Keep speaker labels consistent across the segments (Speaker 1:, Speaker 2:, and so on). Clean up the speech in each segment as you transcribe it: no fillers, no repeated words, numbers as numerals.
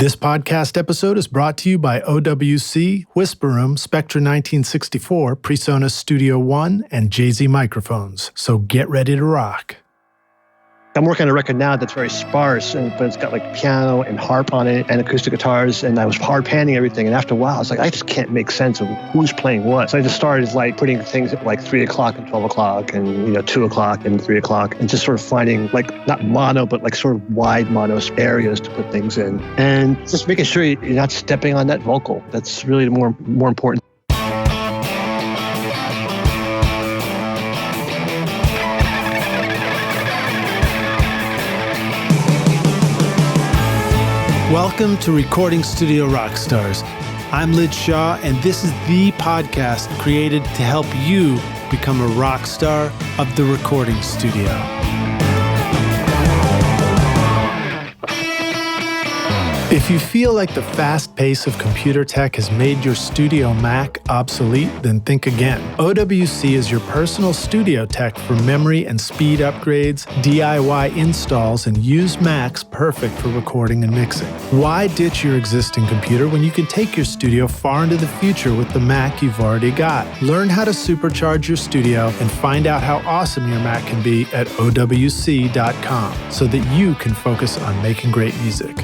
Speaker 1: This podcast episode is brought to you by OWC, Whisper Room, Spectra 1964, PreSonus Studio One, and Jay-Z microphones. So get ready to rock.
Speaker 2: I'm working on a record now that's very sparse, but it's got like piano and harp on it and acoustic guitars, and I was hard panning everything, and after a while I was like, I just can't make sense of who's playing what. So I just started like putting things at like 3 o'clock and 12 o'clock and 2 o'clock and 3 o'clock, and just sort of finding like not mono but like sort of wide mono areas to put things in, and just making sure you're not stepping on that vocal. That's really more important.
Speaker 1: Welcome to Recording Studio Rockstars. I'm Lyd Shaw, and this is the podcast created to help you become a rock star of the recording studio. If you feel like the fast pace of computer tech has made your studio Mac obsolete, then think again. OWC is your personal studio tech for memory and speed upgrades, DIY installs, and used Macs perfect for recording and mixing. Why ditch your existing computer when you can take your studio far into the future with the Mac you've already got? Learn how to supercharge your studio and find out how awesome your Mac can be at OWC.com so that you can focus on making great music.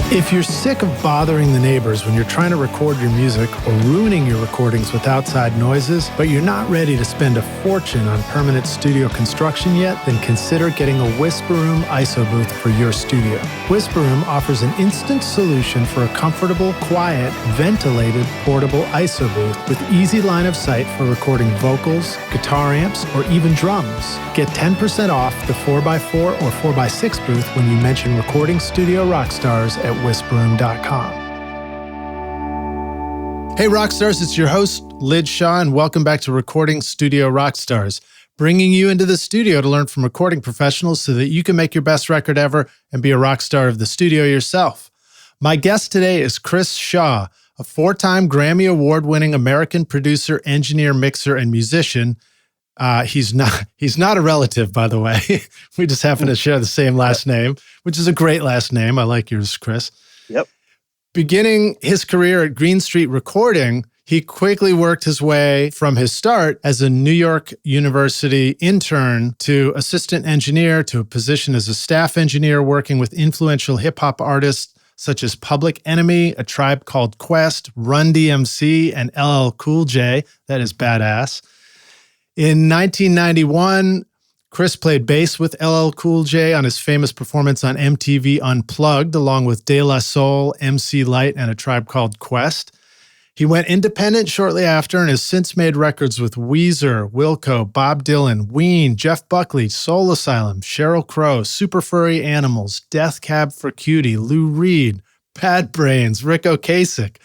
Speaker 1: If you're sick of bothering the neighbors when you're trying to record your music or ruining your recordings with outside noises, but you're not ready to spend a fortune on permanent studio construction yet, then consider getting a Whisper Room ISO booth for your studio. Whisper Room offers an instant solution for a comfortable, quiet, ventilated, portable ISO booth with easy line of sight for recording vocals, guitar amps, or even drums. Get 10% off the 4x4 or 4x6 booth when you mention Recording Studio Rockstars at whisperroom.com. Hey Rockstars, it's your host, Lyd Shaw, and welcome back to Recording Studio Rockstars, bringing you into the studio to learn from recording professionals so that you can make your best record ever and be a rock star of the studio yourself. My guest today is Chris Shaw, a 4-time Grammy Award-winning American producer, engineer, mixer, and musician. He's not a relative, by the way. We just happen to share the same last name, which is a great last name. I like yours, Chris.
Speaker 2: Yep.
Speaker 1: Beginning his career at Greene Street Recording, he quickly worked his way from his start as a New York University intern to assistant engineer to a position as a staff engineer working with influential hip-hop artists such as Public Enemy, A Tribe Called Quest, Run-DMC, and LL Cool J. That is badass. In 1991, Chris played bass with LL Cool J on his famous performance on MTV Unplugged, along with De La Soul, MC Lyte, and A Tribe Called Quest. He went independent shortly after and has since made records with Weezer, Wilco, Bob Dylan, Ween, Jeff Buckley, Soul Asylum, Sheryl Crow, Super Furry Animals, Cab For Cutie, Lou Reed, Bad Brains, Ric Ocasek,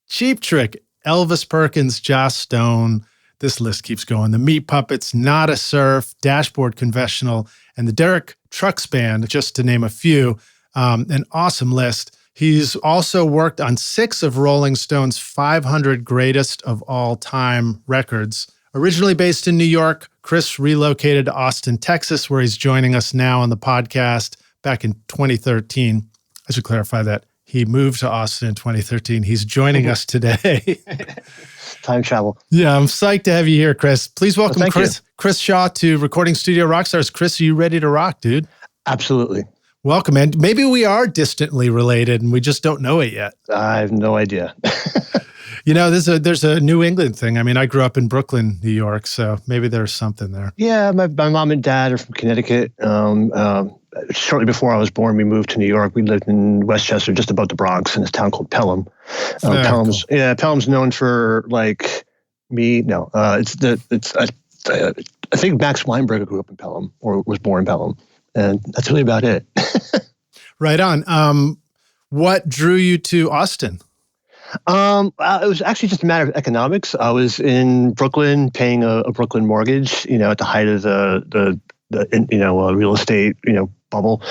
Speaker 1: Cheap Trick, Elvis Perkins, Joss Stone. This list keeps going. The Meat Puppets, Not a Surf, Dashboard Confessional, and the Derek Trucks Band, just to name a few. An awesome list. He's also worked on 6 of Rolling Stone's 500 greatest of all time records. Originally based in New York, Chris relocated to Austin, Texas, where he's joining us now on the podcast back in 2013. I should clarify that. He moved to Austin in 2013. He's joining us today.
Speaker 2: Time travel.
Speaker 1: Yeah, I'm psyched to have you here, Chris. Please welcome Chris Shaw to Recording Studio Rockstars. Chris, are you ready to rock, dude?
Speaker 2: Absolutely.
Speaker 1: Welcome, man. Maybe we are distantly related and we just don't know it yet.
Speaker 2: I have no idea.
Speaker 1: There's a New England thing. I mean, I grew up in Brooklyn, New York, so maybe there's something there.
Speaker 2: Yeah, my mom and dad are from Connecticut. Shortly before I was born, we moved to New York. We lived in Westchester, just above the Bronx, in a town called Pelham. Pelham's known for I think Max Weinberger grew up in Pelham or was born in Pelham, and that's really about it.
Speaker 1: Right on. What drew you to Austin?
Speaker 2: It was actually just a matter of economics. I was in Brooklyn paying a Brooklyn mortgage, at the height of the real estate, bubble.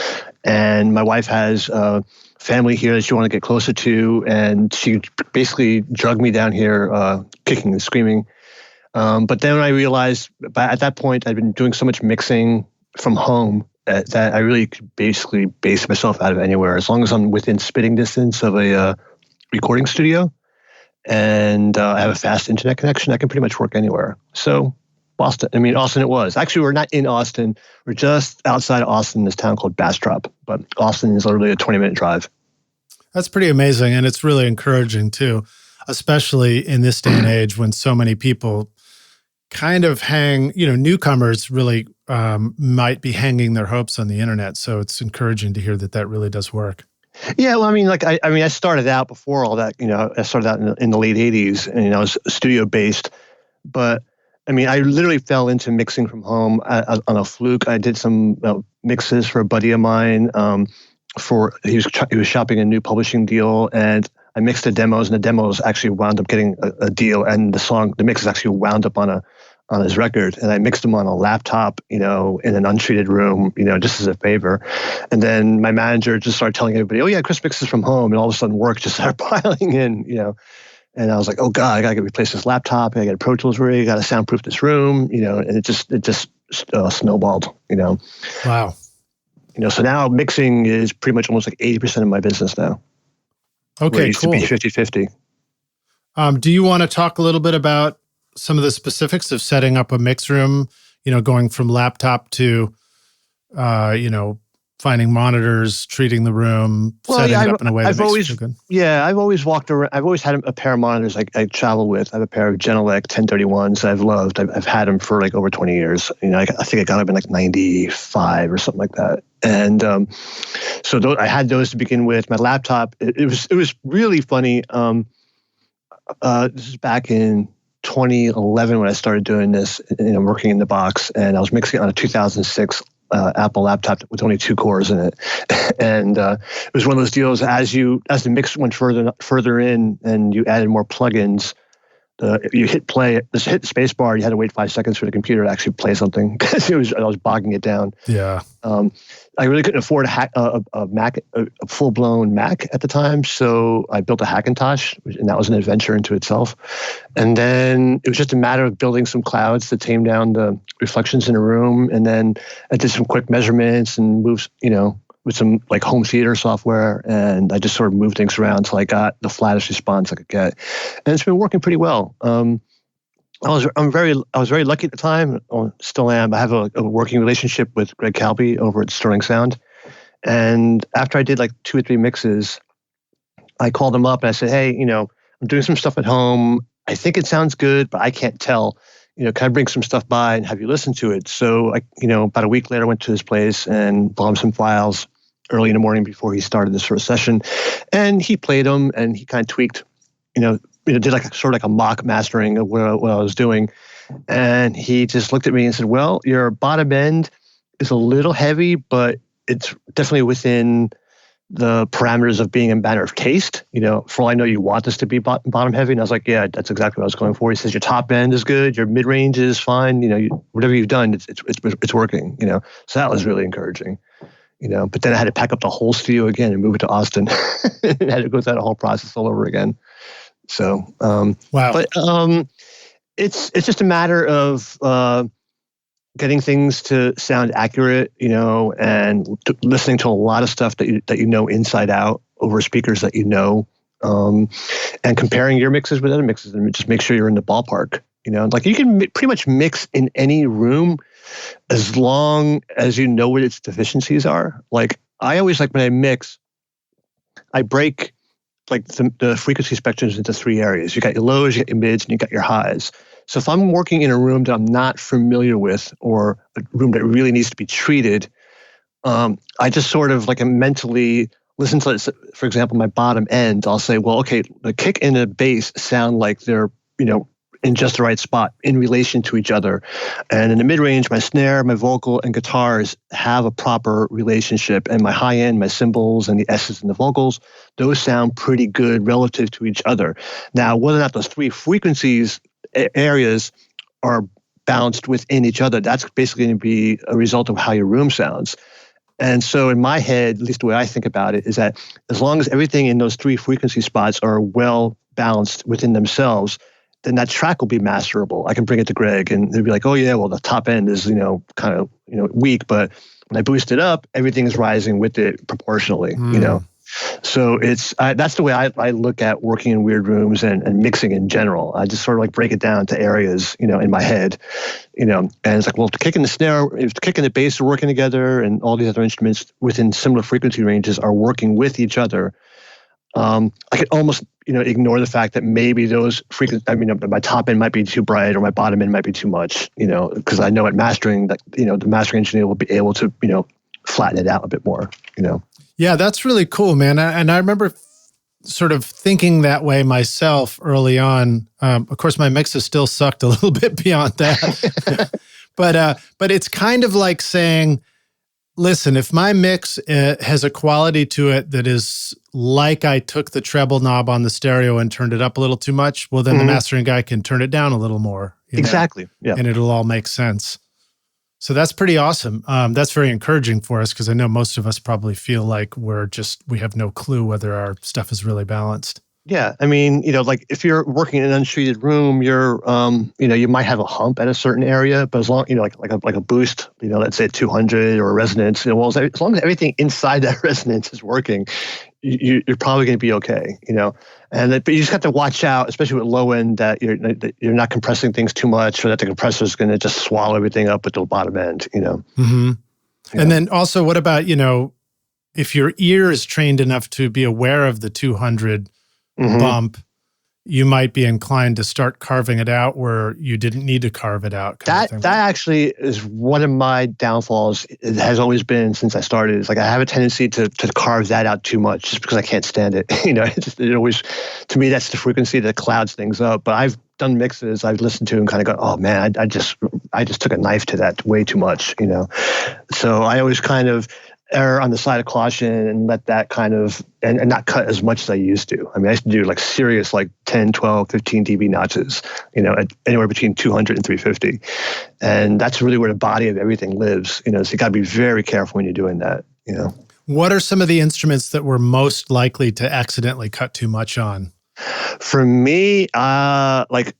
Speaker 2: And my wife has family here that she wanted to get closer to. And she basically drugged me down here, kicking and screaming. But then I realized at that point I'd been doing so much mixing from home that I really could basically base myself out of anywhere, as long as I'm within spitting distance of a recording studio and I have a fast internet connection. I can pretty much work anywhere. So Austin it was. Actually, we're not in Austin. We're just outside of Austin, this town called Bastrop. But Austin is literally a 20-minute drive.
Speaker 1: That's pretty amazing. And it's really encouraging too, especially in this day and age when so many people kind of newcomers really might be hanging their hopes on the internet. So it's encouraging to hear that really does work.
Speaker 2: Yeah, well, I started out before all that. I started out in the late 80s, and I was studio based. But I literally fell into mixing from home on a fluke. I did some mixes for a buddy of mine. He was shopping a new publishing deal, and I mixed the demos, and the demos actually wound up getting a deal, and the mixes actually wound up on his record, and I mixed them on a laptop, in an untreated room, just as a favor. And then my manager just started telling everybody, "Oh yeah, Chris mixes from home," and all of a sudden work just started piling in, And I was like, "Oh God, I gotta replace this laptop. I got a Pro Tools rig. I gotta soundproof this room," and it just snowballed,
Speaker 1: Wow.
Speaker 2: So now mixing is pretty much almost like 80% of my business now.
Speaker 1: Okay,
Speaker 2: where it used
Speaker 1: cool.
Speaker 2: to be 50-50.
Speaker 1: Do you want to talk a little bit about some of the specifics of setting up a mix room, going from laptop to, finding monitors, treating the room, setting it up in a way that makes it feel good?
Speaker 2: Yeah, I've always walked around. I've always had a pair of monitors I travel with. I have a pair of Genelec 1031s I've loved. I've had them for like over 20 years. I think I got them in like 95 or something like that. And so I had those to begin with. My laptop, it was really funny. This is back in 2011 when I started doing this, working in the box, and I was mixing on a 2006 Apple laptop with only 2 cores in it. And it was one of those deals as the mix went further in and you added more plugins, you hit play, just hit the space bar, you had to wait 5 seconds for the computer to actually play something because I was bogging it down.
Speaker 1: Yeah.
Speaker 2: I really couldn't afford a Mac, a full-blown Mac at the time, so I built a Hackintosh, and that was an adventure into itself. And then it was just a matter of building some clouds to tame down the reflections in a room, and then I did some quick measurements and moves, with some like home theater software, and I just sort of moved things around until I got the flattest response I could get, and it's been working pretty well. I was very lucky at the time. Still am. I have a working relationship with Greg Calby over at Sterling Sound, and after I did like 2 or 3 mixes, I called him up and I said, "Hey, I'm doing some stuff at home. I think it sounds good, but I can't tell. Can I bring some stuff by and have you listen to it?" So about a week later, I went to his place and bombed some files early in the morning before he started this first session, and he played them and he kind of tweaked, did like sort of like a mock mastering of what I was doing. And he just looked at me and said, "Well, your bottom end is a little heavy, but it's definitely within the parameters of being a matter of taste. For all I know, you want this to be bottom heavy." And I was like, "Yeah, that's exactly what I was going for." He says, "Your top end is good. Your mid range is fine. Whatever you've done, it's working. So that was really encouraging. But then I had to pack up the whole studio again and move it to Austin. And had to go through that whole process all over again. So,
Speaker 1: wow.
Speaker 2: But it's just a matter of getting things to sound accurate, and listening to a lot of stuff that you know inside out over speakers that and comparing your mixes with other mixes and just make sure you're in the ballpark. Like you can pretty much mix in any room as long as you know what its deficiencies are. Like I always like when I mix, I break like the frequency spectrums into 3 areas. You got your lows, you got your mids, and you got your highs. So if I'm working in a room that I'm not familiar with or a room that really needs to be treated, I just sort of like mentally listen to, for example, my bottom end. I'll say, well, okay, the kick and the bass sound like they're, in just the right spot in relation to each other. And in the mid-range, my snare, my vocal, and guitars have a proper relationship. And my high end, my cymbals and the S's and the vocals, those sound pretty good relative to each other. Now, whether or not those 3 frequencies areas are balanced within each other, that's basically going to be a result of how your room sounds. And so in my head, at least the way I think about it, is that as long as everything in those 3 frequency spots are well balanced within themselves, then that track will be masterable. I can bring it to Greg and they'll be like, "Oh yeah, well the top end is, kind of, weak, but When I boost it up, everything is rising with it proportionally, So that's the way I look at working in weird rooms and mixing in general. I just sort of like break it down to areas, in my head, and it's like, well, the kick and the snare, if the kick and the bass are working together and all these other instruments within similar frequency ranges are working with each other, I could almost, ignore the fact that maybe those frequencies, my top end might be too bright or my bottom end might be too much, because I know at mastering that, the mastering engineer will be able to, flatten it out a bit more,
Speaker 1: Yeah, that's really cool, man. And I remember sort of thinking that way myself early on. Of course, my mixes still sucked a little bit beyond that. But it's kind of like saying, listen, if my mix has a quality to it that is like I took the treble knob on the stereo and turned it up a little too much, well, then the mastering guy can turn it down a little more.
Speaker 2: Exactly. Yeah.
Speaker 1: And it'll all make sense. So that's pretty awesome. That's very encouraging for us because I know most of us probably feel like we have no clue whether our stuff is really balanced.
Speaker 2: Yeah, like if you're working in an untreated room, you're, you might have a hump at a certain area, but as long, like a boost, let's say 200 or a resonance, well, as long as everything inside that resonance is working, you're probably going to be okay, but you just have to watch out, especially with low end, that you're not compressing things too much, or that the compressor is going to just swallow everything up at the bottom end,
Speaker 1: Mm-hmm. And then also, what about, if your ear is trained enough to be aware of the 200 bump, you might be inclined to start carving it out where you didn't need to carve it out.
Speaker 2: That actually is one of my downfalls. It has always been since I started. It's like I have a tendency to carve that out too much just because I can't stand it. It always, to me, that's the frequency that clouds things up. But I've done mixes I've listened to and kind of go, oh man, I just took a knife to that way too much. So I always kind of err on the side of caution and let that kind of, and not cut as much as I used to. I used to do like serious, like 10, 12, 15 dB notches, at anywhere between 200 and 350. And that's really where the body of everything lives, so you got to be very careful when you're doing that,
Speaker 1: What are some of the instruments that were most likely to accidentally cut too much on?
Speaker 2: For me, like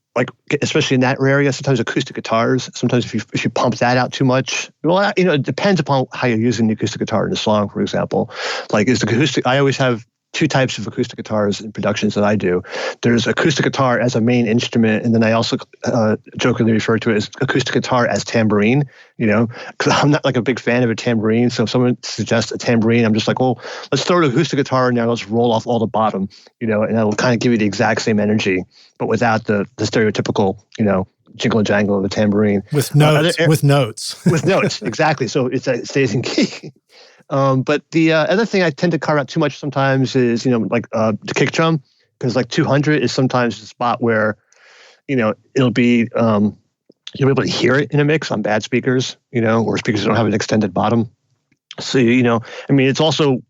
Speaker 2: especially in that area, sometimes acoustic guitars. Sometimes if you pump that out too much, well, it depends upon how you're using the acoustic guitar in the song. For example, like is the acoustic. I always have two types of acoustic guitars in productions that I do. There's acoustic guitar as a main instrument, and then I also jokingly refer to it as acoustic guitar as tambourine, because I'm not like a big fan of a tambourine. So if someone suggests a tambourine, I'm just like, well, let's throw an acoustic guitar in there, let's roll off all the bottom, and it'll kind of give you the exact same energy, but without the stereotypical, jingle and jangle of a tambourine.
Speaker 1: With notes. With notes, exactly.
Speaker 2: So it stays in key. But the other thing I tend to carve out too much sometimes is, the kick drum, because like 200 is sometimes the spot where, it'll be, you'll be able to hear it in a mix on bad speakers, or speakers that don't have an extended bottom. So, it's also,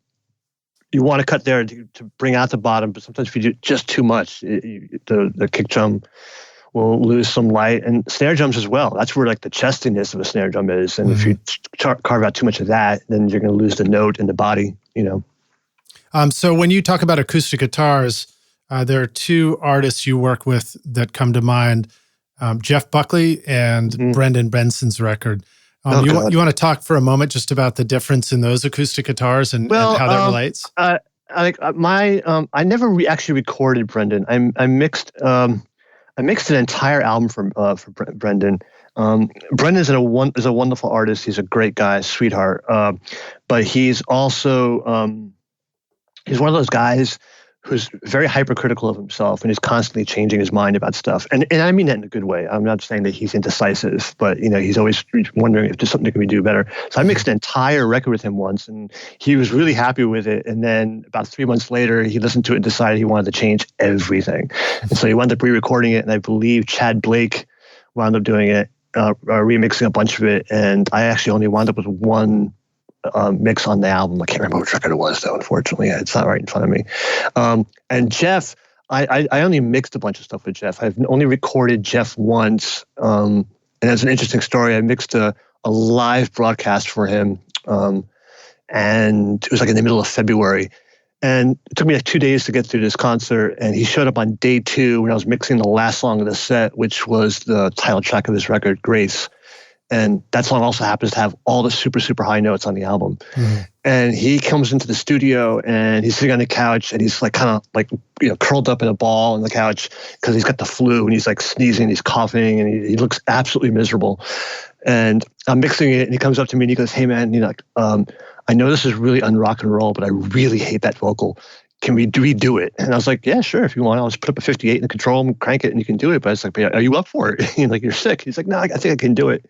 Speaker 2: you want to cut there to bring out the bottom, but sometimes if you do just too much, the kick drum will lose some light, and snare drums as well. That's where like the chestiness of a snare drum is. And if you carve out too much of that, then you're going to lose the note in the body,
Speaker 1: So when you talk about acoustic guitars, there are two artists you work with that come to mind, Jeff Buckley and Brendan Benson's record. You want to talk for a moment just about the difference in those acoustic guitars and how that relates?
Speaker 2: I never actually recorded Brendan. I mixed an entire album for Brendan. Brendan is a wonderful artist. He's a great guy, sweetheart. But he's also he's one of those guys who's very hypercritical of himself and is constantly changing his mind about stuff. And I mean that in a good way. I'm not saying that he's indecisive, but he's always wondering if there's something that can we do better. So I mixed an entire record with him once, and he was really happy with it. And then about 3 months later, he listened to it and decided he wanted to change everything. And so he wound up re-recording it, and I believe Chad Blake wound up doing it, remixing a bunch of it. And I actually only wound up with one mix on the album. I can't remember which record it was, though, unfortunately. It's not right in front of me. And Jeff, I only mixed a bunch of stuff with Jeff. I've only recorded Jeff once. And it's an interesting story. I mixed a live broadcast for him. And it was like in the middle of February. And it took me like 2 days to get through this concert. And he showed up on day 2 when I was mixing the last song of the set, which was the title track of his record, Grace. And that song also happens to have all the super, super high notes on the album. And he comes into the studio and he's sitting on the couch and he's like kind of like, curled up in a ball on the couch because he's got the flu and he's like sneezing, he's coughing, and he looks absolutely miserable. And I'm mixing it and he comes up to me and he goes, "Hey man, I know this is really un-rock and roll, but I really hate that vocal. Can we redo it?" And I was like, "Yeah, sure. If you want, I'll just put up a 58 in the control and crank it and you can do it." But I was like, "Are you up for it?" Like, "You're sick." He's like, "No, I think I can do it."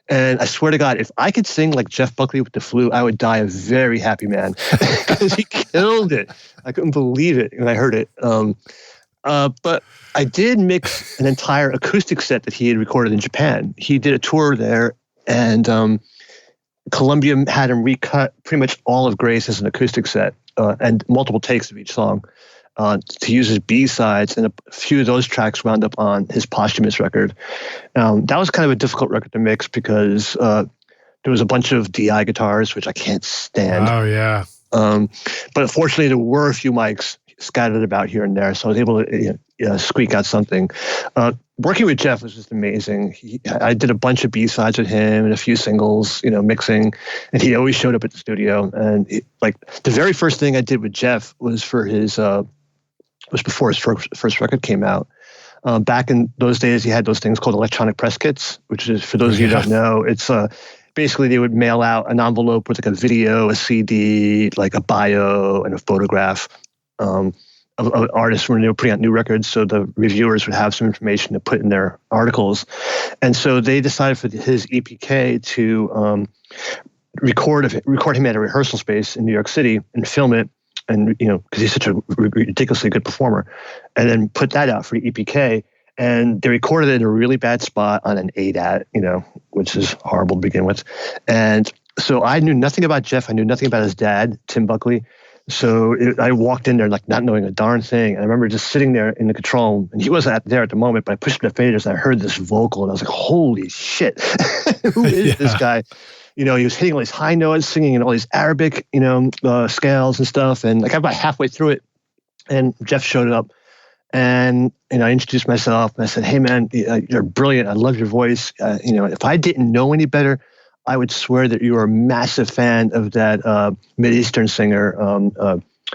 Speaker 2: And I swear to God, if I could sing like Jeff Buckley with the flu, I would die a very happy man because he killed it. I couldn't believe it when I heard it. But I did mix an entire acoustic set that he had recorded in Japan. He did a tour there, and Columbia had him recut pretty much all of Grace as an acoustic set and multiple takes of each song to use as B-sides, and a few of those tracks wound up on his posthumous record. That was kind of a difficult record to mix because there was a bunch of DI guitars, which I can't stand.
Speaker 1: Oh, yeah.
Speaker 2: But fortunately, there were a few mics scattered about here and there, so I was able to squeak out something. Working with Jeff was just amazing. I did a bunch of B-sides with him and a few singles, mixing, and he always showed up at the studio. And the very first thing I did with Jeff was for his was before his first record came out. Back in those days, he had those things called electronic press kits, which is, for those of you who don't know, it's basically they would mail out an envelope with like a video, a CD, like a bio, and a photograph of artists when they were putting out new records, so the reviewers would have some information to put in their articles. And so they decided for his EPK to record him at a rehearsal space in New York City and film it, and because he's such a ridiculously good performer, and then put that out for the EPK. And they recorded it in a really bad spot on an ADAT, which is horrible to begin with. And so I knew nothing about Jeff. I knew nothing about his dad, Tim Buckley. So I walked in there like not knowing a darn thing. And I remember just sitting there in the control room, and he wasn't there at the moment, but I pushed the faders and I heard this vocal and I was like, holy shit, who is this guy? He was hitting all these high notes, singing in all these Arabic, scales and stuff. And like about halfway through it, and Jeff showed up, and I introduced myself and I said, "Hey man, you're brilliant. I love your voice. If I didn't know any better, I would swear that you were a massive fan of that Mid-Eastern singer,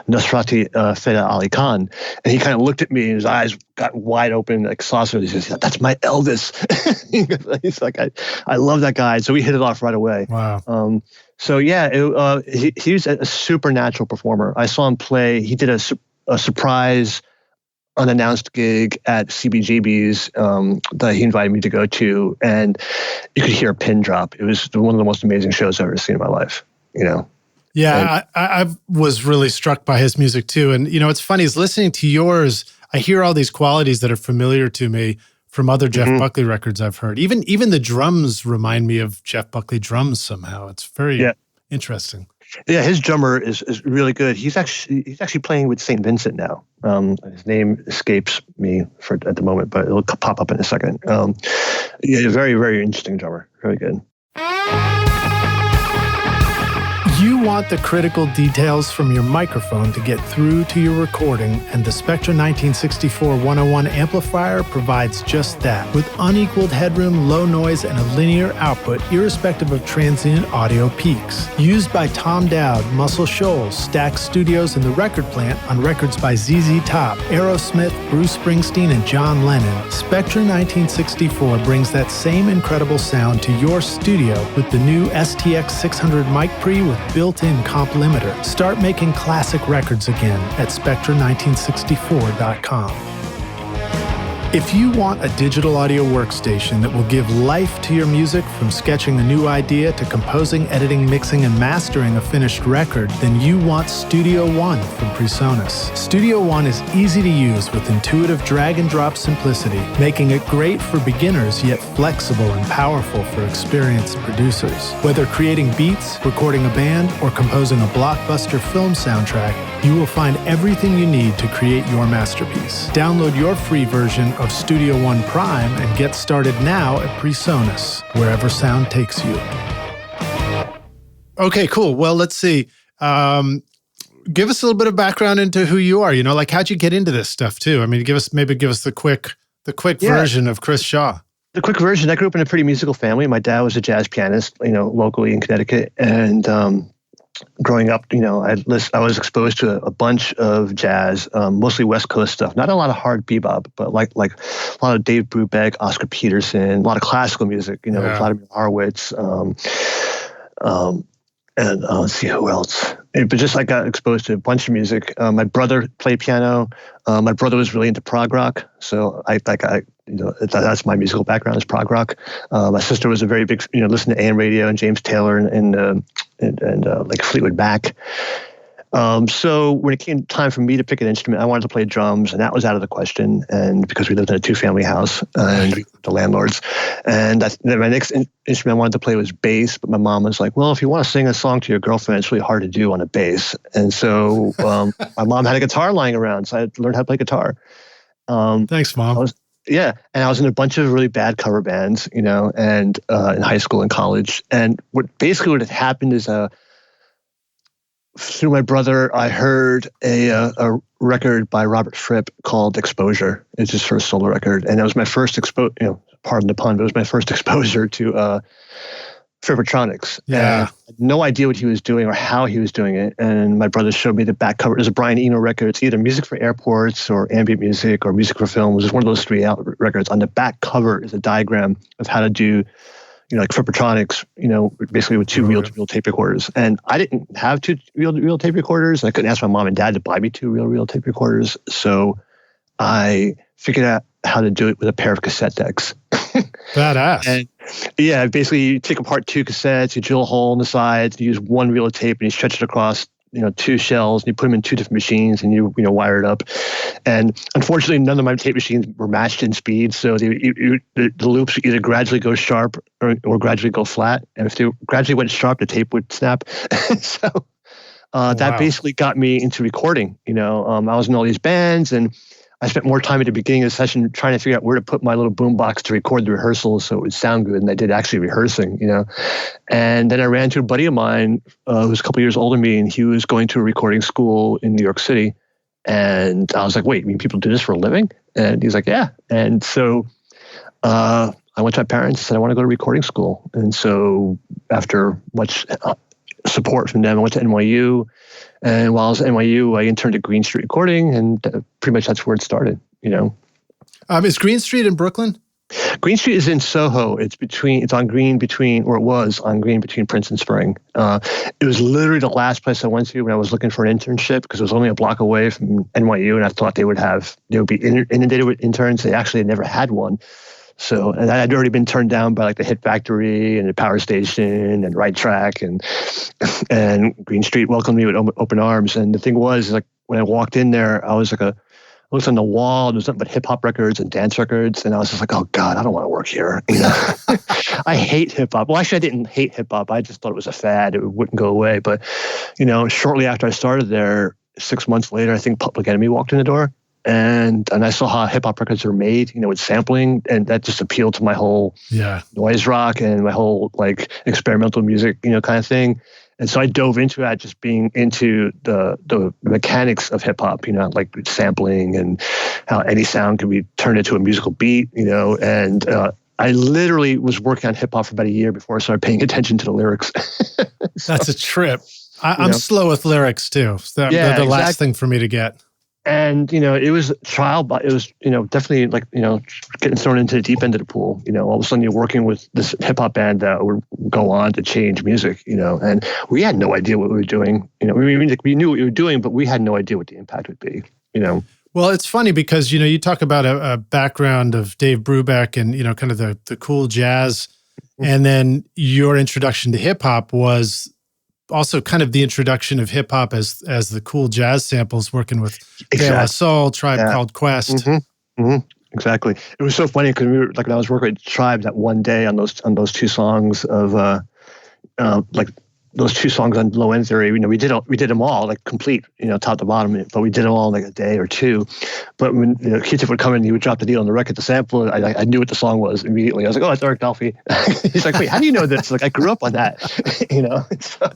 Speaker 2: Nusrati Feda Ali Khan." And he kind of looked at me and his eyes got wide open like saucers. He says, "That's my Elvis." He's like, I love that guy. So we hit it off right away.
Speaker 1: Wow.
Speaker 2: So yeah, he was a supernatural performer. I saw him play. He did a surprise unannounced gig at CBGB's that he invited me to go to, and you could hear a pin drop. It was one of the most amazing shows I've ever seen in my life.
Speaker 1: Yeah, I was really struck by his music too. And it's funny, is listening to yours, I hear all these qualities that are familiar to me from other Jeff Buckley records I've heard. Even the drums remind me of Jeff Buckley drums somehow. It's very interesting.
Speaker 2: Yeah, his drummer is really good. He's actually playing with St. Vincent now. His name escapes me at the moment, but it'll pop up in a second. Very, very interesting drummer. Very good.
Speaker 1: You want the critical details from your microphone to get through to your recording, and the Spectra 1964 101 amplifier provides just that. With unequaled headroom, low noise, and a linear output, irrespective of transient audio peaks. Used by Tom Dowd, Muscle Shoals, Stax Studios, and the Record Plant on records by ZZ Top, Aerosmith, Bruce Springsteen, and John Lennon, Spectra 1964 brings that same incredible sound to your studio with the new STX 600 mic pre with built-in comp limiter. Start making classic records again at Spectra1964.com. If you want a digital audio workstation that will give life to your music, from sketching a new idea to composing, editing, mixing, and mastering a finished record, then you want Studio One from PreSonus. Studio One is easy to use with intuitive drag-and-drop simplicity, making it great for beginners yet flexible and powerful for experienced producers. Whether creating beats, recording a band, or composing a blockbuster film soundtrack, you will find everything you need to create your masterpiece. Download your free version of Studio One Prime and get started now at PreSonus, wherever sound takes you. Okay, cool. Well, let's see. Give us a little bit of background into who you are. How'd you get into this stuff too? I mean, give us the quick version of Chris Shaw.
Speaker 2: The quick version, I grew up in a pretty musical family. My dad was a jazz pianist, locally in Connecticut. And growing up, I was exposed to a bunch of jazz, mostly West Coast stuff. Not a lot of hard bebop, but like a lot of Dave Brubeck, Oscar Peterson, a lot of classical music, Vladimir Horowitz, and let's see who else. But just I got exposed to a bunch of music. My brother played piano. My brother was really into prog rock, so that's my musical background is prog rock. My sister was a very big, listened to AM radio and James Taylor and like Fleetwood Mac. So when it came time for me to pick an instrument, I wanted to play drums, and that was out of the question. And because we lived in a 2-family house and we were the landlords, and then my next instrument I wanted to play was bass. But my mom was like, "Well, if you want to sing a song to your girlfriend, it's really hard to do on a bass." And so my mom had a guitar lying around, so I learned how to play guitar.
Speaker 1: Thanks, Mom.
Speaker 2: And I was in a bunch of really bad cover bands, and in high school and college. And what had happened is through my brother, I heard a record by Robert Fripp called Exposure. It's his first solo record, and it was my first pardon the pun, but it was my first exposure to Frippertronics.
Speaker 1: Yeah.
Speaker 2: And I had no idea what he was doing or how he was doing it. And my brother showed me the back cover. There's a Brian Eno record. It's either music for airports or ambient music or music for film. It was one of those 3 records. On the back cover is a diagram of how to do, like Frippertronics, basically with 2 reel-to-reel tape recorders. And I didn't have 2 reel-to-reel tape recorders. And I couldn't ask my mom and dad to buy me 2 reel-to-reel tape recorders. So I figured out how to do it with a pair of cassette decks.
Speaker 1: Badass.
Speaker 2: And yeah, basically you take apart 2 cassettes, you drill a hole in the sides, you use 1 reel of tape and you stretch it across 2 shells, and you put them in 2 different machines, and you wire it up. And unfortunately, none of my tape machines were matched in speed, so the loops either gradually go sharp or gradually go flat. And if they gradually went sharp, the tape would snap. So that basically got me into recording. I was in all these bands, and I spent more time at the beginning of the session trying to figure out where to put my little boombox to record the rehearsals so it would sound good. And I did actually rehearsing, And then I ran into a buddy of mine who was a couple years older than me, and he was going to a recording school in New York City. And I was like, wait, people do this for a living? And he's like, yeah. And so I went to my parents and said, I want to go to recording school. And so after much support from them, I went to NYU. And while I was at NYU, I interned at Greene Street Recording, and pretty much that's where it started,
Speaker 1: Is Greene Street in Brooklyn?
Speaker 2: Greene Street is in Soho. It's on Green between Prince and Spring. It was literally the last place I went to when I was looking for an internship, because it was only a block away from NYU, and I thought they would be inundated with interns. They actually had never had one. So, and I had already been turned down by like the Hit Factory and the Power Station and Right Track, and Greene Street welcomed me with open arms. And the thing was, like, when I walked in there, I was like I looked on the wall, there's nothing but hip hop records and dance records. And I was just like, oh God, I don't want to work here. I hate hip hop. Well, actually I didn't hate hip hop. I just thought it was a fad. It wouldn't go away. But, shortly after I started there, 6 months later, I think Public Enemy walked in the door. And I saw how hip hop records are made, with sampling, and that just appealed to my whole noise rock and my whole like experimental music, kind of thing. And so I dove into that, just being into the mechanics of hip hop, like sampling and how any sound can be turned into a musical beat, And I literally was working on hip hop for about a year before I started paying attention to the lyrics.
Speaker 1: That's a trip. I'm slow with lyrics too. They're the last thing for me to get.
Speaker 2: And, it was trial, but it was, definitely like, getting thrown into the deep end of the pool. All of a sudden you're working with this hip hop band that would go on to change music, and we had no idea what we were doing. We knew what we were doing, but we had no idea what the impact would be,
Speaker 1: Well, it's funny because, you talk about a background of Dave Brubeck and, kind of the cool jazz. And then your introduction to hip hop was also kind of the introduction of hip hop as the cool jazz samples, working with De La Soul, Tribe Called Quest.
Speaker 2: Mm-hmm. Mm-hmm. Exactly. It was so funny because we were like, when I was working with Tribe that one day on those 2 songs of like those 2 songs on Low End Theory. We did them all like complete, top to bottom, but we did them all in like a day or 2. But when Q-Tip would come in, he would drop the needle on the record, the sample. I knew what the song was immediately. I was like, oh, it's Eric Dolphy. He's like, wait, how do you know this? Like, I grew up on that, So,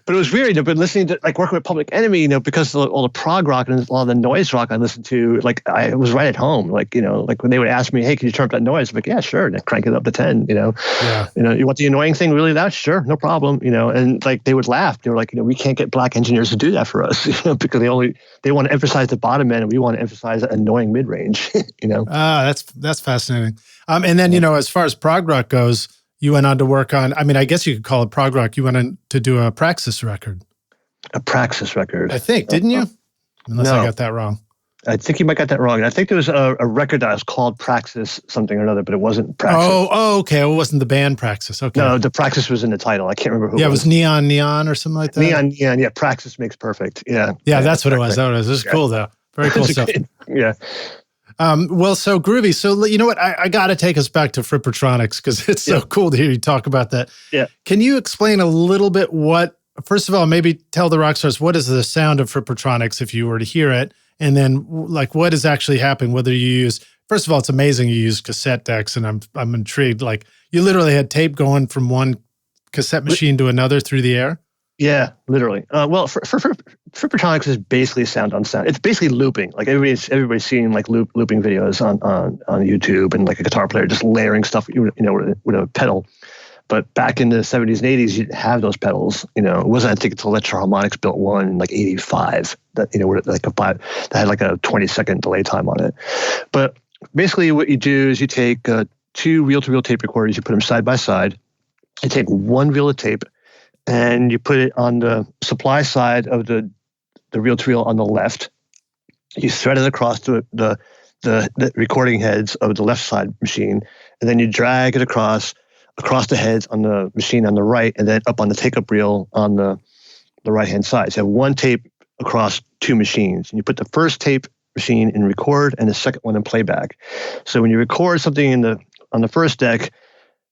Speaker 2: But it was weird, but listening to, like, working with Public Enemy, because of all the prog rock and a lot of the noise rock I listened to, like, I was right at home. Like, like when they would ask me, hey, can you turn up that noise? I'm like, yeah, sure. And I'd crank it up to 10,
Speaker 1: Yeah.
Speaker 2: You want the annoying thing really loud? Sure, no problem, and like they would laugh. They were like, we can't get black engineers to do that for us, because they want to emphasize the bottom end and we want to emphasize the annoying mid-range,
Speaker 1: That's fascinating. And then, as far as prog rock goes, you went on to work on, I guess you could call it prog rock. You went on to do a Praxis record.
Speaker 2: A Praxis record.
Speaker 1: I think, didn't you? Unless
Speaker 2: no.
Speaker 1: I got that wrong.
Speaker 2: I think you might got that wrong. And I think there was a record that was called Praxis something or another, but it wasn't Praxis.
Speaker 1: Oh, okay. It wasn't the band Praxis. Okay.
Speaker 2: No, the Praxis was in the title. I can't remember who
Speaker 1: it was. Neon or something like that.
Speaker 2: Neon. Yeah. Praxis makes perfect. Yeah.
Speaker 1: Yeah, that's what it was. That was. This is cool, though. Very cool stuff.
Speaker 2: Yeah.
Speaker 1: Well, so groovy. So you know what? I got to take us back to Frippertronics because it's so cool to hear you talk about that.
Speaker 2: Yeah.
Speaker 1: Can you explain a little bit first of all, maybe tell the rock stars, what is the sound of Frippertronics if you were to hear it? And then like what is actually happening, whether you use, first of all, it's amazing you use cassette decks and I'm intrigued. Like you literally had tape going from one cassette machine to another through the air?
Speaker 2: Yeah, literally. Well, for Frippertronics is basically sound on sound. It's basically looping. Like everybody's seen like looping videos on YouTube and like a guitar player just layering stuff, with a pedal. But back in the 70s and 80s, you didn't have those pedals. It wasn't, I think, until Electro Harmonix built one in like 85 that that had like a 20-second delay time on it. But basically, what you do is you take two reel-to-reel tape recorders, you put them side by side. You take one reel of tape, and you put it on the supply side of the reel-to-reel on the left. You thread it across the recording heads of the left side machine, and then you drag it across the heads on the machine on the right, and then up on the take-up reel on the right-hand side. So you have one tape across two machines, and you put the first tape machine in record and the second one in playback. So when you record something on the first deck,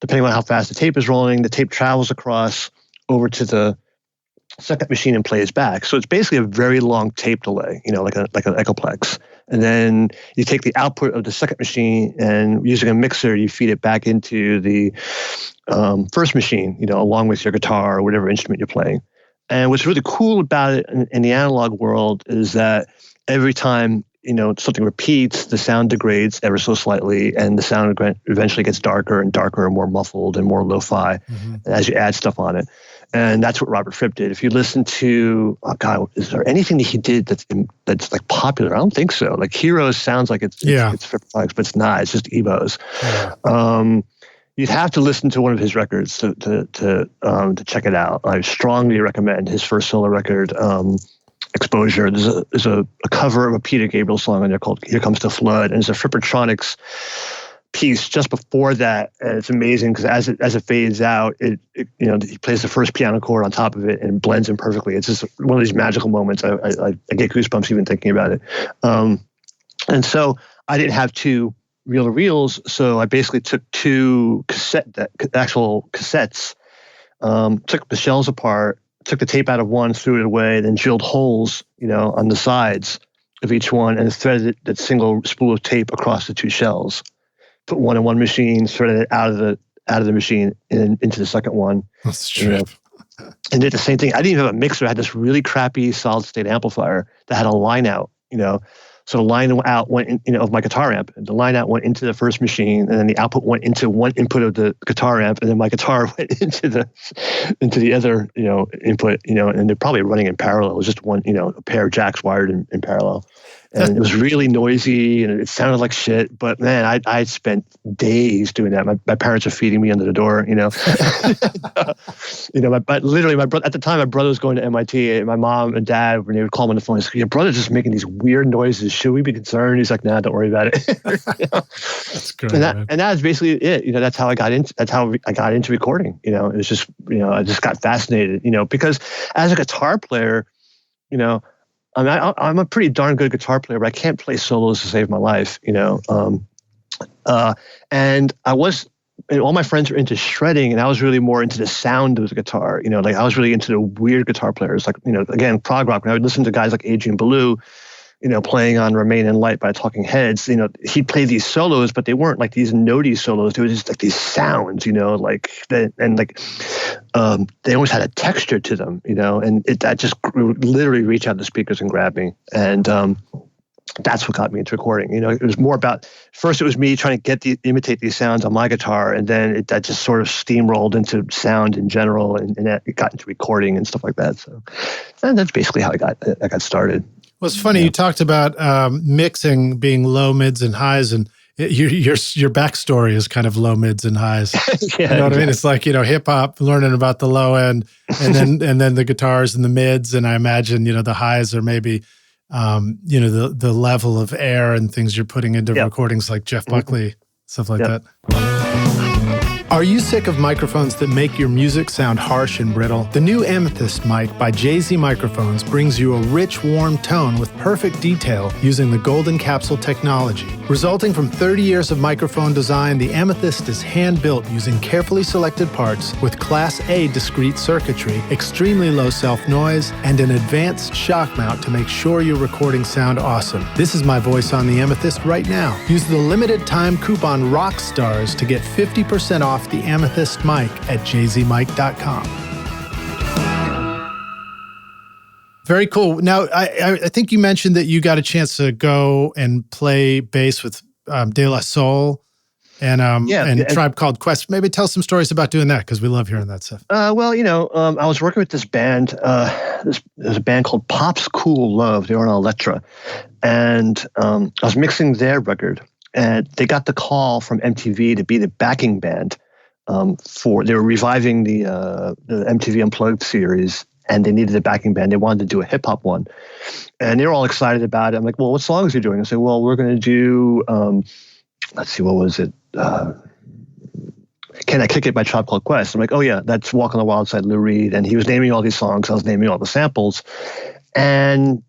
Speaker 2: depending on how fast the tape is rolling, the tape travels across over to the second machine and plays back. So it's basically a very long tape delay, like an Echoplex. And then you take the output of the second machine and using a mixer, you feed it back into the first machine, along with your guitar or whatever instrument you're playing. And what's really cool about it in the analog world is that every time something repeats, the sound degrades ever so slightly, and the sound eventually gets darker and darker and more muffled and more lo-fi as you add stuff on it. And that's what Robert Fripp did. If you listen to, is there anything that he did that's like popular? I don't think so. Like Heroes sounds like it's Frippertronics, but it's not. It's just Evos. Yeah. You'd have to listen to one of his records to check it out. I strongly recommend his first solo record, Exposure. There's a cover of a Peter Gabriel song on there called Here Comes the Flood, and it's a Frippertronics piece just before that, and it's amazing because as it fades out, he plays the first piano chord on top of it and blends in perfectly. It's just one of these magical moments. I get goosebumps even thinking about it. And so I didn't have two reel-to-reels, so I basically took two actual cassettes, took the shells apart, took the tape out of one, threw it away, then drilled holes, on the sides of each one, and threaded that single spool of tape across the two shells. Put one in one machine, threaded it out of the machine and into the second one.
Speaker 1: That's true.
Speaker 2: And did the same thing. I didn't even have a mixer. I had this really crappy solid state amplifier that had a line out, So the line out went in, of my guitar amp. And the line out went into the first machine, and then the output went into one input of the guitar amp, and then my guitar went into the other, input, and they're probably running in parallel. It was just one, a pair of jacks wired in parallel. And it was really noisy, and it sounded like shit. But man, I spent days doing that. My parents are feeding me under the door, literally, my brother at the time, my brother was going to MIT. And my mom and dad, when they would call me on the phone, they said, "Your brother's just making these weird noises. Should we be concerned?" He's like, "Nah, don't worry about it."
Speaker 1: That's good.
Speaker 2: And that's basically it. That's how I got into. That's how I got into recording. It was just, I just got fascinated. Because as a guitar player, I'm a pretty darn good guitar player, but I can't play solos to save my life, and all my friends were into shredding, and I was really more into the sound of the guitar, like I was really into the weird guitar players, like, again, prog rock. When I would listen to guys like Adrian Belew, playing on Remain in Light by Talking Heads, he'd play these solos, but they weren't like these notey solos. They were just like these sounds, like that, and like they always had a texture to them, and that just literally reached out the speakers and grabbed me. And that's what got me into recording. It was more about, first it was me trying to imitate these sounds on my guitar, and then that just sort of steamrolled into sound in general, and it got into recording and stuff like that. So and that's basically how I got started.
Speaker 1: Well, it's funny, you talked about mixing being low, mids, and highs, and your backstory is kind of low, mids, and highs. You know what I mean? It's like, hip hop, learning about the low end, and then the guitars and the mids, and I imagine, the highs are maybe the level of air and things you're putting into recordings like Jeff Buckley, stuff like that. Are you sick of microphones that make your music sound harsh and brittle? The new Amethyst mic by Jay-Z Microphones brings you a rich, warm tone with perfect detail using the golden capsule technology. Resulting from 30 years of microphone design, the Amethyst is hand-built using carefully selected parts with Class A discrete circuitry, extremely low self-noise, and an advanced shock mount to make sure your recordings sound awesome. This is my voice on the Amethyst right now. Use the limited time coupon ROCKSTARS to get 50% off the Amethyst mic at jzmic.com. Very cool. Now, I think you mentioned that you got a chance to go and play bass with De La Soul and Tribe Called Quest. Maybe tell some stories about doing that, because we love hearing that stuff.
Speaker 2: I was working with this band. There's a band called Pop's Cool Love. They were on Elektra. And I was mixing their record. And they got the call from MTV to be the backing band. They were reviving the MTV Unplugged series, and they needed a backing band. They wanted to do a hip hop one, and they were all excited about it. I'm like, well, what songs are you doing? I said, well, we're going to do, let's see, what was it? Can I Kick It by Tribe Called Quest? I'm like, oh yeah, that's Walk on the Wild Side, Lou Reed. And he was naming all these songs. I was naming all the samples. And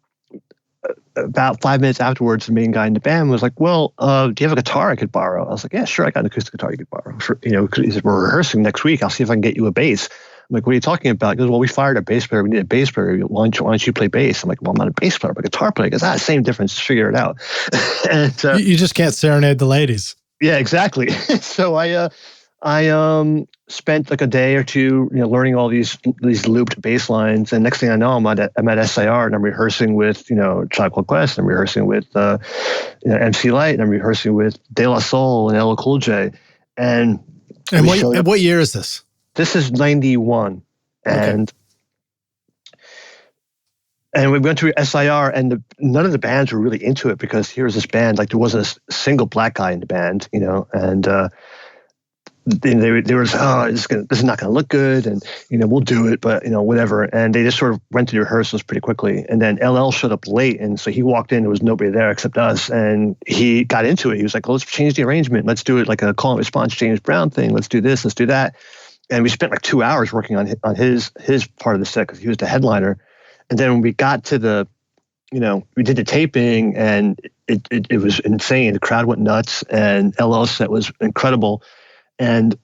Speaker 2: about 5 minutes afterwards, the main guy in the band was like, well, do you have a guitar I could borrow? I was like, yeah, sure, I got an acoustic guitar you could borrow. He said, we're rehearsing next week. I'll see if I can get you a bass. I'm like, what are you talking about? He goes, well, we fired a bass player. We need a bass player. Why don't you play bass? I'm like, well, I'm not a bass player, but a guitar player. He goes, same difference. Just figure it out. And,
Speaker 1: you just can't serenade the ladies.
Speaker 2: Yeah, exactly. So I spent like a day or two, learning all these looped bass lines. And next thing I know, I'm at SIR, and I'm rehearsing with, Tribe Called Quest. I'm rehearsing with, MC Lyte, and I'm rehearsing with De La Soul and LL Cool J. And
Speaker 1: what year is this?
Speaker 2: This is 91. And we went to SIR, and none of the bands were really into it, because here's this band, like there wasn't a single black guy in the band, and they were, this is not going to look good, and we'll do it, but whatever. And they just sort of went to the rehearsals pretty quickly. And then LL showed up late, and so he walked in. There was nobody there except us, and he got into it. He was like, well, let's change the arrangement. Let's do it like a call and response James Brown thing. Let's do this. Let's do that. And we spent like 2 hours working on his part of the set, because he was the headliner. And then when we got to we did the taping, and it was insane. The crowd went nuts, and LL's set was incredible. And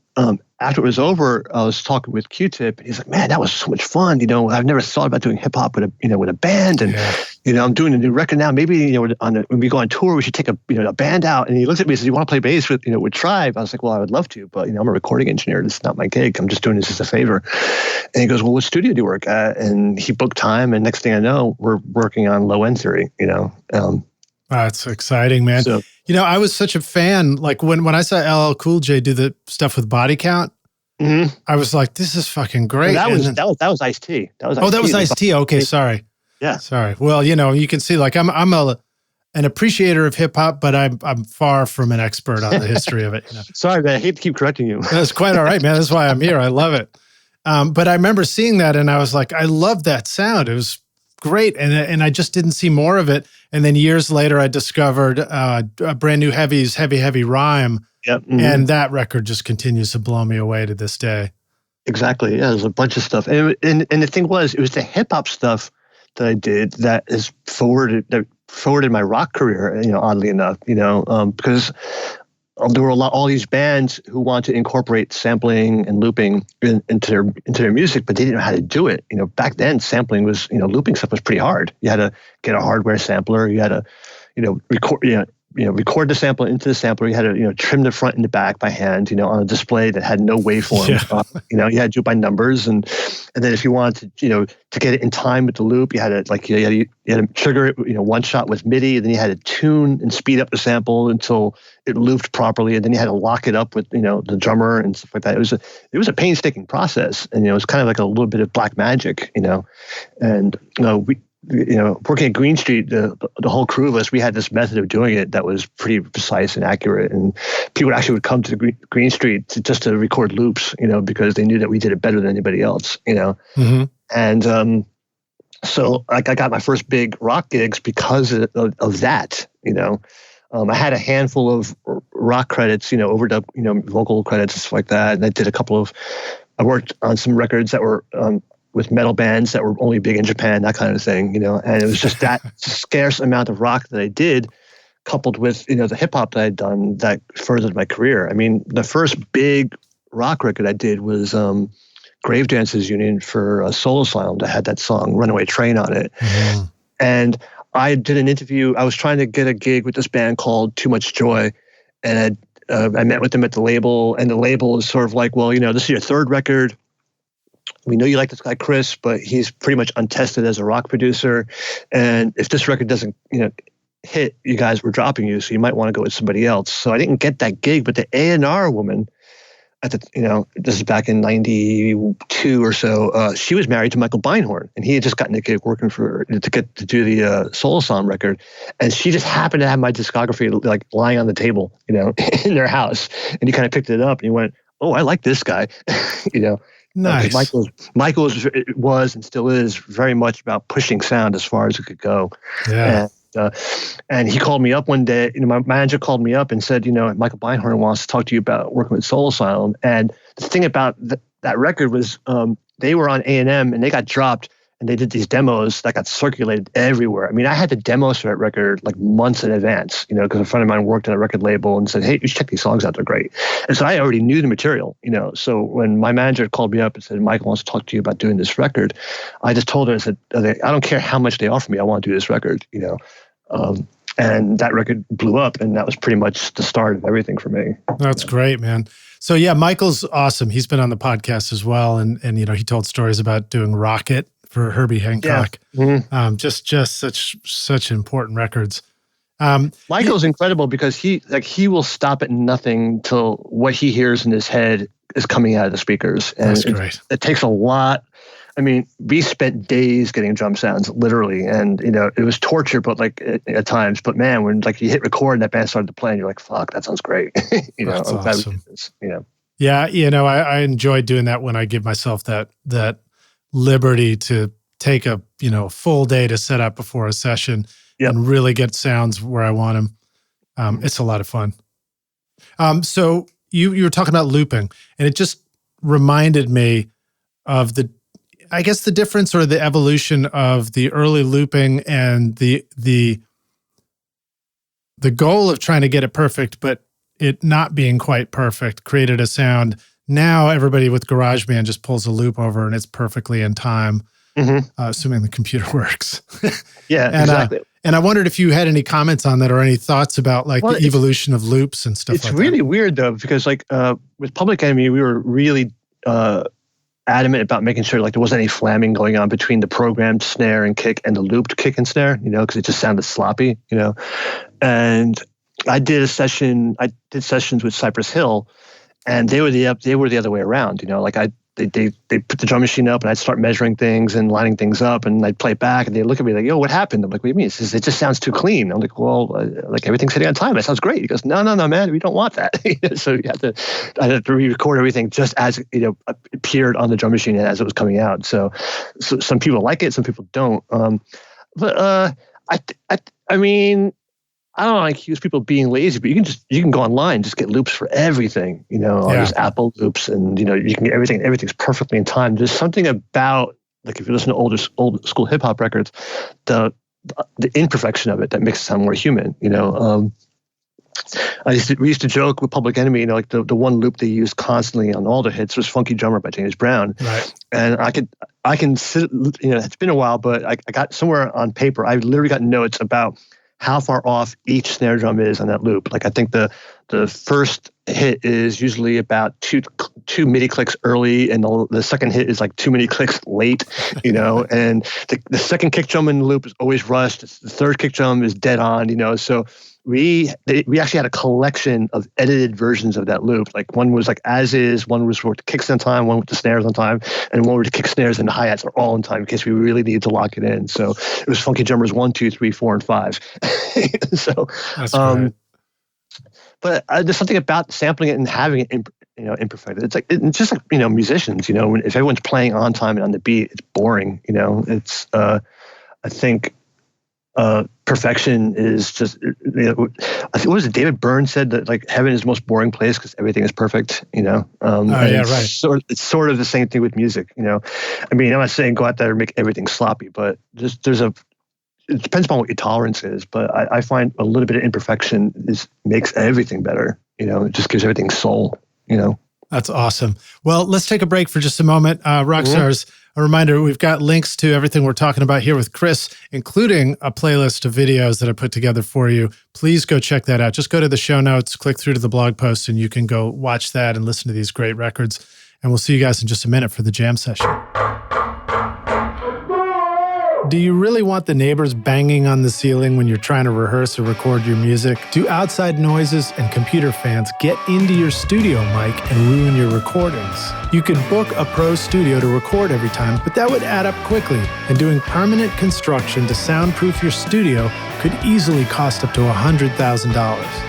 Speaker 2: after it was over, I was talking with Q-Tip, and he's like, man, that was so much fun. I've never thought about doing hip hop with a band. And, I'm doing a new record now. Maybe, when we go on tour, we should take a band out. And he looked at me and said, you want to play bass with Tribe? I was like, well, I would love to, but, I'm a recording engineer. This is not my gig. I'm just doing this as a favor. And he goes, well, what studio do you work at? And he booked time. And next thing I know, we're working on Low End Theory,
Speaker 1: That's exciting, man. So, I was such a fan. Like when I saw LL Cool J do the stuff with Body Count, I was like, this is fucking great.
Speaker 2: That was Ice-T. That
Speaker 1: was Ice-T. Okay, sorry.
Speaker 2: Yeah.
Speaker 1: Sorry. Well, you can see, like, I'm an appreciator of hip hop, but I'm far from an expert on the history of it.
Speaker 2: Sorry, man. I hate to keep correcting you.
Speaker 1: That's quite all right, man. That's why I'm here. I love it. But I remember seeing that, and I was like, I love that sound. It was great, and I just didn't see more of it. And then years later, I discovered Brand New Heavy's Heavy Heavy Rhyme, and that record just continues to blow me away to this day.
Speaker 2: Exactly. Yeah, there's a bunch of stuff, and the thing was, it was the hip hop stuff that I did that is forwarded my rock career. Oddly enough, because there were all these bands who wanted to incorporate sampling and looping into their music, but they didn't know how to do it. Back then sampling was, looping stuff was pretty hard. You had to get a hardware sampler. You had to, record the sample into the sampler. You had to, trim the front and the back by hand, on a display that had no waveform.
Speaker 1: Yeah.
Speaker 2: You had to do it by numbers, and then if you wanted to, to get it in time with the loop, you had to you had to trigger it, one shot with MIDI. And then you had to tune and speed up the sample until it looped properly, and then you had to lock it up with the drummer and stuff like that. It was a painstaking process, and it was kind of like a little bit of black magic, and working at Greene Street, the whole crew of us, we had this method of doing it that was pretty precise and accurate. And people actually would come to Greene Street just to record loops, because they knew that we did it better than anybody else,
Speaker 1: Mm-hmm.
Speaker 2: And so I got my first big rock gigs because of that, I had a handful of rock credits, overdub, vocal credits and stuff like that. And I worked on some records that were with metal bands that were only big in Japan, that kind of thing, and it was just that scarce amount of rock that I did, coupled with, the hip hop that I'd done, that furthered my career. I mean, the first big rock record I did was Grave Dancers Union for Soul Asylum that had that song Runaway Train on it. Mm-hmm. And I did an interview. I was trying to get a gig with this band called Too Much Joy, and I met with them at the label, and the label is sort of like, well, this is your third record. We know you like this guy, Chris, but he's pretty much untested as a rock producer. And if this record doesn't, hit, you guys were dropping you, so you might want to go with somebody else. So I didn't get that gig, but the A&R woman at the, this is back in 92 or so, she was married to Michael Beinhorn, and he had just gotten a gig working to do the Soul Asylum record. And she just happened to have my discography like lying on the table, in their house. And he kind of picked it up and he went, oh, I like this guy,
Speaker 1: Nice.
Speaker 2: Michael was and still is very much about pushing sound as far as it could go.
Speaker 1: Yeah.
Speaker 2: And he called me up one day. My manager called me up and said, Michael Beinhorn wants to talk to you about working with Soul Asylum. And the thing about that record was they were on A&M and they got dropped. And they did these demos that got circulated everywhere. I mean, I had the demos for that record like months in advance, because a friend of mine worked on a record label and said, hey, you should check these songs out. They're great. And so I already knew the material, So when my manager called me up and said, Michael wants to talk to you about doing this record, I just told her, I said, I don't care how much they offer me. I want to do this record, and that record blew up. And that was pretty much the start of everything for me.
Speaker 1: That's great, man. So yeah, Michael's awesome. He's been on the podcast as well. And he told stories about doing Rocket for Herbie Hancock. Yeah. Mm-hmm. Just such important records.
Speaker 2: Michael's incredible because he will stop at nothing till what he hears in his head is coming out of the speakers. And
Speaker 1: that's great.
Speaker 2: It takes a lot. I mean, we spent days getting drum sounds, literally, and it was torture, but at times. But man, when you hit record and that band started to play, and you're like, "Fuck, that sounds great."
Speaker 1: That's awesome.
Speaker 2: Yeah,
Speaker 1: I enjoy doing that when I give myself that liberty to take a full day to set up before a session and really get sounds where I want them. It's a lot of fun. So you were talking about looping, and it just reminded me of the difference or the evolution of the early looping and the goal of trying to get it perfect, but it not being quite perfect created a sound. Now everybody with GarageBand just pulls a loop over and it's perfectly in time, assuming the computer works.
Speaker 2: Yeah, exactly.
Speaker 1: And I wondered if you had any comments on that or any thoughts about the evolution of loops and stuff like that.
Speaker 2: It's really weird though, because with Public Enemy, we were really adamant about making sure there wasn't any flamming going on between the programmed snare and kick and the looped kick and snare, because it just sounded sloppy, And I did sessions with Cypress Hill, and they were the other way around, They put the drum machine up and I'd start measuring things and lining things up and I'd play it back and they'd look at me like, yo, what happened? I'm like, what do you mean? It just sounds too clean. I'm like, well, everything's hitting on time. That sounds great. He goes, no, man, we don't want that. So I had to re-record everything just as it appeared on the drum machine and as it was coming out. So some people like it, some people don't. I mean, I don't accuse people of being lazy, but you can go online, just get loops for everything, there's Apple loops and, you can get everything's perfectly in time. There's something about, if you listen to old school hip hop records, the imperfection of it that makes it sound more human, We used to joke with Public Enemy, like the one loop they used constantly on all the hits was Funky Drummer by James Brown.
Speaker 1: Right.
Speaker 2: And I can sit, it's been a while, but I got somewhere on paper, I literally got notes about how far off each snare drum is on that loop. Like I think the first hit is usually about two MIDI clicks early, and the second hit is like 2 MIDI clicks late, and the second kick drum in the loop is always rushed. The third kick drum is dead on, so we actually had a collection of edited versions of that loop. Like one was like as is, one was with the kicks on time, one with the snares on time, and one with the kick snares and the hi-hats are all on time in case we really needed to lock it in. So it was Funky Drummers 1, 2, 3, 4, and 5. So
Speaker 1: that's great.
Speaker 2: But there's something about sampling it and having it imperfected. It's just like musicians. If everyone's playing on time and on the beat, it's boring. It's I think perfection is just. I think what was it? David Byrne said that like heaven is the most boring place because everything is perfect.
Speaker 1: Yeah, right.
Speaker 2: It's sort of the same thing with music. I mean, I'm not saying go out there and make everything sloppy, but it depends upon what your tolerance is, but I find a little bit of imperfection makes everything better. It just gives everything soul.
Speaker 1: That's awesome. Well, let's take a break for just a moment. Rockstars, a reminder, we've got links to everything we're talking about here with Chris, including a playlist of videos that I put together for you. Please go check that out. Just go to the show notes, click through to the blog post, and you can go watch that and listen to these great records. And we'll see you guys in just a minute for the jam session. Do you really want the neighbors banging on the ceiling when you're trying to rehearse or record your music? Do outside noises and computer fans get into your studio mic and ruin your recordings? You could book a pro studio to record every time, but that would add up quickly, and doing permanent construction to soundproof your studio could easily cost up to $100,000.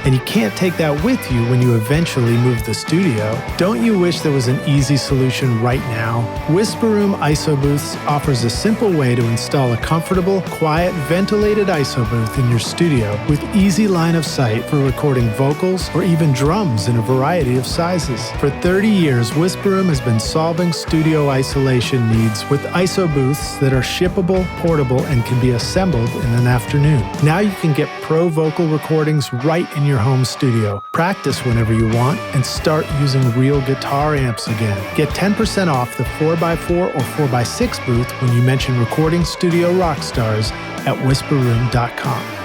Speaker 1: And you can't take that with you when you eventually move the studio. Don't you wish there was an easy solution right now? Whisper Room ISO Booths offers a simple way to install a comfortable, quiet, ventilated ISO booth in your studio with easy line of sight for recording vocals or even drums in a variety of sizes. For 30 years, Whisper Room has been solving studio isolation needs with ISO booths that are shippable, portable, and can be assembled in an afternoon. Now you can get pro vocal recordings right in your home studio, practice whenever you want, and start using real guitar amps again. Get 10% off the 4x4 or 4x6 booth when you mention Recording Studio Rockstars at whisperroom.com.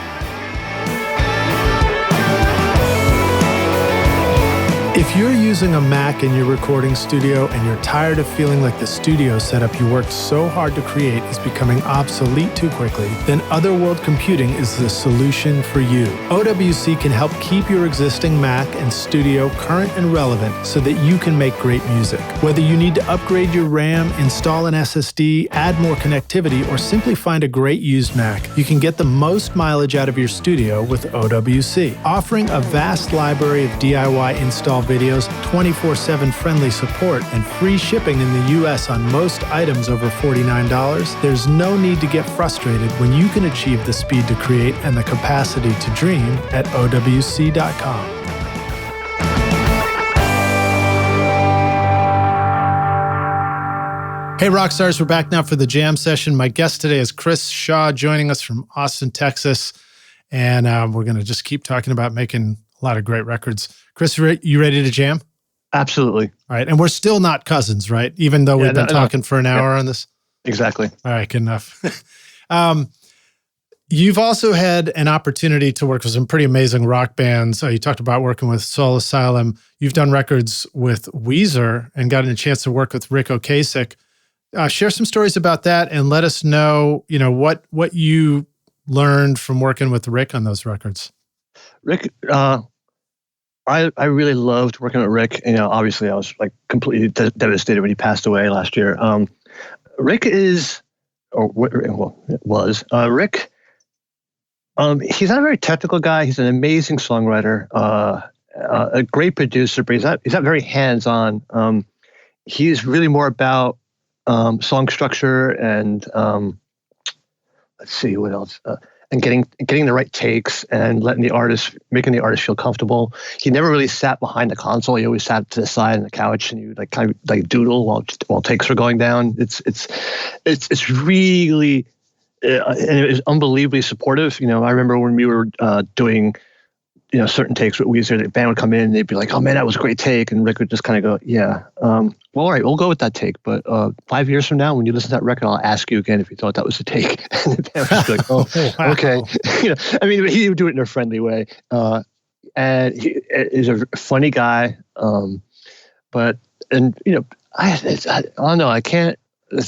Speaker 1: If you're using a Mac in your recording studio and you're tired of feeling like the studio setup you worked so hard to create is becoming obsolete too quickly, then Otherworld Computing is the solution for you. OWC can help keep your existing Mac and studio current and relevant so that you can make great music. Whether you need to upgrade your RAM, install an SSD, add more connectivity, or simply find a great used Mac, you can get the most mileage out of your studio with OWC. Offering a vast library of DIY install videos, 24/7 friendly support, and free shipping in the US on most items over $49, there's no need to get frustrated when you can achieve the speed to create and the capacity to dream at OWC.com. Hey Rockstars, we're back now for the jam session. My guest today is Chris Shaw, joining us from Austin, Texas. And we're going to just keep talking about making a lot of great records. Chris, you ready to jam?
Speaker 2: Absolutely.
Speaker 1: All right. And we're still not cousins, right? Even though we've been talking for an hour on this?
Speaker 2: Exactly.
Speaker 1: All right, good enough. You've also had an opportunity to work with some pretty amazing rock bands. You talked about working with Soul Asylum. You've done records with Weezer and gotten a chance to work with Ric Ocasek. Share some stories about that and let us know, what you learned from working with Ric on those records.
Speaker 2: Ric, I really loved working with Ric. Obviously I was like completely devastated when he passed away last year. Ric is, or was, Ric, he's not a very technical guy. He's an amazing songwriter, a great producer, but he's not very hands-on. He's really more about song structure and let's see what else. And getting the right takes and making the artist feel comfortable. He never really sat behind the console. He always sat to the side on the couch, and he would kind of doodle while takes were going down. It's really and it was unbelievably supportive. I remember when we were doing certain takes with Weezer. The band would come in and they'd be like, "Oh man, that was a great take," and Ric would just kind of go, "Yeah, well, all right, we'll go with that take. But 5 years from now, when you listen to that record, I'll ask you again if you thought that was a take." And the band would be like, "Oh,
Speaker 1: Wow.
Speaker 2: okay." I mean, he would do it in a friendly way, and he is a funny guy. I don't know. I can't. The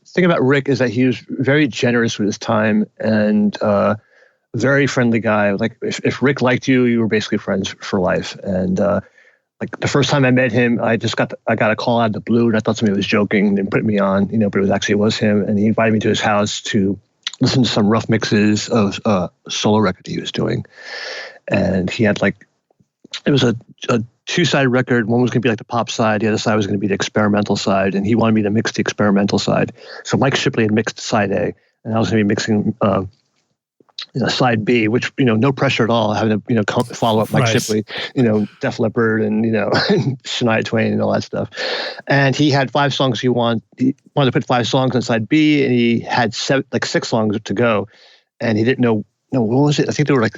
Speaker 2: thing about Ric is that he was very generous with his time and very friendly guy. Like if Ric liked you, you were basically friends for life. And like the first time I met him, I got a call out of the blue, and I thought somebody was joking and put me on, but it was him. And he invited me to his house to listen to some rough mixes of a solo record he was doing. And he had it was a two-side record. One was going to be like the pop side. The other side was going to be the experimental side. And he wanted me to mix the experimental side. So Mike Shipley had mixed side A, and I was going to be mixing side B, which, no pressure at all, having to, follow up Mike Shipley, Def Leppard and, Shania Twain and all that stuff. And he had 5 songs he wanted to put 5 songs on side B, and he had 6 songs to go. And he didn't know, what was it? I think they were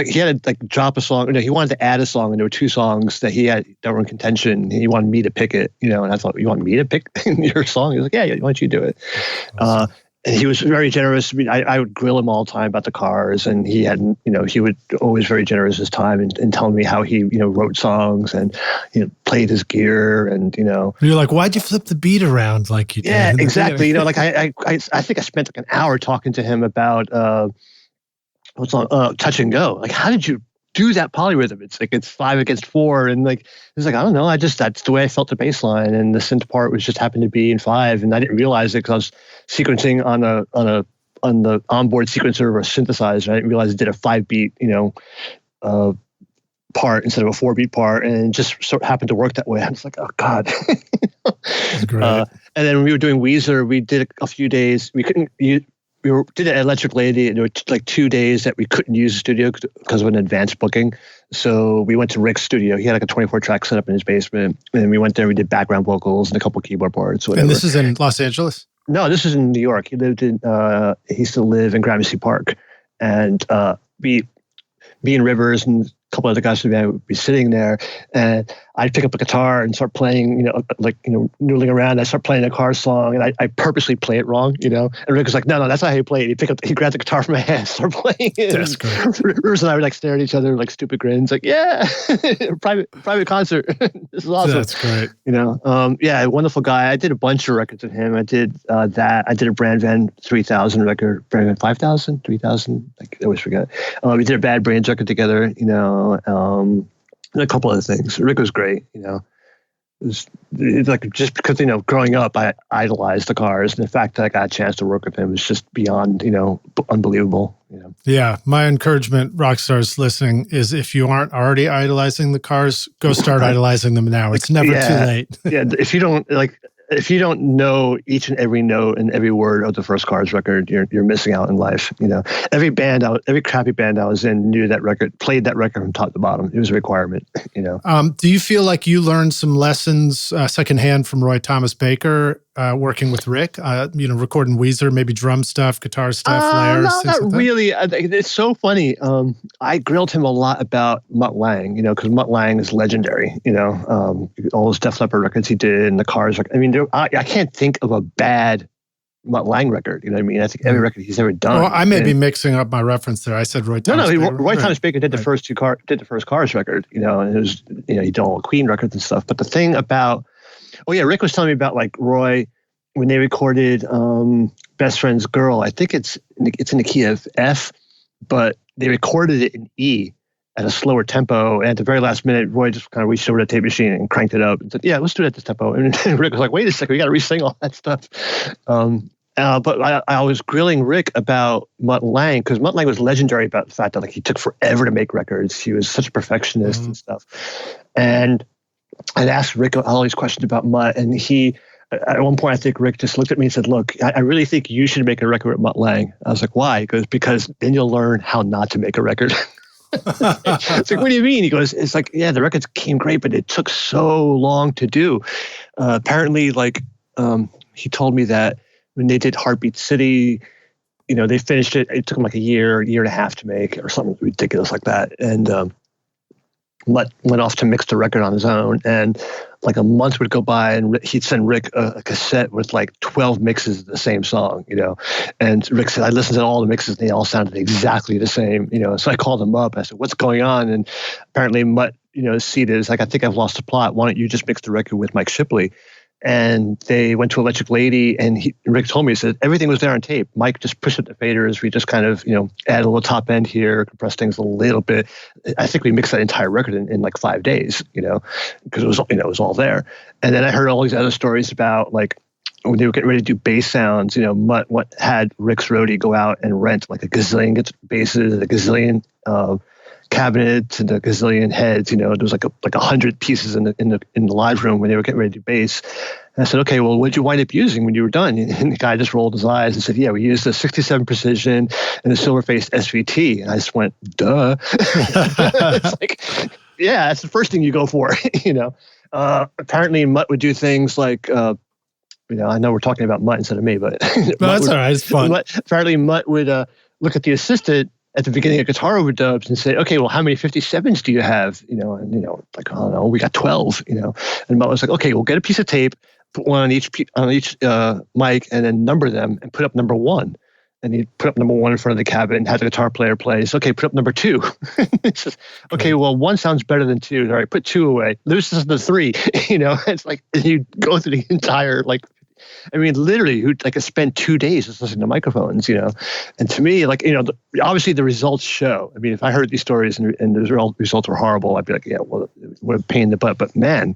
Speaker 2: he had to drop a song. He wanted to add a song, and there were 2 songs that that were in contention. And he wanted me to pick it, and I thought, you want me to pick your song? He was like, yeah, why don't you do it? Awesome. And he was very generous. I mean, I would grill him all the time about the cars, and he had, he would always very generous his time and telling me how he, wrote songs and, played his gear and,
Speaker 1: You're like, why'd you flip the beat around like you did?
Speaker 2: Yeah, exactly. I think I spent an hour talking to him about what's on Touch and Go. Like, how did you do that polyrhythm? It's 5 against 4, and it's I don't know. That's the way I felt the bass line, and the synth part was just happened to be in 5, and I didn't realize it because I was sequencing on the onboard sequencer of a synthesizer. I didn't realize it did a 5-beat part instead of a 4-beat part, and it just sort of happened to work that way. I was like, oh God.
Speaker 1: That's great.
Speaker 2: And then when we were doing Weezer, we did a few days. We couldn't. Did it at Electric Lady, and there were 2 days that we couldn't use the studio because of an advanced booking. So we went to Ric's studio. He had a 24-track setup in his basement, and we went there. We did background vocals and a couple keyboard parts. Whatever.
Speaker 1: And this is in Los Angeles?
Speaker 2: No, this is in New York. He used to live in Gramercy Park, and me and Rivers and a couple other guys would be sitting there, and I'd pick up a guitar and start playing, noodling around. I start playing a car song, and I purposely play it wrong, and Ric was like, no, that's not how you play it. He grabbed the guitar from my hand, started playing it.
Speaker 1: That's great.
Speaker 2: Rivers and I would stare at each other like stupid grins, like, yeah, private concert. This is awesome.
Speaker 1: That's great.
Speaker 2: Yeah, wonderful guy. I did a bunch of records with him. I did that. I did a Brand Van 3000 record, Brand Van 5000, 3000. I always forget. We did a Bad Brains record together, and a couple other things. Ric was great, It's just because, growing up, I idolized the cars. And the fact that I got a chance to work with him was just beyond, unbelievable.
Speaker 1: Yeah. My encouragement, rock stars listening, is if you aren't already idolizing the cars, go start idolizing them now. It's never too late.
Speaker 2: Yeah. If you don't know each and every note and every word of the first Cars record, you're missing out in life. Every crappy band I was in knew that record, played that record from top to bottom. It was a requirement.
Speaker 1: Do you feel like you learned some lessons secondhand from Roy Thomas Baker working with Ric? Recording Weezer, maybe drum stuff, guitar stuff, layers.
Speaker 2: No, not really. It's so funny. I grilled him a lot about Mutt Lange, because Mutt Lange is legendary. All those Def Leppard records he did and the Cars. I mean, I can't think of a bad Mutt Lange record. You know what I mean? I think every record he's ever done.
Speaker 1: Well, I may be mixing up my reference there. I said Roy Thomas.
Speaker 2: No, Roy Thomas Baker did the first Cars record. And it was, he did all Queen records and stuff. But the thing about, Ric was telling me about Roy when they recorded Best Friend's Girl. I think it's in the key of F, but they recorded it in E at a slower tempo. And at the very last minute, Roy just kind of reached over the tape machine and cranked it up and said, yeah, let's do it at this tempo. And Ric was like, wait a second, we got to re-sing all that stuff. But I was grilling Ric about Mutt Lange, because Mutt Lange was legendary about the fact that he took forever to make records. He was such a perfectionist and stuff. And I'd asked Ric all these questions about Mutt, and at one point, I think Ric just looked at me and said, look, I really think you should make a record with Mutt Lange. I was like, why? He goes, because then you'll learn how not to make a record. It's like, what do you mean? He goes, it's like, yeah, the records came great, but it took so long to do. Apparently, he told me that when they did Heartbeat City, they finished it. It took them like a year and a half to make, or something ridiculous like that. And Mutt went off to mix the record on his own, and like a month would go by, and he'd send Rick a cassette with like 12 mixes of the same song, And Rick said, I listened to all the mixes, and they all sounded exactly the same, So I called him up. I said, what's going on? And apparently Mutt, seated is like, I think I've lost the plot. Why don't you just mix the record with Mike Shipley? And they went to Electric Lady, and Rick told me, he said, everything was there on tape. Mike just pushed up the faders. We just kind of, add a little top end here, compress things a little bit. I think we mixed that entire record in like 5 days, because it was, it was all there. And then I heard all these other stories about like, when they were getting ready to do bass sounds, Mutt had Rick's roadie go out and rent like a gazillion basses, a gazillion cabinets and a gazillion heads. There was like 100 pieces in the live room when they were getting ready to do bass. And I said, okay, well, what'd you wind up using when you were done? And the guy just rolled his eyes and said, yeah, we used a 67 Precision and a silver-faced SVT. And I just went, duh. It's like, yeah, that's the first thing you go for, Apparently Mutt would do things like, I know we're talking about Mutt instead of me, but
Speaker 1: that's all right. It's fun.
Speaker 2: Apparently Mutt would look at the assistant at the beginning of guitar overdubs and say, okay, well, how many 57s do you have? Like, I don't know, we got 12, And Mutt was like, okay, we'll get a piece of tape, put one on each mic, and then number them and put up number 1. And he'd put up number 1 in front of the cabinet and have the guitar player play. So, okay, put up number 2. It's just, okay, well, 1 sounds better than 2. All right, put 2 away. This is the 3. It's like you go through the entire literally, who'd spend 2 days just listening to microphones, And to me, obviously the results show. I mean, if I heard these stories and the results were horrible, I'd be like, yeah, well, what a pain in the butt. But man,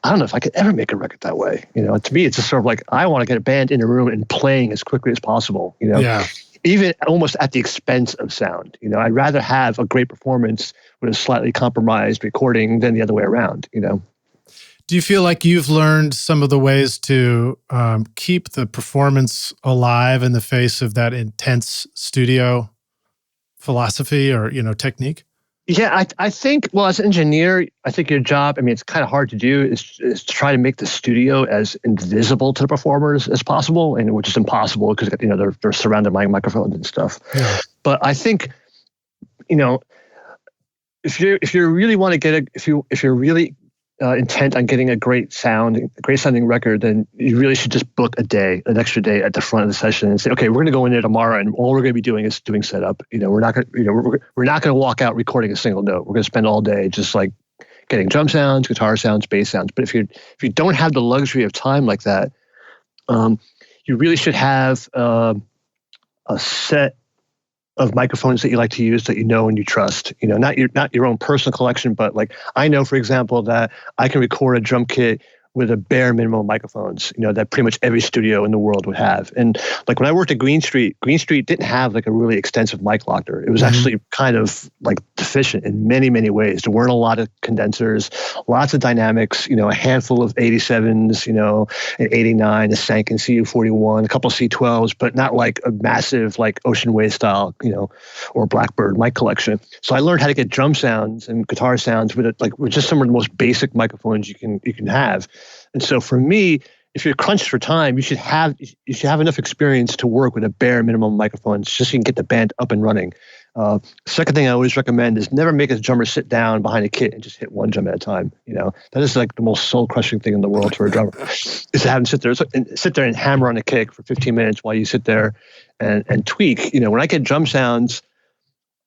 Speaker 2: I don't know if I could ever make a record that way. To me, it's just sort of like, I want to get a band in a room and playing as quickly as possible,
Speaker 1: Yeah.
Speaker 2: Even almost at the expense of sound. I'd rather have a great performance with a slightly compromised recording than the other way around,
Speaker 1: Do you feel like you've learned some of the ways to keep the performance alive in the face of that intense studio philosophy or, technique?
Speaker 2: Yeah, I think, well, as an engineer, I think your job, it's kind of hard to do, is to try to make the studio as invisible to the performers as possible, and which is impossible because, they're surrounded by microphones and stuff. Yeah. But I think, if you really want to get if you're really intent on getting a great sounding record, then you really should just book an extra day at the front of the session and say, okay, we're going to go in there tomorrow, and all we're going to be doing is doing setup. We're not going to walk out recording a single note. We're going to spend all day just like getting drum sounds, guitar sounds, bass sounds. But if you don't have the luxury of time like that, you really should have a set of microphones that you like to use that and you trust, not your own personal collection, but like I know, for example, that I can record a drum kit with a bare minimum of microphones, that pretty much every studio in the world would have. And like when I worked at Greene Street didn't have like a really extensive mic locker. It was actually kind of like deficient in many, many ways. There weren't a lot of condensers, lots of dynamics, a handful of 87s, an 89, a Sanken CU41, a couple of C12s, but not like a massive like Ocean Wave style, or Blackbird mic collection. So I learned how to get drum sounds and guitar sounds with just some of the most basic microphones you can have. And so for me, if you're crunched for time, you should have enough experience to work with a bare minimum microphones just so you can get the band up and running. Second thing I always recommend is never make a drummer sit down behind a kit and just hit one drum at a time. That is like the most soul-crushing thing in the world for a drummer, is to have him sit there and hammer on a kick for 15 minutes while you sit there and tweak. When I get drum sounds,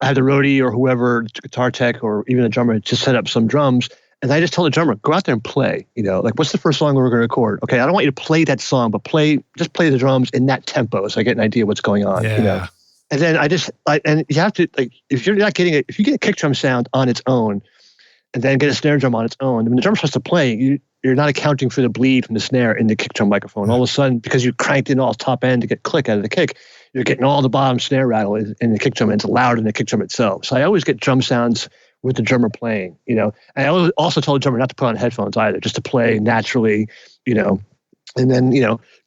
Speaker 2: I have the roadie or whoever, guitar tech or even the drummer, just set up some drums. And I just tell the drummer, go out there and play, what's the first song we're going to record? Okay, I don't want you to play that song, but just play the drums in that tempo so I get an idea what's going on, And then and you have to, if you're not getting it, if you get a kick drum sound on its own and then get a snare drum on its own, when the drummer starts to play, you're not accounting for the bleed from the snare in the kick drum microphone. All of a sudden, because you cranked in all top end to get click out of the kick, you're getting all the bottom snare rattle in the kick drum, and it's loud in the kick drum itself. So I always get drum sounds with the drummer playing, And I also told the drummer not to put on headphones either, just to play naturally, and then,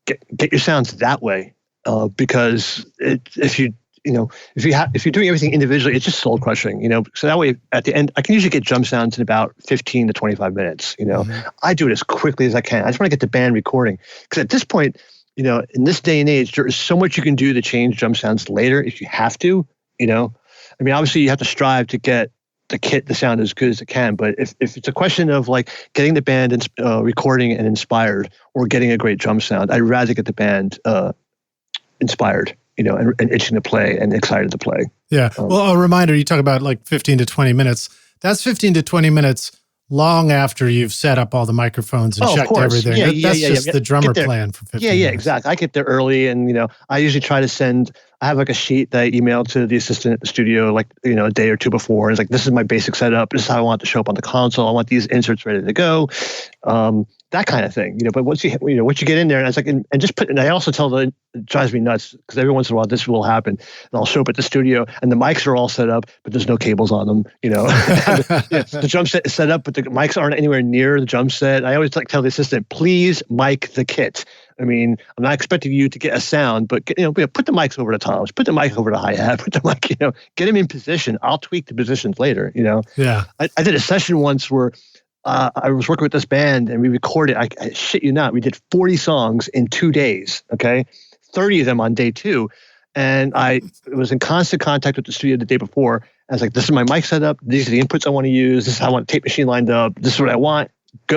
Speaker 2: get your sounds that way. Because if you're doing everything individually, it's just soul crushing, So that way, at the end, I can usually get drum sounds in about 15 to 25 minutes. I do it as quickly as I can. I just want to get the band recording, because at this point, in this day and age, there is so much you can do to change drum sounds later if you have to, I mean, obviously you have to strive to get the kit to sound as good as it can. But if it's a question of like getting the band recording and inspired or getting a great drum sound, I'd rather get the band inspired, and itching to play and excited to play.
Speaker 1: Yeah. Well, a reminder, you talk about like 15 to 20 minutes. That's 15 to 20 minutes long after you've set up all the microphones and checked everything. That's just the drummer plan for 15 minutes.
Speaker 2: Exactly. I get there early, and I usually try to I have like a sheet that I email to the assistant at the studio, like a day or two before. And it's like, this is my basic setup. This is how I want it to show up on the console. I want these inserts ready to go. That kind of thing, but once you get in there, and it's like, and I also tell it drives me nuts because every once in a while this will happen, and I'll show up at the studio and the mics are all set up, but there's no cables on them, the drum set is set up, but the mics aren't anywhere near the drum set. I always tell the assistant, please mic the kit. I mean, I'm not expecting you to get a sound, but put the mics over the toms, put the mic over the hi-hat, put the mic, get them in position. I'll tweak the positions later,
Speaker 1: Yeah.
Speaker 2: I did a session once where I was working with this band and we recorded, I shit you not, we did 40 songs in 2 days, okay? 30 of them on day 2. And I was in constant contact with the studio the day before. I was like, this is my mic setup. These are the inputs I want to use. This is how I want the tape machine lined up. This is what I want.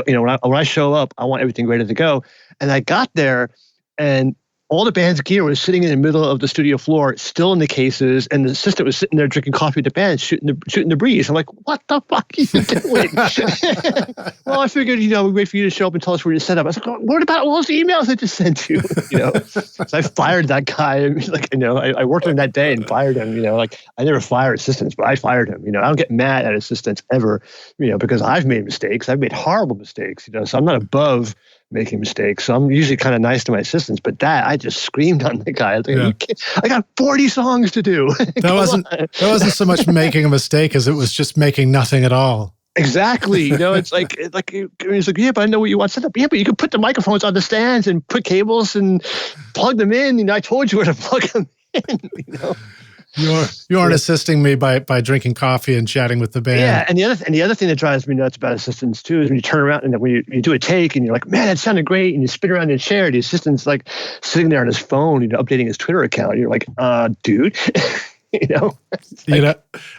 Speaker 2: When I show up, I want everything ready to go. And I got there and all the band's gear was sitting in the middle of the studio floor, still in the cases, and the assistant was sitting there drinking coffee with the band, shooting the breeze. I'm like, what the fuck are you doing? Well, I figured, we wait for you to show up and tell us where you set up. I was like, what about all those emails I just sent you? So I fired that guy. I worked with him that day and fired him. I never fire assistants, but I fired him. I don't get mad at assistants ever, because I've made mistakes. I've made horrible mistakes. So I'm not above making mistakes. So I'm usually kind of nice to my assistants, but I just screamed on the guy. I was like, I got 40 songs to do.
Speaker 1: That wasn't so much making a mistake as it was just making nothing at all.
Speaker 2: Exactly. It's like he's like, yeah, but I know what you want set up. Yeah, but you can put the microphones on the stands and put cables and plug them in. I told you where to plug them in.
Speaker 1: You aren't assisting me by drinking coffee and chatting with the band.
Speaker 2: Yeah, and the other thing that drives me nuts about assistants too is when you turn around and when you do a take and you're like, man, that sounded great, and you spin around in the chair, the assistant's like sitting there on his phone, updating his Twitter account. You're like, dude.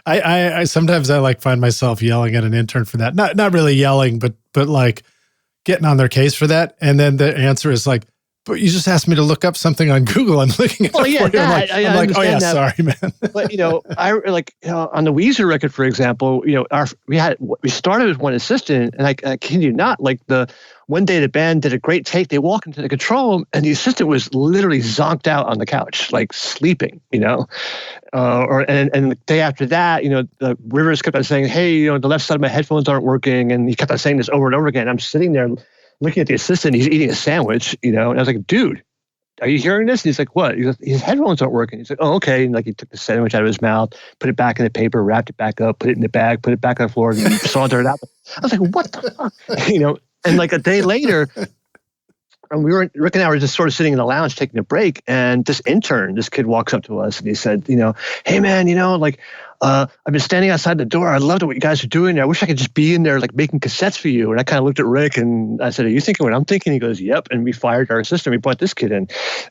Speaker 1: I sometimes I find myself yelling at an intern for that. Not really yelling, but like getting on their case for that. And then the answer is like, but you just asked me to look up something on Google. I'm looking at it for you. I'm like, oh yeah, that. Sorry, man.
Speaker 2: But I on the Weezer record, for example, we started with one assistant, and I kid you not, the one day the band did a great take. They walk into the control room, and the assistant was literally zonked out on the couch, sleeping. And the day after that, the Rivers kept on saying, hey, the left side of my headphones aren't working, and he kept on saying this over and over again. I'm sitting there looking at the assistant, he's eating a sandwich, and I was like, dude, are you hearing this? And he's like, what? He goes, his headphones aren't working. He's like, oh, okay. And he took the sandwich out of his mouth, put it back in the paper, wrapped it back up, put it in the bag, put it back on the floor, and sauntered out. I was like, what the fuck? And a day later, and Rick and I were just sort of sitting in the lounge taking a break, and this kid walks up to us and he said, hey man, I've been standing outside the door. I loved what you guys are doing. I wish I could just be in there making cassettes for you. And I kind of looked at Rick and I said, are you thinking what I'm thinking? He goes, yep. And we fired our assistant. We brought this kid in.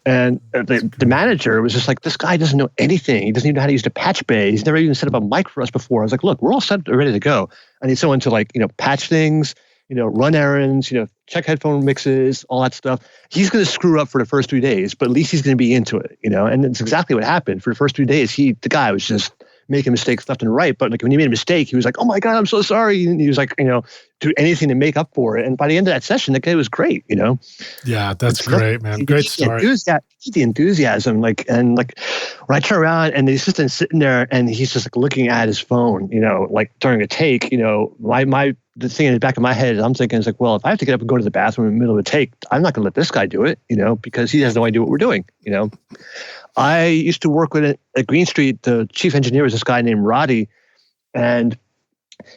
Speaker 2: And the manager was just like, this guy doesn't know anything. He doesn't even know how to use the patch bay. He's never even set up a mic for us before. I was like, look, we're all set up, ready to go. I need someone to patch things, run errands, check headphone mixes, all that stuff. He's going to screw up for the first 3 days, but at least he's going to be into it, and it's exactly what happened. For the first 3 days, the guy was just making mistakes left and right. But when he made a mistake, he was like, oh my God, I'm so sorry. And he was like, do anything to make up for it. And by the end of that session, the guy was great,
Speaker 1: Yeah, that's great, man. Great story.
Speaker 2: The enthusiasm, when I turn around and the assistant's sitting there and he's just looking at his phone, during a take, the thing in the back of my head, I'm thinking is well, if I have to get up and go to the bathroom in the middle of a take, I'm not going to let this guy do it, because he has no idea what we're doing, I used to work with at Greene Street. The chief engineer was this guy named Roddy, and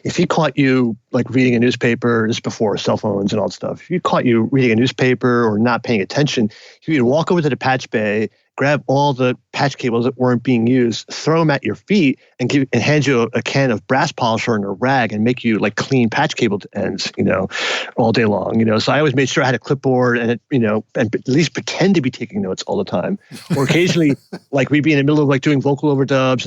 Speaker 2: if he caught you like reading a newspaper, this is before cell phones and all that stuff, if he caught you reading a newspaper or not paying attention, he would walk over to the patch bay, grab all the patch cables that weren't being used, throw them at your feet, and hand you a can of brass polisher and a rag and make you like clean patch cable ends, all day long. So I always made sure I had a clipboard and and at least pretend to be taking notes all the time. Or occasionally, like we'd be in the middle of like doing vocal overdubs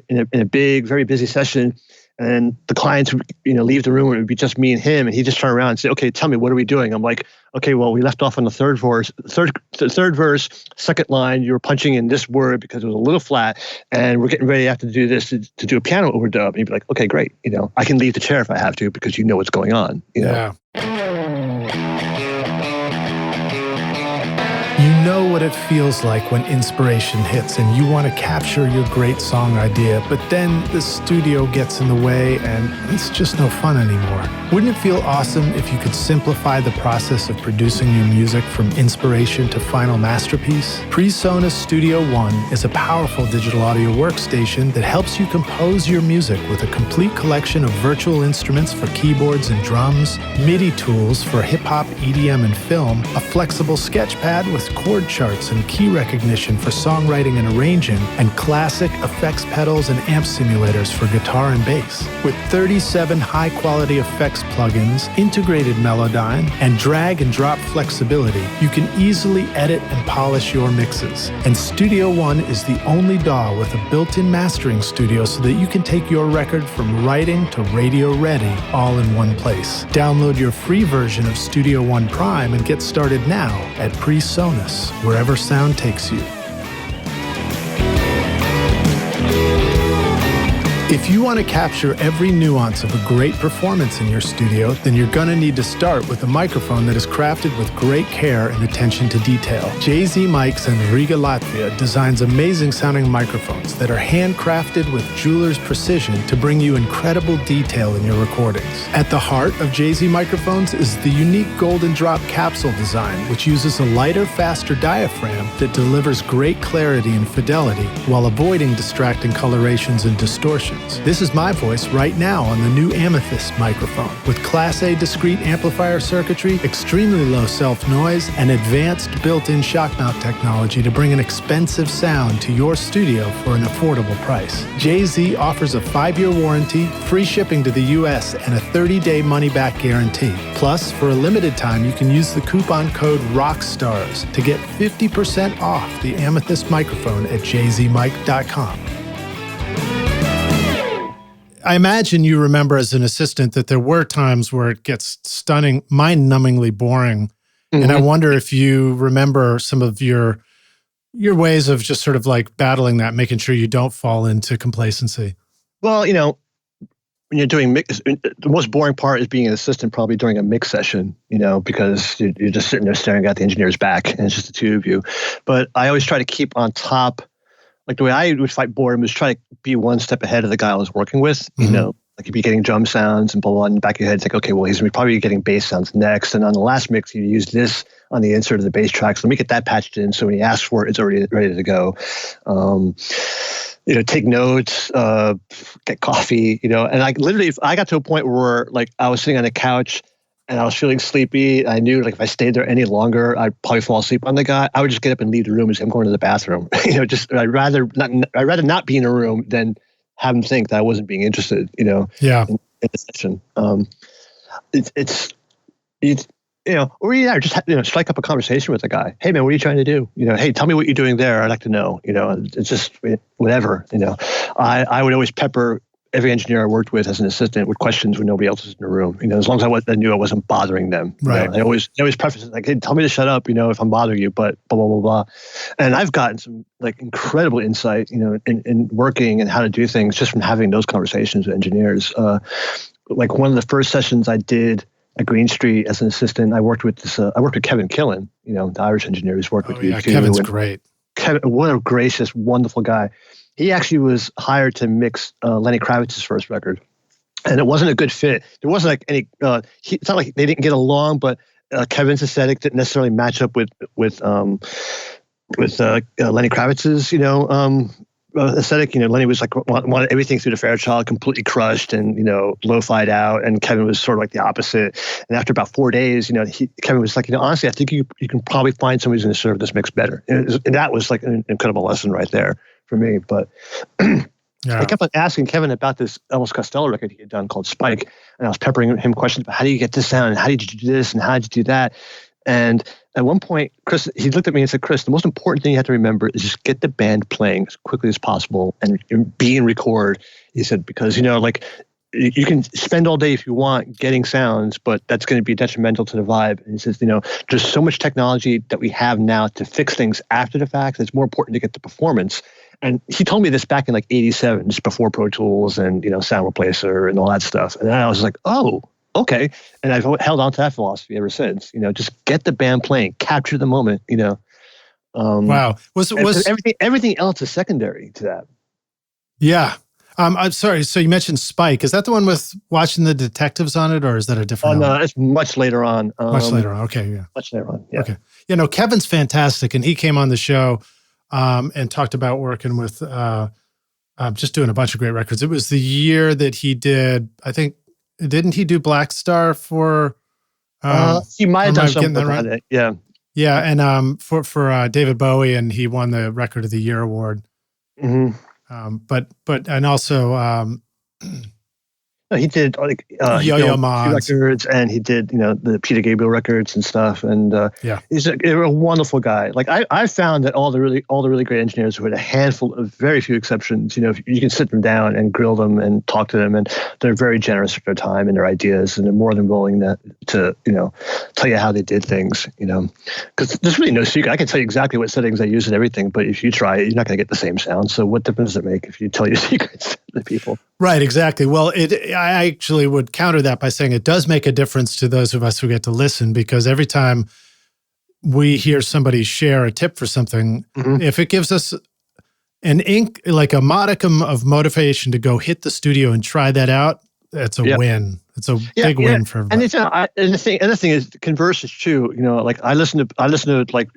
Speaker 2: in a big, very busy session. And the clients would, leave the room and it would be just me and him. And he'd just turn around and say, okay, tell me, what are we doing? I'm like, okay, well, we left off on the third verse, second line. You were punching in this word because it was a little flat. And we're getting ready after to do this to do a piano overdub. And he'd be like, okay, great. I can leave the chair if I have to because you know what's going on.
Speaker 1: Yeah. You know what it feels like when inspiration hits and you want to capture your great song idea, but then the studio gets in the way and it's just no fun anymore. Wouldn't it feel awesome if you could simplify the process of producing your music from inspiration to final masterpiece? PreSonus Studio One is a powerful digital audio workstation that helps you compose your music with a complete collection of virtual instruments for keyboards and drums, MIDI tools for hip-hop, EDM, and film, a flexible sketchpad with chord charts and key recognition for songwriting and arranging, and classic effects pedals and amp simulators for guitar and bass. With 37 high-quality effects plugins, integrated Melodyne, and drag and drop flexibility, you can easily edit and polish your mixes. And Studio One is the only DAW with a built-in mastering studio so that you can take your record from writing to radio ready all in one place. Download your free version of Studio One Prime and get started now at PreSonus, wherever sound takes you. If you want to capture every nuance of a great performance in your studio, then you're going to need to start with a microphone that is crafted with great care and attention to detail. JZ Mics in Riga, Latvia designs amazing sounding microphones that are handcrafted with jeweler's precision to bring you incredible detail in your recordings. At the heart of JZ microphones is the unique golden drop capsule design, which uses a lighter, faster diaphragm that delivers great clarity and fidelity while avoiding distracting colorations and distortions. This is my voice right now on the new Amethyst microphone with Class A discrete amplifier circuitry, extremely low self-noise, and advanced built-in shock mount technology to bring an expensive sound to your studio for an affordable price. JZ offers a 5-year warranty, free shipping to the US, and a 30-day money-back guarantee. Plus, for a limited time, you can use the coupon code ROCKSTARS to get 50% off the Amethyst microphone at jzmic.com. I imagine you remember as an assistant that there were times where it gets stunning, mind-numbingly boring. Mm-hmm. And I wonder if you remember some of your ways of just sort of like battling that, making sure you don't fall into complacency.
Speaker 2: Well, when you're doing mix, the most boring part is being an assistant probably during a mix session, because you're just sitting there staring at the engineer's back and it's just the two of you. But I always try to keep on top. Like the way I would fight boredom is try to be one step ahead of the guy I was working with.
Speaker 1: Mm-hmm.
Speaker 2: Like you'd be getting drum sounds and blah, blah, in the back of your head. It's like, okay, well, he's probably getting bass sounds next. And on the last mix, you use this on the insert of the bass track. So let me get that patched in. So when he asks for it, it's already ready to go. Take notes, get coffee, and I literally, I got to a point where like I was sitting on the couch and I was feeling sleepy. I knew like if I stayed there any longer, I'd probably fall asleep on the guy. I would just get up and leave the room and say, I'm going to the bathroom. I'd rather not be in a room than have him think that I wasn't being interested, in the session. Or just strike up a conversation with the guy. Hey man, what are you trying to do? Hey, tell me what you're doing there. I'd like to know. It's just whatever. I would always pepper every engineer I worked with as an assistant with questions when nobody else was in the room. As long as I knew I wasn't bothering them.
Speaker 1: Right.
Speaker 2: I always preface it like, hey, tell me to shut up, if I'm bothering you, but blah, blah, blah, blah. And I've gotten some like incredible insight, in working and how to do things just from having those conversations with engineers. Like one of the first sessions I did at Greene Street as an assistant, I worked with Kevin Killen, the Irish engineer who's worked with me too.
Speaker 1: Kevin's great.
Speaker 2: Kevin, what a gracious, wonderful guy. He actually was hired to mix Lenny Kravitz's first record, and it wasn't a good fit. There wasn't like any. It's not like they didn't get along, but Kevin's aesthetic didn't necessarily match up with Lenny Kravitz's, aesthetic, Lenny was like wanted everything through the Fairchild completely crushed and lo-fied out, and Kevin was sort of like the opposite. And after about 4 days, Kevin was like, honestly, I think you can probably find somebody who's going to serve this mix better. And that was like an incredible lesson right there for me. But I kept on asking Kevin about this Elvis Costello record he had done called Spike, and I was peppering him questions about how do you get this sound and how did you do this and how did you do that. And at one point, Chris, he looked at me and said, Chris, the most important thing you have to remember is just get the band playing as quickly as possible and be and record. He said, because, you can spend all day if you want getting sounds, but that's going to be detrimental to the vibe. And he says, there's so much technology that we have now to fix things after the fact. It's more important to get the performance. And he told me this back in like 87, just before Pro Tools and, Sound Replacer and all that stuff. And I was like, oh, okay. And I've held on to that philosophy ever since, just get the band playing, capture the moment,
Speaker 1: Wow. Was
Speaker 2: everything else is secondary to that.
Speaker 1: Yeah. I'm sorry. So you mentioned Spike. Is that the one with watching the detectives on it, or is that a different one?
Speaker 2: No, it's much later on.
Speaker 1: Much later on. Okay. Yeah.
Speaker 2: Much later on. Yeah.
Speaker 1: Okay. Kevin's fantastic. And he came on the show and talked about working with just doing a bunch of great records. It was the year that he did, I think, didn't he do Black Star for?
Speaker 2: He might have done something like that. Yeah.
Speaker 1: Yeah. And for David Bowie, and he won the Record of the Year award.
Speaker 2: Mm-hmm.
Speaker 1: And also
Speaker 2: he did like
Speaker 1: Yo-Yo Ma
Speaker 2: records, and he did the Peter Gabriel records and stuff. And he's a wonderful guy. Like I found that all the really great engineers, with a handful of very few exceptions, you can sit them down and grill them and talk to them, and they're very generous with their time and their ideas, and they're more than willing to tell you how they did things. Because there's really no secret. I can tell you exactly what settings I use and everything, but if you try it, you're not going to get the same sound. So what difference does it make if you tell your secrets to the people?
Speaker 1: Right, exactly. Well, I actually would counter that by saying it does make a difference to those of us who get to listen, because every time we hear somebody share a tip for something, if it gives us like a modicum of motivation to go hit the studio and try that out, it's a win. It's a big win for everybody.
Speaker 2: And the thing is, the converse is true. Like I listen to like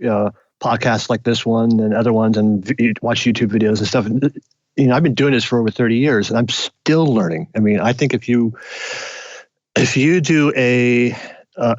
Speaker 2: podcasts like this one and other ones, and watch YouTube videos and stuff. I've been doing this for over 30 years, and I'm still learning. I mean, I think if you do a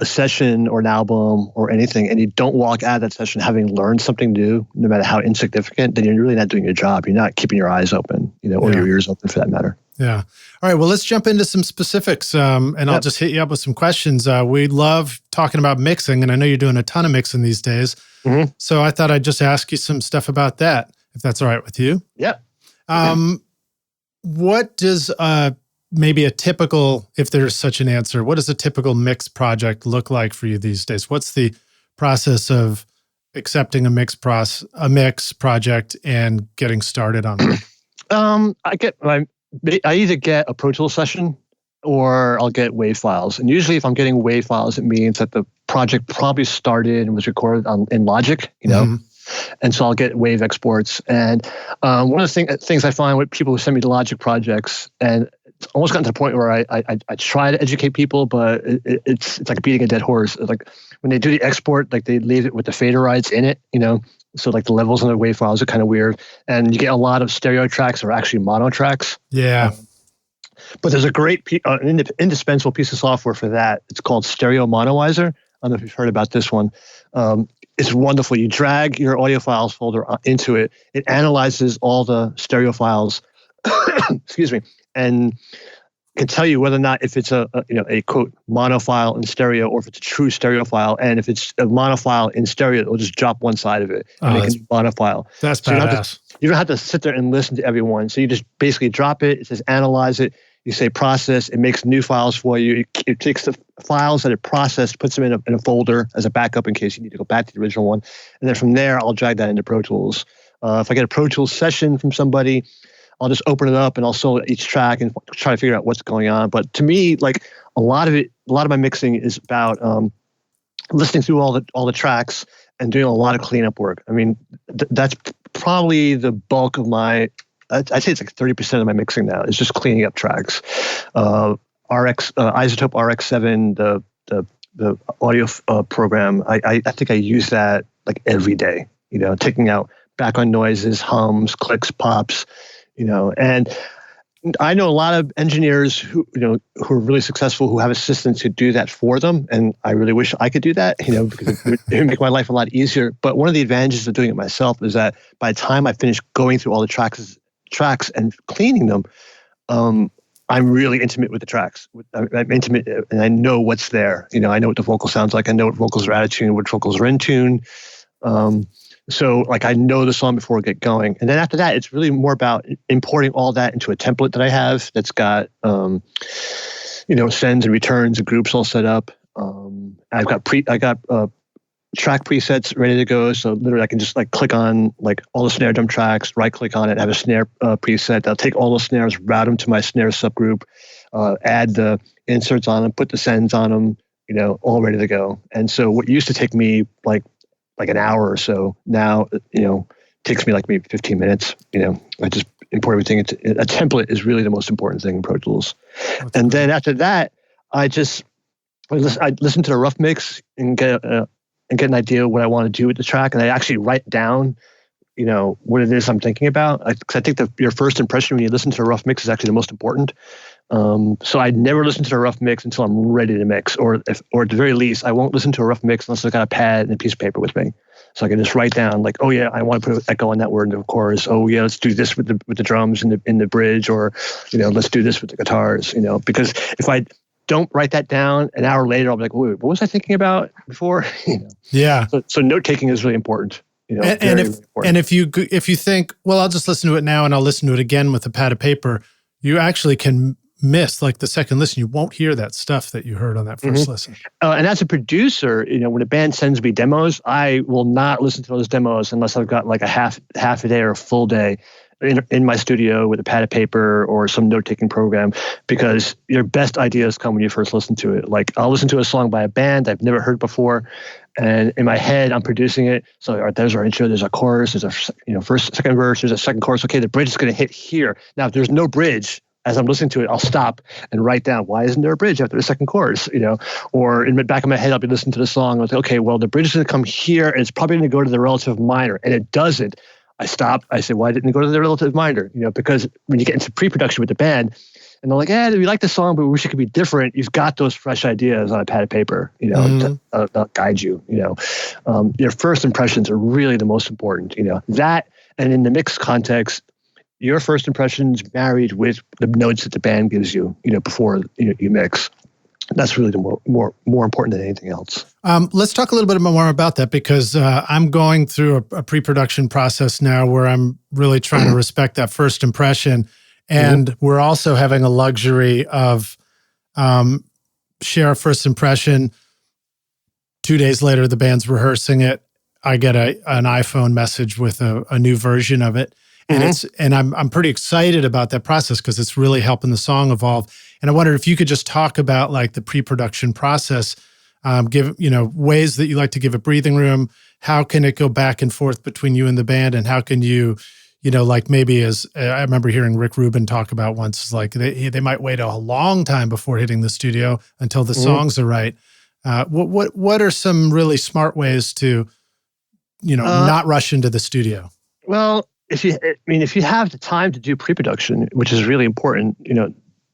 Speaker 2: session or an album or anything, and you don't walk out of that session having learned something new, no matter how insignificant, then you're really not doing your job. You're not keeping your eyes open, or your ears open for that matter.
Speaker 1: Yeah. All right. Well, let's jump into some specifics, and I'll just hit you up with some questions. We love talking about mixing, and I know you're doing a ton of mixing these days. Mm-hmm. So I thought I'd just ask you some stuff about that, if that's all right with you.
Speaker 2: Yeah.
Speaker 1: What does maybe a typical, if there's such an answer, what does a typical mix project look like for you these days? What's the process of accepting a mix project and getting started on it?
Speaker 2: I either get a Pro Tools session or I'll get WAV files. And usually if I'm getting WAV files, it means that the project probably started and was recorded in Logic, Mm-hmm. And so I'll get WAV exports. And one of the things I find with people who send me the Logic projects, and it's almost gotten to the point where I try to educate people, but it's like beating a dead horse. Like when they do the export, like they leave it with the fader rights in it, So like the levels on the WAV files are kind of weird. And you get a lot of stereo tracks that are actually mono tracks.
Speaker 1: Yeah.
Speaker 2: But there's a great, indispensable piece of software for that. It's called Stereo Monoizer. I don't know if you've heard about this one. It's wonderful. You drag your audio files folder into it. It analyzes all the stereo files, excuse me, and can tell you whether or not if it's a quote mono file in stereo or if it's a true stereo file. And if it's a mono file in stereo, it'll just drop one side of it and make a mono file.
Speaker 1: That's badass.
Speaker 2: You don't have to sit there and listen to everyone. So you just basically drop it. It says analyze it. You say process, it makes new files for you. It takes the files that it processed, puts them in a folder as a backup in case you need to go back to the original one. And then from there, I'll drag that into Pro Tools. If I get a Pro Tools session from somebody, I'll just open it up and I'll solo each track and try to figure out what's going on. But to me, like a lot of my mixing is about listening through all the tracks and doing a lot of cleanup work. I mean, that's probably the bulk of my. I'd say it's like 30% of my mixing now is just cleaning up tracks. Isotope RX7, the audio program. I think I use that like every day. Taking out background noises, hums, clicks, pops, and I know a lot of engineers who are really successful who have assistants who do that for them, and I really wish I could do that, because it would make my life a lot easier. But one of the advantages of doing it myself is that by the time I finish going through all the tracks and cleaning them, I'm really intimate with the tracks. I'm intimate, and I know what's there. I know what the vocal sounds like. I know what vocals are out of tune, what vocals are in tune. So like I know the song before I get going. And then after that, it's really more about importing all that into a template that I have that's got, sends and returns and groups all set up. I got track presets ready to go. So literally I can just like click on like all the snare drum tracks, right click on it, have a snare preset. I'll take all those snares, route them to my snare subgroup, add the inserts on them, put the sends on them, all ready to go. And so what used to take me like an hour or so now, takes me like maybe 15 minutes. I just import everything. A template is really the most important thing in Pro Tools. Then after that, I listen to the rough mix and get an idea of what I want to do with the track. And I actually write down, what it is I'm thinking about. Because I think that your first impression when you listen to a rough mix is actually the most important. So I never listen to the rough mix until I'm ready to mix, or at the very least, I won't listen to a rough mix unless I've got a pad and a piece of paper with me. So I can just write down like, oh yeah, I want to put an echo on that word in the chorus. Oh yeah, let's do this with the drums in the bridge, or let's do this with the guitars. Because if I don't write that down, an hour later I'll be like, wait, what was I thinking about before?
Speaker 1: Yeah.
Speaker 2: So note taking is really important.
Speaker 1: And if you think, well, I'll just listen to it now and I'll listen to it again with a pad of paper, you actually can miss like the second listen. You won't hear that stuff that you heard on that first listen.
Speaker 2: And as a producer, when a band sends me demos, I will not listen to those demos unless I've got like a half a day or a full day in my studio with a pad of paper or some note-taking program, because your best ideas come when you first listen to it. Like I'll listen to a song by a band I've never heard before, and in my head I'm producing it. So all right, there's our intro, there's a chorus, there's a first, second verse, there's a second chorus. Okay, the bridge is going to hit here. Now if there's no bridge, as I'm listening to it, I'll stop and write down, why isn't there a bridge after the second chorus? Or in the back of my head, I'll be listening to the song. I'll say, okay, well, the bridge is going to come here, and it's probably going to go to the relative minor, and it doesn't. I stop. I say, why didn't it go to the relative minor? Because when you get into pre-production with the band, and they're like, we like the song, but we wish it could be different. You've got those fresh ideas on a pad of paper, to guide you. Your first impressions are really the most important. That, and in the mix context, your first impressions married with the notes that the band gives you, before you mix. That's really the more important than anything else.
Speaker 1: Let's talk a little bit more about that, because I'm going through a pre-production process now where I'm really trying to respect that first impression. And we're also having a luxury of share a first impression. 2 days later, the band's rehearsing it. I get an iPhone message with a new version of it. And I'm pretty excited about that process because it's really helping the song evolve. And I wondered if you could just talk about like the pre-production process, give ways that you like to give it breathing room. How can it go back and forth between you and the band, and how can you, like maybe as I remember hearing Rick Rubin talk about once, like they might wait a long time before hitting the studio until the songs are right. What are some really smart ways to, not rush into the studio?
Speaker 2: Well, if you have the time to do pre-production, which is really important,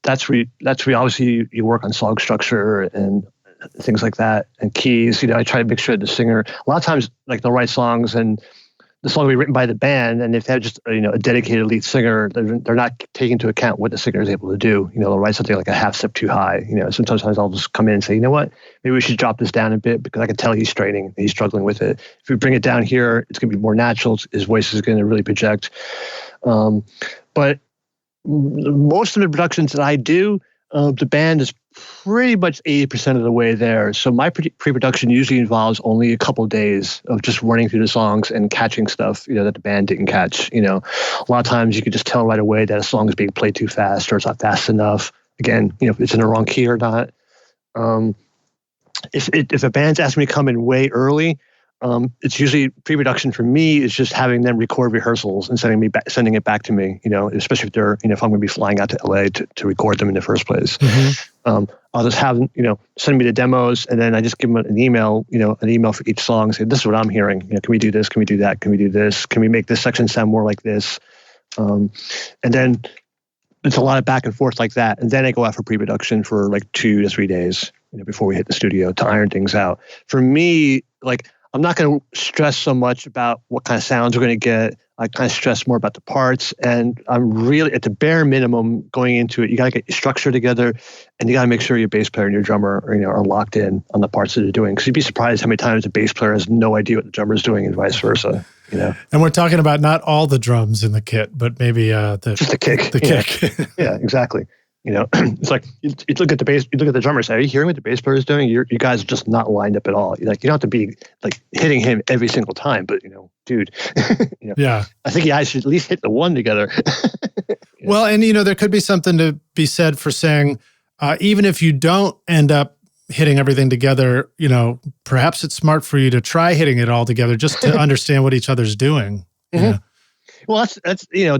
Speaker 2: that's where obviously you work on song structure and things like that, and keys. I try to make sure the singer, a lot of times, like they'll write songs and the song will be written by the band, and if they have just a dedicated lead singer, they're not taking into account what the singer is able to do. They'll write something like a half step too high. Sometimes I'll just come in and say, you know what, maybe we should drop this down a bit, because I can tell he's straining, he's struggling with it. If we bring it down here, it's going to be more natural. His voice is going to really project. But most of the productions that I do, the band is pretty much 80% of the way there. So my pre-production usually involves only a couple of days of just running through the songs and catching stuff, that the band didn't catch. A lot of times you could just tell right away that a song is being played too fast or it's not fast enough. Again, if it's in the wrong key or not. If a band's asking me to come in way early, it's usually pre-production for me is just having them record rehearsals and sending it back to me, especially if I'm going to be flying out to LA to record them in the first place. I'll just have them, send me the demos, and then I just give them an email for each song, say, this is what I'm hearing. Can we do this? Can we do that? Can we do this? Can we make this section sound more like this? And then it's a lot of back and forth like that. And then I go out for pre-production for like 2 to 3 days, before we hit the studio to iron things out. For me, like, I'm not going to stress so much about what kind of sounds we're going to get. I kind of stress more about the parts, and I'm really at the bare minimum going into it. You got to get your structure together, and you got to make sure your bass player and your drummer are locked in on the parts that they're doing. Because you'd be surprised how many times a bass player has no idea what the drummer is doing, and vice versa.
Speaker 1: And we're talking about not all the drums in the kit, but maybe
Speaker 2: just the kick.
Speaker 1: The kick.
Speaker 2: Yeah, exactly. It's like you look at the bass, you look at the drummer, say, "Are you hearing what the bass player is doing? You guys are just not lined up at all. You don't have to be like hitting him every single time, but dude,
Speaker 1: yeah,
Speaker 2: I think you guys should at least hit the one together."
Speaker 1: Well, and there could be something to be said for saying, even if you don't end up hitting everything together, perhaps it's smart for you to try hitting it all together just to understand what each other's doing.
Speaker 2: Mm-hmm. Well,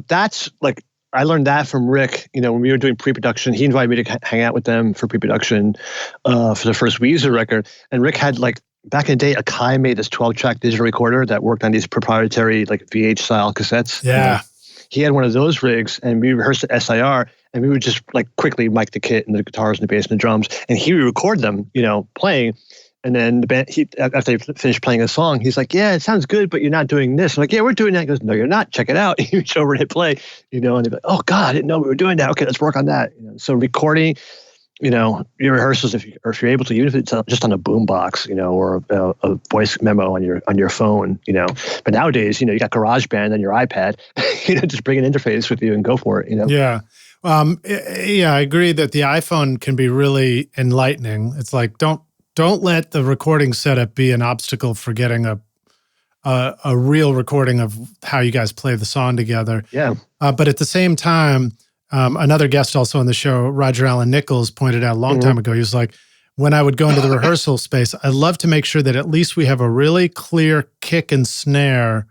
Speaker 2: that's like. I learned that from Ric, when we were doing pre-production. He invited me to hang out with them for pre-production for the first Weezer record. And Ric had, like, back in the day, Akai made this 12-track digital recorder that worked on these proprietary, like, VH-style cassettes.
Speaker 1: Yeah.
Speaker 2: He had one of those rigs, and we rehearsed at SIR, and we would just, like, quickly mic the kit and the guitars and the bass and the drums. And he would record them, playing. And then the band, after they finished playing a song, he's like, "Yeah, it sounds good, but you're not doing this." I'm like, "Yeah, we're doing that." He goes, "No, you're not. Check it out." He reached over and hit play, and they'd be like, "Oh God, I didn't know we were doing that. Okay, let's work on that." So recording, your rehearsals, if you're able to, even if it's just on a boombox, or a voice memo on your phone, But nowadays, you got GarageBand on your iPad, just bring an interface with you and go for it,
Speaker 1: Yeah. Yeah, I agree that the iPhone can be really enlightening. It's like, don't let the recording setup be an obstacle for getting a real recording of how you guys play the song together.
Speaker 2: Yeah.
Speaker 1: But at the same time, another guest also on the show, Roger Allen Nichols, pointed out a long time ago, he was like, when I would go into the rehearsal space, I love to make sure that at least we have a really clear kick and snare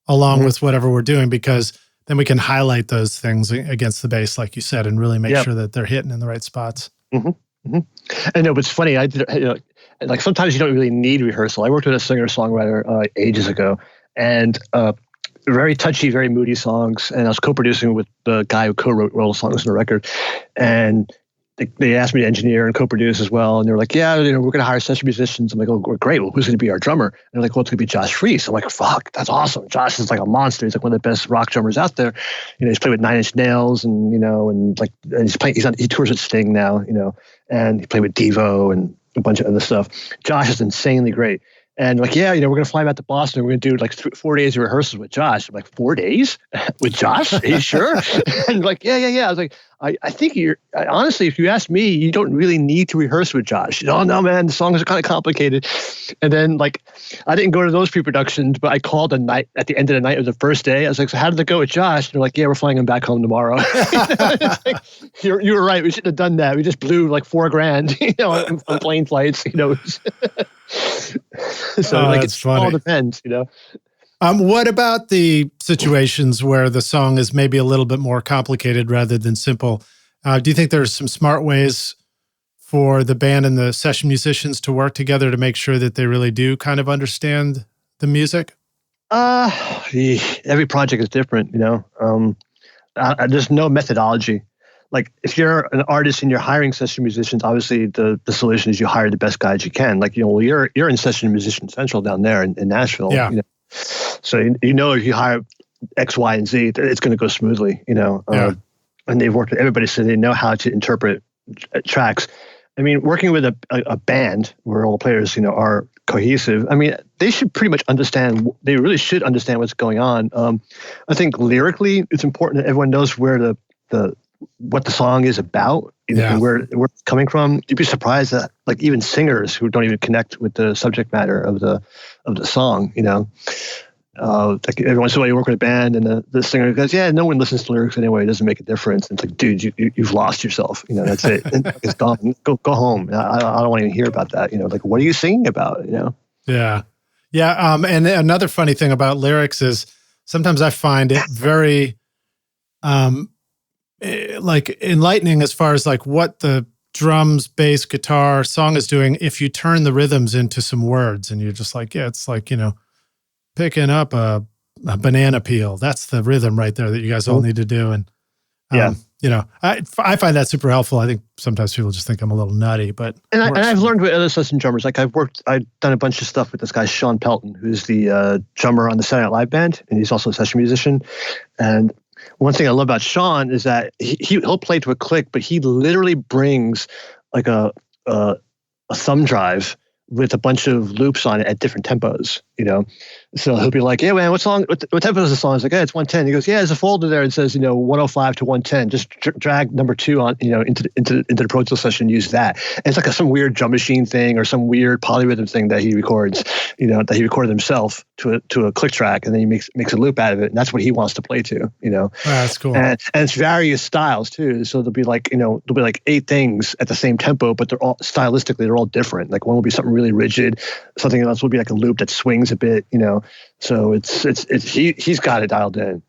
Speaker 1: along with whatever we're doing, because then we can highlight those things against the bass, like you said, and really make sure that they're hitting in the right spots.
Speaker 2: Mm-hmm. Mm-hmm. I know, but it's funny. Like sometimes you don't really need rehearsal. I worked with a singer-songwriter ages ago, and very touchy, very moody songs. And I was co-producing with the guy who co-wrote all the songs on the record. And they asked me to engineer and co-produce as well. And they were like, "Yeah, we're going to hire session musicians." I'm like, "Oh, great. Well, who's going to be our drummer?" And they're like, "Well, it's going to be Josh Freese." I'm like, "Fuck, that's awesome. Josh is like a monster. He's like one of the best rock drummers out there. He's played with Nine Inch Nails and, and he tours with Sting now, and he played with Devo and a bunch of other stuff. Josh is insanely great." And like, "Yeah, we're going to fly him out to Boston. We're going to do like 4 days of rehearsals with Josh." I'm like, 4 days with Josh? Are you sure? And like, yeah. I was like, I think honestly, if you ask me, you don't really need to rehearse with Josh. "Oh, no, man, the songs are kind of complicated." And then like, I didn't go to those pre-productions, but I called at the end of the night of the first day. I was like, "So how did it go with Josh?" And they're like, "Yeah, we're flying him back home tomorrow." It's like, you were right. We shouldn't have done that. We just blew like $4,000, on plane flights, So like,
Speaker 1: it's funny.
Speaker 2: All depends,
Speaker 1: What about the situations where the song is maybe a little bit more complicated rather than simple? Do you think there's some smart ways for the band and the session musicians to work together to make sure that they really do kind of understand the music?
Speaker 2: Every project is different, there's no methodology. Like if you're an artist and you're hiring session musicians, obviously the solution is you hire the best guys you can. Like, you're in Session Musician Central down there in Nashville.
Speaker 1: Yeah.
Speaker 2: So if you hire X, Y, and Z, it's going to go smoothly. And they've worked with everybody, so they know how to interpret tracks. I mean, working with a band where all the players, are cohesive. I mean, they should pretty much understand. They really should understand what's going on. I think lyrically, it's important that everyone knows where what the song is about, and where it's coming from. You'd be surprised that like even singers who don't even connect with the subject matter of the song, like every once in a while you work with a band and the singer goes, "Yeah, no one listens to lyrics anyway. It doesn't make a difference." And it's like, dude, you've lost yourself. That's it. It's gone. Go home. I don't want to even hear about that. Like, what are you singing about?
Speaker 1: Yeah. Yeah. And another funny thing about lyrics is sometimes I find it very, like enlightening as far as like what the drums, bass, guitar, song is doing if you turn the rhythms into some words and you're just like, yeah, it's like, picking up a banana peel. That's the rhythm right there that you guys all need to do. And, I find that super helpful. I think sometimes people just think I'm a little nutty, but.
Speaker 2: And I've learned with other assistant drummers, like I've done a bunch of stuff with this guy, Sean Pelton, who's the drummer on the Saturday Night Live band, and he's also a session musician. And one thing I love about Sean is that he'll play to a click, but he literally brings like a thumb drive with a bunch of loops on it at different tempos, So he'll be like, yeah, man, what tempo is the song? It's like, yeah, it's 110. He goes, yeah, there's a folder there. It says, 105 to 110. Just drag number 2 on, into the Pro Tools session, use that. And it's like some weird drum machine thing or some weird polyrhythm thing that he records, that he recorded himself to a click track, and then he makes a loop out of it. And that's what he wants to play to,
Speaker 1: Oh, that's cool.
Speaker 2: And it's various styles too. So there'll be like, 8 things at the same tempo, but they're all stylistically, they're all different. Like one will be something really rigid. Something else will be like a loop that swings a bit, So he's got it dialed in,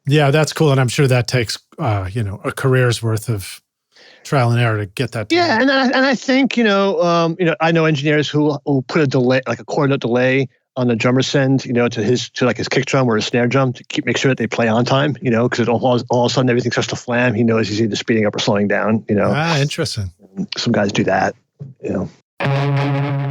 Speaker 1: Yeah, that's cool. And I'm sure that takes, a career's worth of trial and error to get that.
Speaker 2: Yeah. And I think, I know engineers who will put a delay, like a quarter note delay on the drummer's send, to his kick drum or his snare drum to make sure that they play on time, because all of a sudden everything starts to flam. He knows he's either speeding up or slowing down,
Speaker 1: Interesting.
Speaker 2: Some guys do that,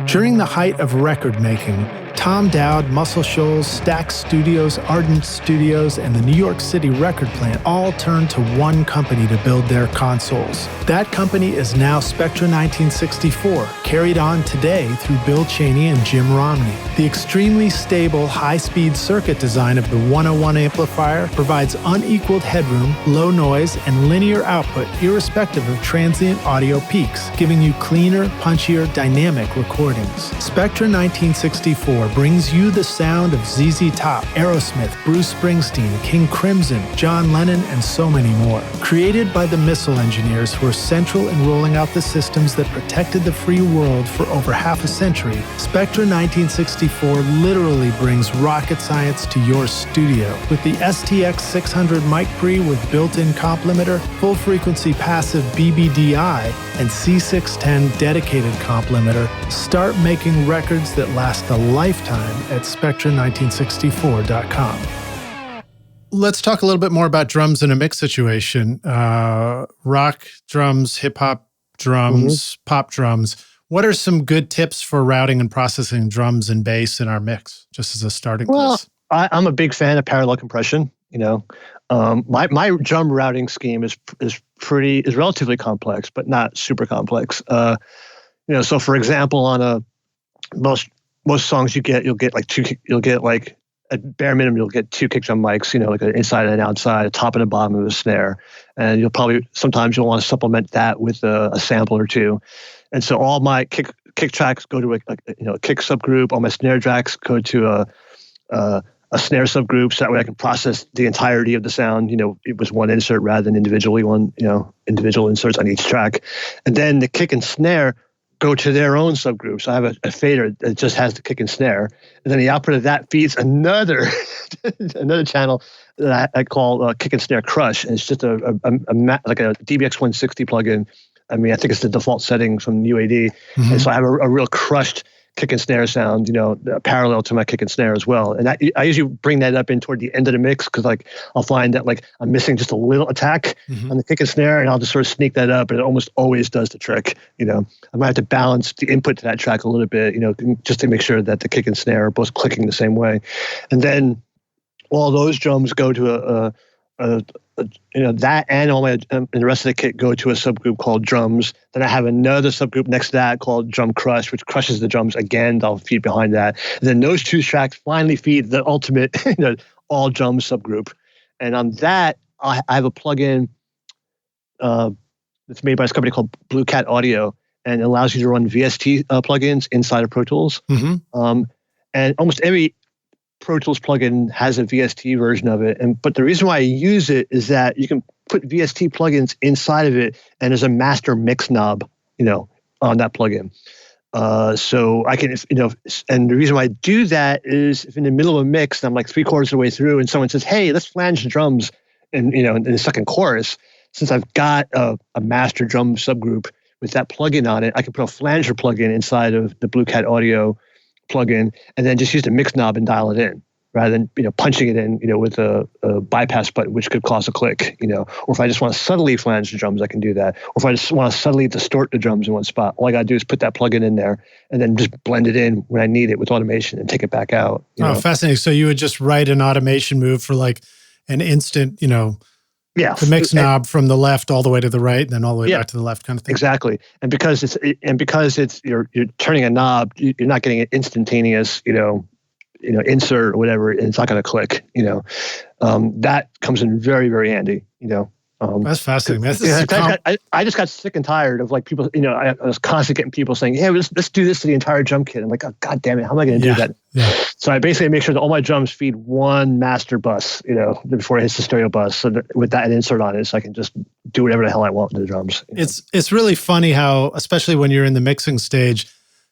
Speaker 1: During the height of record making, Tom Dowd, Muscle Shoals, Stax Studios, Ardent Studios, and the New York City record plant all turned to one company to build their consoles. That company is now Spectra 1964, carried on today through Bill Cheney and Jim Romney. The extremely stable, high-speed circuit design of the 101 amplifier provides unequaled headroom, low noise, and linear output irrespective of transient audio peaks, giving you cleaner, punchier, dynamic recordings. Spectra 1964 brings you the sound of ZZ Top, Aerosmith, Bruce Springsteen, King Crimson, John Lennon, and so many more. Created by the missile engineers who were central in rolling out the systems that protected the free world for over half a century, Spectra 1964 literally brings rocket science to your studio. With the STX 600 mic pre with built-in comp limiter, full-frequency passive BBDI, and C610 dedicated comp limiter, start making records that last a lifetime at Spectra1964.com. Let's talk a little bit more about drums in a mix situation. Rock drums, hip-hop drums, pop drums. What are some good tips for routing and processing drums and bass in our mix, just as a starting place?
Speaker 2: I'm a big fan of parallel compression. My drum routing scheme is relatively complex, but not super complex. So for example, on most songs you'll get like at bare minimum, you'll get 2 kick drum mics, like an inside and an outside, a top and a bottom of a snare. And sometimes you'll want to supplement that with a sample or 2. And so all my kick tracks go to a kick subgroup. All my snare tracks go to a snare subgroup, so that way I can process the entirety of the sound. It was one insert rather than individual inserts on each track. And then the kick and snare go to their own subgroups. So I have a fader that just has the kick and snare, and then the output of that feeds another channel that I call kick and snare crush. And it's just like a DBX 160 plugin. I mean, I think it's the default setting from UAD, and so I have a real crushed kick and snare sound, parallel to my kick and snare as well. And I usually bring that up in toward the end of the mix because I'll find that I'm missing just a little attack on the kick and snare, and I'll just sort of sneak that up, and it almost always does the trick. I might have to balance the input to that track a little bit, just to make sure that the kick and snare are both clicking the same way. And then all those drums go to that and all and the rest of the kit go to a subgroup called drums. Then I have another subgroup next to that called drum crush, which crushes the drums again. I'll feed behind that. And then those 2 tracks finally feed the ultimate all drums subgroup. And on that, I have a plugin that's made by this company called Blue Cat Audio, and it allows you to run VST plugins inside of Pro Tools. And almost every Pro Tools plugin has a VST version of it, but the reason why I use it is that you can put VST plugins inside of it, and there's a master mix knob, on that plugin. So I can, and the reason why I do that is if in the middle of a mix, and I'm like 3/4 of the way through, and someone says, "Hey, let's flange the drums," in the second chorus, since I've got a master drum subgroup with that plugin on it, I can put a flanger plugin inside of the Blue Cat Audio plugin, and then just use the mix knob and dial it in, rather than punching it in with a bypass button, which could cause a click. Or if I just want to subtly flange the drums, I can do that. Or if I just want to subtly distort the drums in one spot, all I got to do is put that plugin in there and then just blend it in when I need it with automation and take it back out.
Speaker 1: Fascinating. So you would just write an automation move for like an instant,
Speaker 2: yeah,
Speaker 1: the mix knob from the left all the way to the right, and then all the way back to the left, kind of thing.
Speaker 2: Exactly. And because it's you're turning a knob, you're not getting an instantaneous, insert or whatever, and it's not going to click. That comes in very, very handy.
Speaker 1: That's fascinating.
Speaker 2: I just got sick and tired of like people. I was constantly getting people saying, "Hey, let's do this to the entire drum kit." I'm like, "Oh, God damn it, how am I going to do that?"
Speaker 1: Yeah.
Speaker 2: So I basically make sure that all my drums feed one master bus, before it hits the stereo bus, so that with that insert on it, so I can just do whatever the hell I want with the drums.
Speaker 1: It's really funny how, especially when you're in the mixing stage,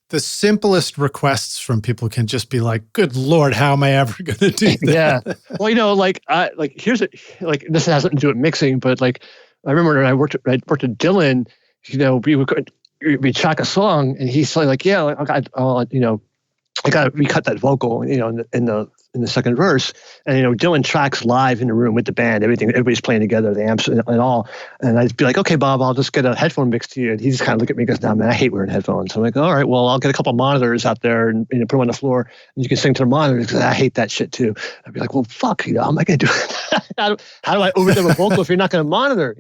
Speaker 1: the simplest requests from people can just be like, "Good Lord, how am I ever going to do that?"
Speaker 2: Yeah. Well, this has nothing to do with mixing, but like I remember when I worked at Dylan, we track a song, and he's like, "Yeah, I got to recut that vocal, in the second verse." And Dylan tracks live in the room with the band, everybody's playing together, the amps and all. And I'd be like, "Okay, Bob, I'll just get a headphone mix to you." And he just kind of looked at me and goes, "No, man, I hate wearing headphones." I'm like, "All right, well, I'll get a couple of monitors out there and put them on the floor, and you can sing to the monitors, because I hate that shit too." I'd be like, "Well, fuck, how am I going to do it? how do I overdub a vocal if you're not going to monitor?"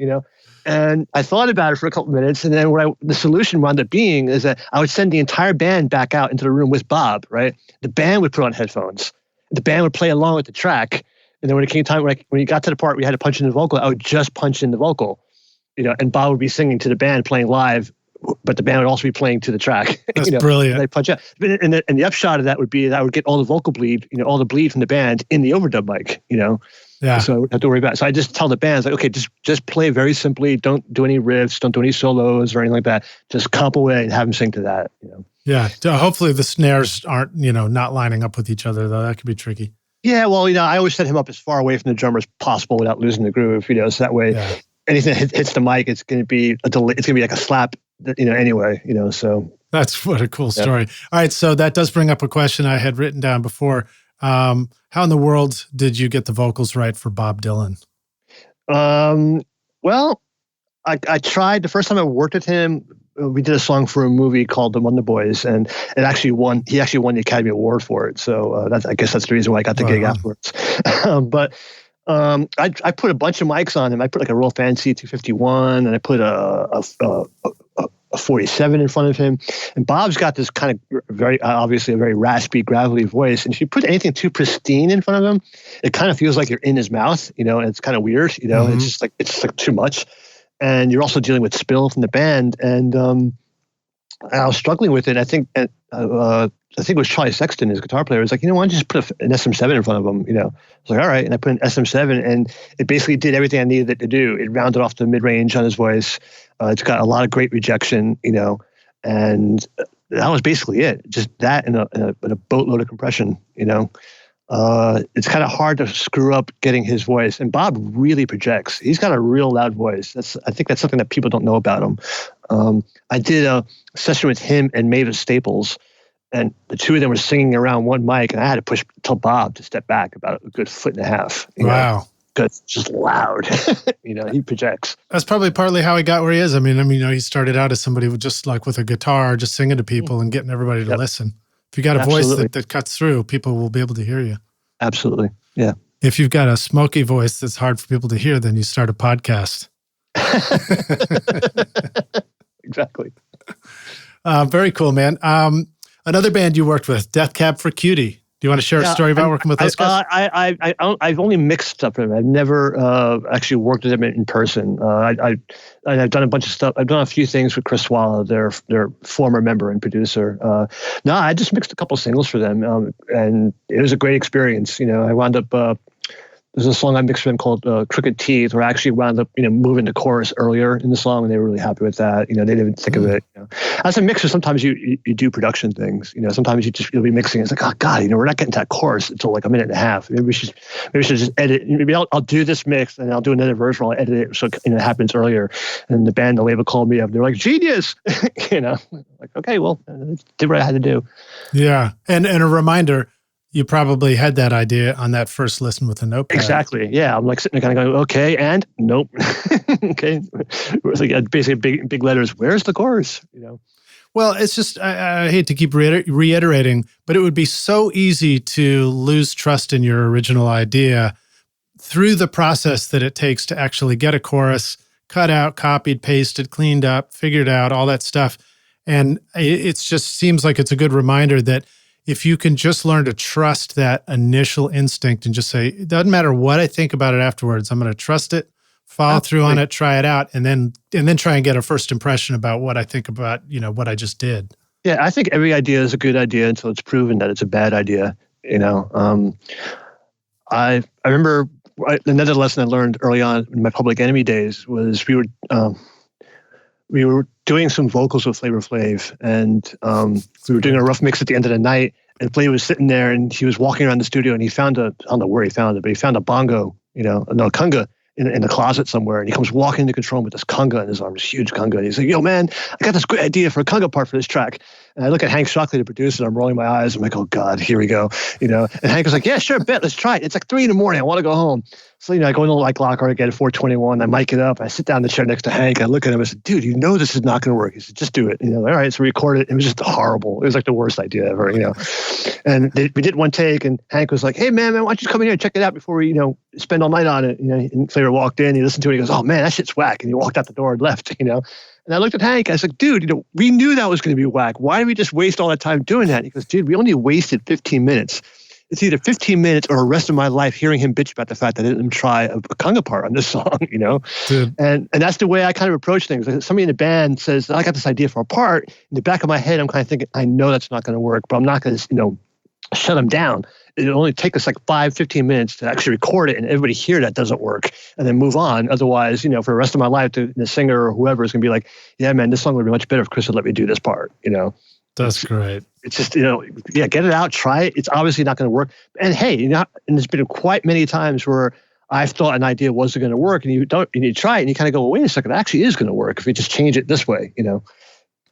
Speaker 2: And I thought about it for a couple of minutes, and then the solution wound up being is that I would send the entire band back out into the room with Bob, right? The band would put on headphones. The band would play along with the track. And then when it came time, when you got to the part where you had to punch in the vocal, I would just punch in the vocal, and Bob would be singing to the band playing live, but the band would also be playing to the track.
Speaker 1: That's brilliant.
Speaker 2: And they punch out. And the upshot of that would be that I would get all the vocal bleed, all the bleed from the band in the overdub mic,
Speaker 1: Yeah.
Speaker 2: So I don't have to worry about it. So I just tell the bands, like, okay, just play very simply. Don't do any riffs. Don't do any solos or anything like that. Just comp away and have them sing to that.
Speaker 1: Yeah. Hopefully the snares aren't, not lining up with each other, though. That could be tricky.
Speaker 2: Yeah. Well, I always set him up as far away from the drummer as possible without losing the groove. So that way, anything that hits the mic, it's going to be a delay. It's going to be like a slap. Anyway. So
Speaker 1: that's what a cool story. All right. So that does bring up a question I had written down before. How in the world did you get the vocals right for Bob Dylan?
Speaker 2: Well, I tried. The first time I worked with him, we did a song for a movie called The Wonder Boys, and he actually won the Academy Award for it. So I guess that's the reason why I got the gig afterwards. But I put a bunch of mics on him. I put like a real fancy 251, and I put a 47 in front of him. And Bob's got this kind of very, obviously a very raspy, gravelly voice. And if you put anything too pristine in front of him, it kind of feels like you're in his mouth, and it's kind of weird, mm-hmm. It's just like too much. And you're also dealing with spill from the band. And I was struggling with it. I think it was Charlie Sexton, his guitar player, was like, why don't you just put an SM7 in front of him? I was like, all right. And I put an SM7, and it basically did everything I needed it to do. It rounded off the mid-range on his voice. It's got a lot of great rejection, and that was basically it. Just that and a boatload of compression, It's kind of hard to screw up getting his voice. And Bob really projects. He's got a real loud voice. I think that's something that people don't know about him. I did a session with him and Mavis Staples, and the two of them were singing around one mic, and I had to tell Bob to step back about a good foot and a half.
Speaker 1: Wow.
Speaker 2: Because it's just loud. He projects.
Speaker 1: That's probably partly how he got where he is. I mean, he started out as somebody with a guitar, just singing to people and getting everybody to listen. If you got a voice that cuts through, people will be able to hear you.
Speaker 2: Absolutely. Yeah.
Speaker 1: If you've got a smoky voice that's hard for people to hear, then you start a podcast.
Speaker 2: Exactly.
Speaker 1: Very cool, man. Another band you worked with, Cab For Cutie. Do you want to share a story about working with those guys?
Speaker 2: I've only mixed stuff with them. I've never actually worked with them in person. I've done a bunch of stuff. I've done a few things with Chris Swallow, their former member and producer. I just mixed a couple singles for them, and it was a great experience. I wound up. There's a song I mixed for them called Crooked Teeth, where I actually wound up moving the chorus earlier in the song, and they were really happy with that. They didn't think of it. As a mixer, sometimes you do production things. Sometimes you'll be mixing. It's like, oh God, we're not getting to that chorus until like a minute and a half. Maybe we should just edit. Maybe I'll do this mix and I'll do another version while I edit it so it happens earlier. And the label called me up. They're like, genius. Like, okay, well, did what I had to do.
Speaker 1: Yeah, and a reminder. You probably had that idea on that first listen with a notepad.
Speaker 2: Exactly. Yeah. I'm like sitting there kind of going, okay, and nope. Okay. It was like basically big letters. Where's the chorus?
Speaker 1: Well, it's just, I hate to keep reiterating, but it would be so easy to lose trust in your original idea through the process that it takes to actually get a chorus cut out, copied, pasted, cleaned up, figured out, all that stuff. And it just seems like it's a good reminder that if you can just learn to trust that initial instinct and just say, it doesn't matter what I think about it afterwards, I'm going to trust it, follow through on it, try it out, and then try and get a first impression about what I think about, what I just did.
Speaker 2: Yeah, I think every idea is a good idea until it's proven that it's a bad idea. I remember another lesson I learned early on in my Public Enemy days was we were doing some vocals with Flavor Flav, and we were doing a rough mix at the end of the night, and Flav was sitting there, and he was walking around the studio, and he found I don't know where he found it, but he found a bongo, a conga in the closet somewhere, and he comes walking into control room with this conga in his arms, huge conga, and he's like, yo, man, I got this great idea for a conga part for this track. And I look at Hank Shockley, the producer, and I'm rolling my eyes. I'm like, oh, God, here we go. And Hank was like, yeah, sure, bet, let's try it. It's like 3 a.m. I want to go home. So, I go into like Lockhart again at 421. I mic it up. I sit down in the chair next to Hank. I look at him. I said, dude, this is not going to work. He said, just do it. All right. So we recorded it. It was just horrible. It was like the worst idea ever, And we did one take, and Hank was like, hey, man, why don't you come in here and check it out before we, spend all night on it? And Flavor walked in. He listened to it. He goes, oh, man, that shit's whack. And he walked out the door and left, And I looked at Hank. I was like, dude, we knew that was going to be whack. Why did we just waste all that time doing that? He goes, dude, we only wasted 15 minutes. It's either 15 minutes or the rest of my life hearing him bitch about the fact that I didn't try a conga part on this song, Dude. And that's the way I kind of approach things. Like somebody in the band says, I got this idea for a part. In the back of my head, I'm kind of thinking, I know that's not going to work, but I'm not going to, shut them down. It'll only take us like 5-15 minutes to actually record it and everybody hear that doesn't work and then move on. Otherwise, for the rest of my life, the singer or whoever is going to be like, yeah, man, this song would be much better if Chris had let me do this part,
Speaker 1: That's great.
Speaker 2: It's just, get it out, try it. It's obviously not going to work. And hey, and there's been quite many times where I've thought an idea wasn't going to work and you try it and you kind of go, well, wait a second, it actually is going to work if we just change it this way,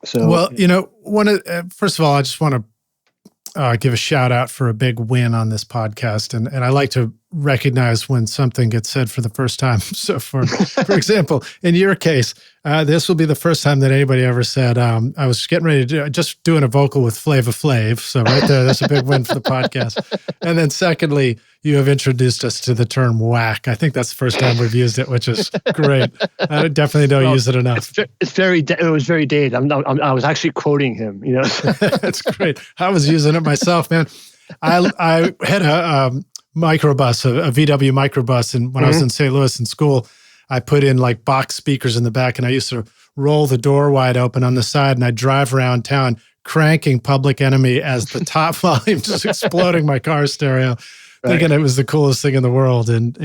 Speaker 2: So,
Speaker 1: well, first of all, I just want to give a shout out for a big win on this podcast. And I like to recognize when something gets said for the first time. So for example, in your case, this will be the first time that anybody ever said, I was getting ready to just doing a vocal with Flava Flav. So right there, that's a big win for the podcast. And then secondly, you have introduced us to the term whack. I think that's the first time we've used it, which is great. I definitely don't use it enough.
Speaker 2: It was very dated. I was actually quoting him,
Speaker 1: That's great. I was using it myself, man. I had a microbus, a VW microbus, and when I was in St. Louis in school, I put in like box speakers in the back, and I used to roll the door wide open on the side, and I'd drive around town cranking Public Enemy as the top volume, just exploding my car stereo, thinking it was the coolest thing in the world. And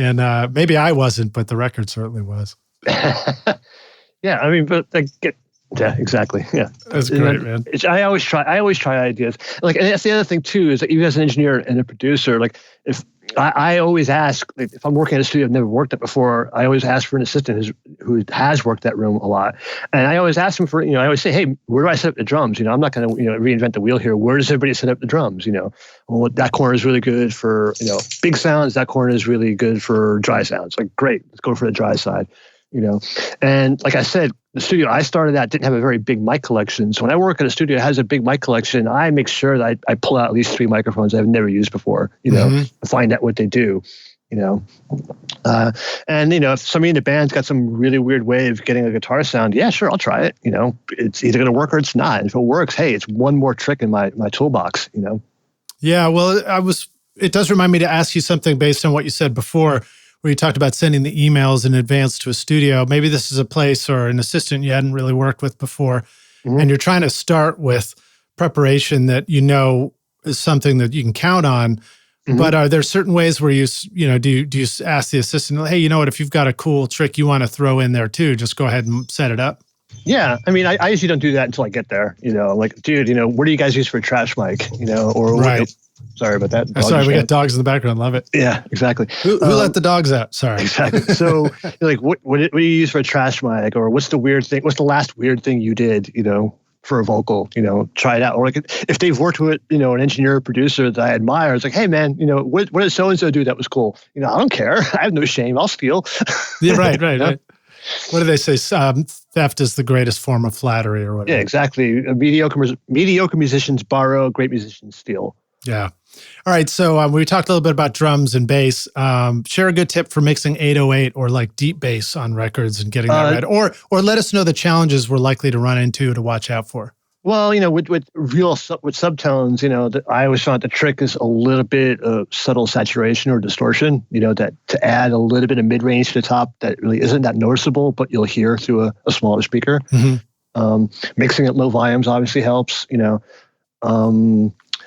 Speaker 1: maybe I wasn't, but the record certainly was.
Speaker 2: Yeah, I mean, but yeah, exactly. Yeah,
Speaker 1: that's great, man.
Speaker 2: I always try ideas. Like, and that's the other thing too is that even as an engineer and a producer, like if I always ask, like, if I'm working at a studio I've never worked at before, I always ask for an assistant who has worked that room a lot, and I always ask them for, I always say, hey, where do I set up the drums? I'm not going to reinvent the wheel here. Where does everybody set up the drums? Well, that corner is really good for big sounds. That corner is really good for dry sounds. Like, great, let's go for the dry side. And like I said, the studio I started at didn't have a very big mic collection. So when I work at a studio that has a big mic collection, I make sure that I pull out at least 3 microphones I've never used before, find out what they do, and if somebody in the band's got some really weird way of getting a guitar sound, yeah, sure, I'll try it. It's either going to work or it's not. And if it works, hey, it's one more trick in my toolbox,
Speaker 1: Yeah, well, it does remind me to ask you something based on what you said before, where you talked about sending the emails in advance to a studio. Maybe this is a place or an assistant you hadn't really worked with before, and you're trying to start with preparation that is something that you can count on. But are there certain ways where do you ask the assistant, hey, if you've got a cool trick you want to throw in there too, just go ahead and set it up?
Speaker 2: Yeah, I mean, I usually don't do that until I get there. I'm like, dude, what do you guys use for a trash mic? Or
Speaker 1: right.
Speaker 2: Sorry about that.
Speaker 1: Sorry, we got dogs in the background. Love it.
Speaker 2: Yeah, exactly.
Speaker 1: Who let the dogs out? Sorry.
Speaker 2: Exactly. So, like, what do you use for a trash mic? Or what's the weird thing? What's the last weird thing you did? For a vocal, try it out. Or like, if they've worked with, an engineer or producer that I admire, it's like, hey man, what did so and so do that was cool? I don't care. I have no shame. I'll steal.
Speaker 1: Yeah, right. What do they say? Theft is the greatest form of flattery, or whatever.
Speaker 2: Yeah, exactly. Mediocre musicians borrow, great musicians steal.
Speaker 1: Yeah. All right. So we talked a little bit about drums and bass. Share a good tip for mixing 808 or like deep bass on records and getting that right. Or let us know the challenges we're likely to run into to watch out for.
Speaker 2: Well, with subtones, I always found the trick is a little bit of subtle saturation or distortion, that to add a little bit of mid-range to the top that really isn't that noticeable, but you'll hear through a smaller speaker. Mm-hmm. Mixing at low volumes obviously helps,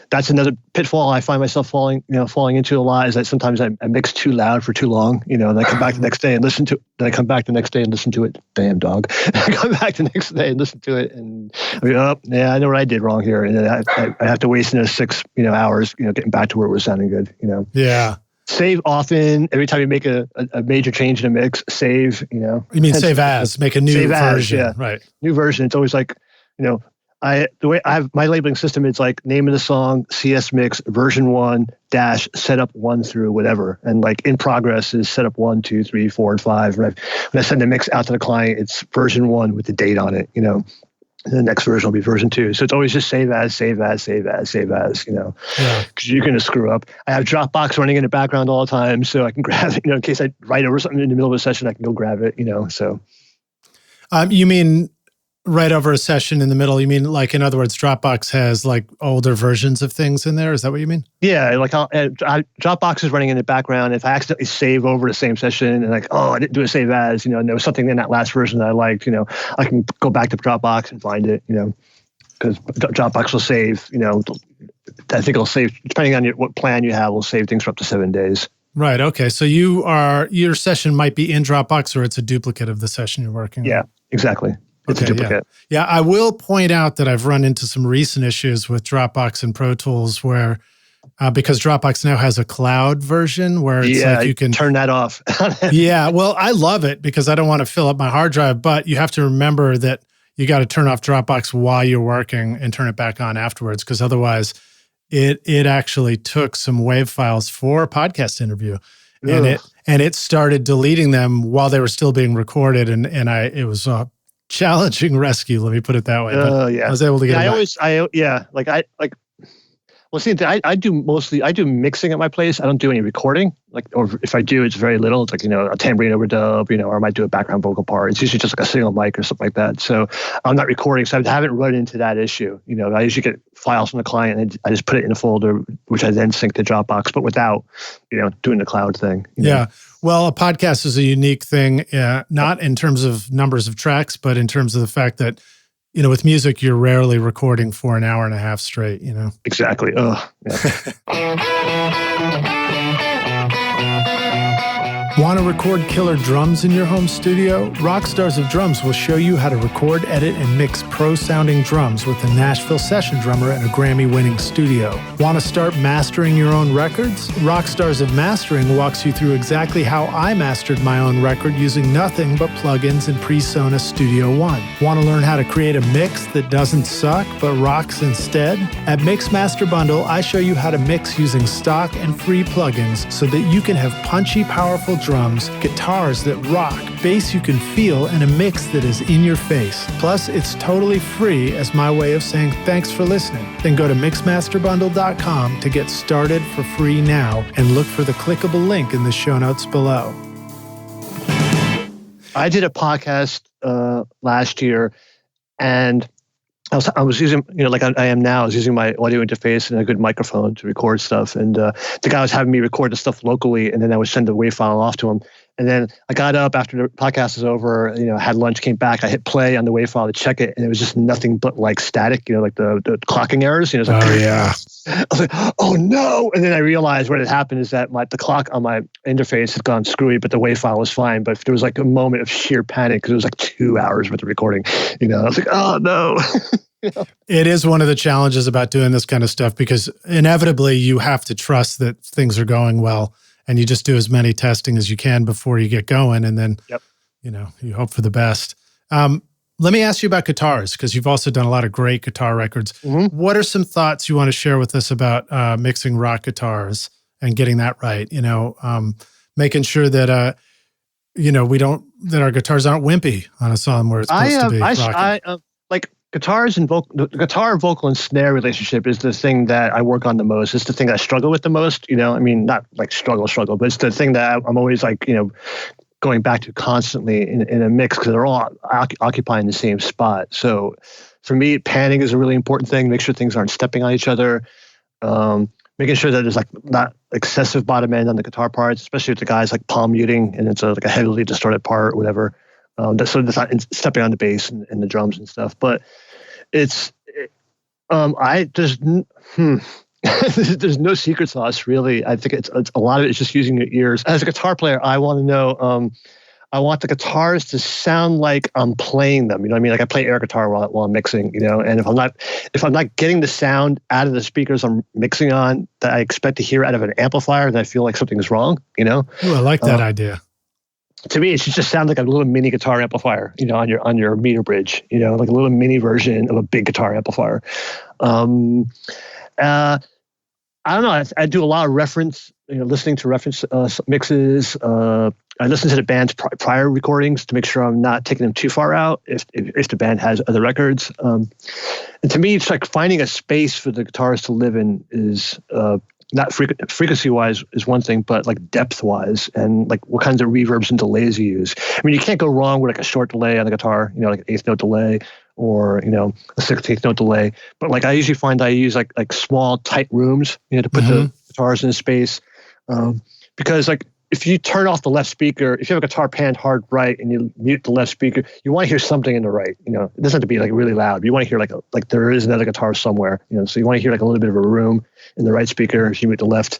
Speaker 2: That's another pitfall I find myself falling into a lot, is that sometimes I mix too loud for too long, and I come back the next day and listen to it. Then I come back the next day and listen to it. Damn dog. I come back the next day and listen to it, and I know what I did wrong here. And then I have to waste 6 hours, getting back to where it was sounding good,
Speaker 1: Yeah.
Speaker 2: Save often. Every time you make a major change in a mix, save,
Speaker 1: You mean save as, make a new version.
Speaker 2: Yeah.
Speaker 1: Right.
Speaker 2: New version. It's always like, the way I have my labeling system, it's like name of the song, CS mix, version 1 - setup 1 through whatever. And like in progress is setup 1, 2, 3, 4, and 5. When I send the mix out to the client, it's version 1 with the date on it, And the next version will be version 2. So it's always just save as, because you're going to screw up. I have Dropbox running in the background all the time, so I can grab it, in case I write over something in the middle of a session, I can go grab it, so.
Speaker 1: You mean right over a session in the middle? You mean like, in other words, Dropbox has like older versions of things in there? Is that what you mean?
Speaker 2: Yeah, like Dropbox is running in the background. If I accidentally save over the same session and like, I didn't do a save as, and there was something in that last version that I liked, I can go back to Dropbox and find it, because Dropbox will save, I think it'll save, depending on what plan you have, will save things for up to 7 days.
Speaker 1: Right. Okay. So your session might be in Dropbox, or it's a duplicate of the session you're working on.
Speaker 2: Yeah, exactly. It's a duplicate.
Speaker 1: Yeah, I will point out that I've run into some recent issues with Dropbox and Pro Tools where, because Dropbox now has a cloud version where it's like you can
Speaker 2: turn that off.
Speaker 1: Yeah, well, I love it because I don't want to fill up my hard drive, but you have to remember that you got to turn off Dropbox while you're working and turn it back on afterwards, because otherwise it actually took some WAV files for a podcast interview. And it started deleting them while they were still being recorded, and it was a challenging rescue, let me put it that way. I was able to get it back. Well, see, I do mixing at my place. I don't do any recording. Or if I do, it's very little. It's like, a tambourine overdub, or I might do a background vocal part. It's usually just like a single mic or something like that. So I'm not recording. So I haven't run into that issue. I usually get files from the client and I just put it in a folder, which I then sync to Dropbox, but without, doing the cloud thing. Yeah. Well, a podcast is a unique thing, not in terms of numbers of tracks, but in terms of the fact that, with music, you're rarely recording for an hour and a half straight,
Speaker 2: Exactly. Oh, yeah.
Speaker 1: Want to record killer drums in your home studio? Rockstars of Drums will show you how to record, edit, and mix pro-sounding drums with a Nashville session drummer in a Grammy-winning studio. Want to start mastering your own records? Rockstars of Mastering walks you through exactly how I mastered my own record using nothing but plugins in PreSonus Studio One. Want to learn how to create a mix that doesn't suck but rocks instead? At Mixmaster Bundle, I show you how to mix using stock and free plugins so that you can have punchy, powerful drums, guitars that rock, bass you can feel, and a mix that is in your face. Plus, it's totally free as my way of saying thanks for listening. Then go to mixmasterbundle.com to get started for free now and look for the clickable link in the show notes below.
Speaker 2: I did a podcast last year, and I was using, like I am now, I was using my audio interface and a good microphone to record stuff. And the guy was having me record the stuff locally, and then I would send the WAV file off to him. And then I got up after the podcast was over, had lunch, came back, I hit play on the WAV file to check it, and it was just nothing but like static, like the clocking errors. It was like,
Speaker 1: oh yeah.
Speaker 2: I was like, oh no. And then I realized what had happened is that the clock on my interface had gone screwy, but the WAV file was fine. But there was like a moment of sheer panic because it was like 2 hours worth of recording. I was like, oh no.
Speaker 1: It is one of the challenges about doing this kind of stuff, because inevitably you have to trust that things are going well, and you just do as many testing as you can before you get going. And then, you hope for the best. Let me ask you about guitars, because you've also done a lot of great guitar records. Mm-hmm. What are some thoughts you want to share with us about mixing rock guitars and getting that right? Making sure that, that our guitars aren't wimpy on a song where it's supposed to be rocking.
Speaker 2: Like guitars and the guitar, vocal, and snare relationship is the thing that I work on the most. It's the thing I struggle with the most. Not like struggle, but it's the thing that I'm always like, going back to constantly in a mix, because they're all occupying the same spot. So for me, panning is a really important thing. Make sure things aren't stepping on each other. Making sure that there's like not excessive bottom end on the guitar parts, especially if the guy's like palm muting and it's like a heavily distorted part or whatever. So that's not stepping on the bass and the drums and stuff. But there's no secret sauce, really. I think it's a lot of it is just using your ears. As a guitar player, I want to know, I want the guitars to sound like I'm playing them. You know what I mean? Like I play air guitar while I'm mixing, and if I'm not getting the sound out of the speakers I'm mixing on that I expect to hear out of an amplifier, then I feel like something's wrong,
Speaker 1: Ooh, I like that idea.
Speaker 2: To me, it should just sound like a little mini guitar amplifier, on your meter bridge, like a little mini version of a big guitar amplifier. I don't know. I do a lot of reference, listening to reference mixes. I listen to the band's prior recordings to make sure I'm not taking them too far out if the band has other records. And to me, it's like finding a space for the guitars to live in is not frequency-wise is one thing, but like depth-wise and like what kinds of reverbs and delays you use. I mean, you can't go wrong with like a short delay on the guitar, like an eighth note delay or, a 16th note delay. But like I usually find I use like small, tight rooms, to put the guitars in a space. Because like if you turn off the left speaker, if you have a guitar panned hard right and you mute the left speaker, you want to hear something in the right. It doesn't have to be like really loud. You want to hear like there is another guitar somewhere. So you want to hear like a little bit of a room in the right speaker if you mute the left.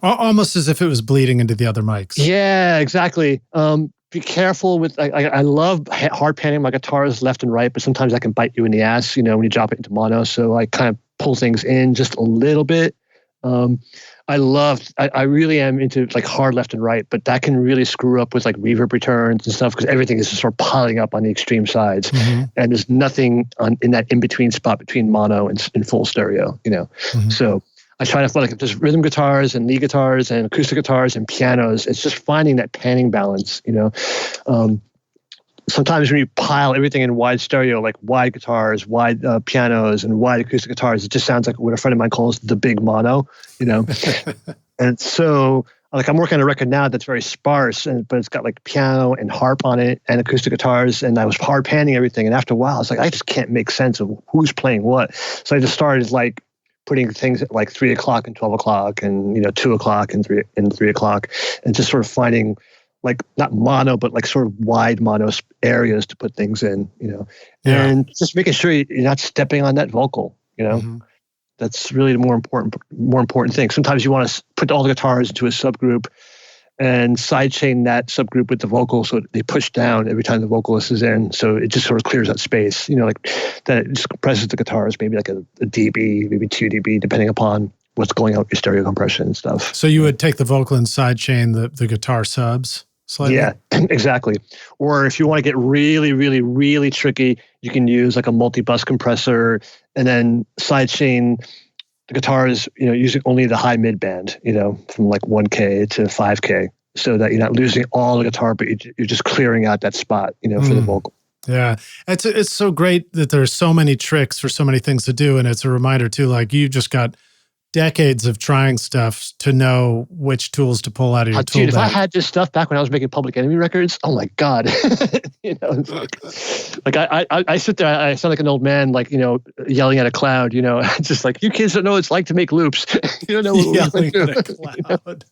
Speaker 1: Almost as if it was bleeding into the other mics.
Speaker 2: Yeah, exactly. Be careful with. I love hard panning my guitars left and right, but sometimes that can bite you in the ass. When you drop it into mono. So I kind of pull things in just a little bit. I really am into like hard left and right, but that can really screw up with like reverb returns and stuff because everything is just sort of piling up on the extreme sides, and there's nothing in that in between spot between mono and full stereo. So I try to find like if there's rhythm guitars and lead guitars and acoustic guitars and pianos, it's just finding that panning balance. Sometimes when you pile everything in wide stereo, like wide guitars, wide pianos, and wide acoustic guitars, it just sounds like what a friend of mine calls the big mono, And so, like, I'm working on a record now that's very sparse, but it's got like piano and harp on it and acoustic guitars, and I was hard panning everything. And after a while, I was like, I just can't make sense of who's playing what. So I just started like putting things at like 3 o'clock and 12 o'clock and 2 o'clock and 3 o'clock, and just sort of finding like not mono, but like sort of wide mono areas to put things in, and just making sure you're not stepping on that vocal, That's really the more important thing. Sometimes you want to put all the guitars into a subgroup and sidechain that subgroup with the vocal so they push down every time the vocalist is in. So it just sort of clears that space, like that it just compresses the guitars, maybe like a dB, maybe 2 dB, depending upon what's going on with your stereo compression and stuff.
Speaker 1: So you would take the vocal and sidechain the guitar subs slightly?
Speaker 2: Yeah, exactly. Or if you want to get really, really, really tricky, you can use like a multi-bus compressor and then sidechain the guitars, using only the high mid band, from like 1K to 5K, so that you're not losing all the guitar, but you're just clearing out that spot, for the vocal.
Speaker 1: Yeah. It's so great that there's so many tricks for so many things to do. And it's a reminder too, like you just got decades of trying stuff to know which tools to pull out of your tool
Speaker 2: Dude, if I
Speaker 1: bag.
Speaker 2: had this stuff back when I was making Public Enemy records, oh my God. It's like I sit there, I sound like an old man, like, yelling at a cloud, it's just like, you kids don't know what it's like to make loops. You don't know what
Speaker 1: Yelling at a cloud.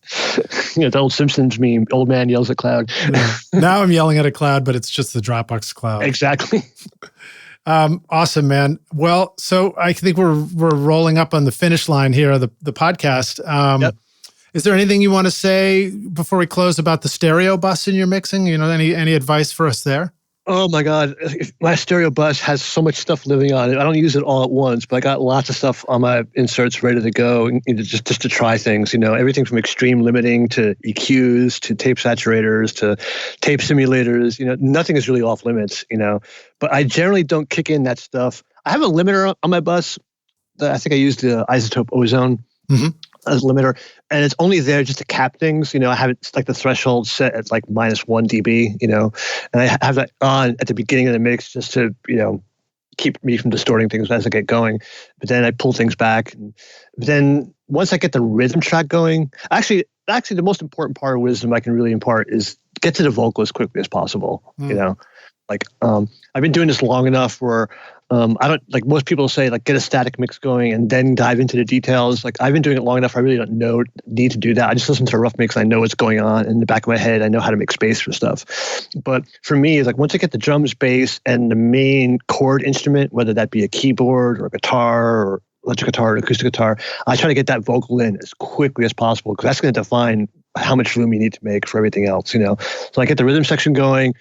Speaker 2: The old Simpsons meme, old man yells at cloud.
Speaker 1: Yeah. Now I'm yelling at a cloud, but it's just the Dropbox cloud.
Speaker 2: Exactly.
Speaker 1: Awesome, man. Well, so I think we're rolling up on the finish line here of the podcast.
Speaker 2: Yep.
Speaker 1: Is there anything you want to say before we close about the stereo bus in your mixing? Any advice for us there?
Speaker 2: Oh my God. My stereo bus has so much stuff living on it. I don't use it all at once, but I got lots of stuff on my inserts ready to go, just to try things, everything from extreme limiting to EQs to tape saturators to tape simulators, nothing is really off limits, but I generally don't kick in that stuff. I have a limiter on my bus. I think I used the Isotope Ozone. As a limiter, and it's only there just to cap things. I have it like the threshold set at like -1 dB, and I have that on at the beginning of the mix just to, keep me from distorting things as I get going. But then I pull things back. But then once I get the rhythm track going, actually the most important part of wisdom I can really impart is get to the vocal as quickly as possible. Like I've been doing this long enough where I don't, like most people say, like get a static mix going and then dive into the details. Like I've been doing it long enough. I really don't need to do that. I just listen to a rough mix. I know what's going on in the back of my head. I know how to make space for stuff. But for me, it's like once I get the drums, bass, and the main chord instrument, whether that be a keyboard or a guitar or electric guitar or acoustic guitar, I try to get that vocal in as quickly as possible because that's going to define how much room you need to make for everything else. So I get the rhythm section going.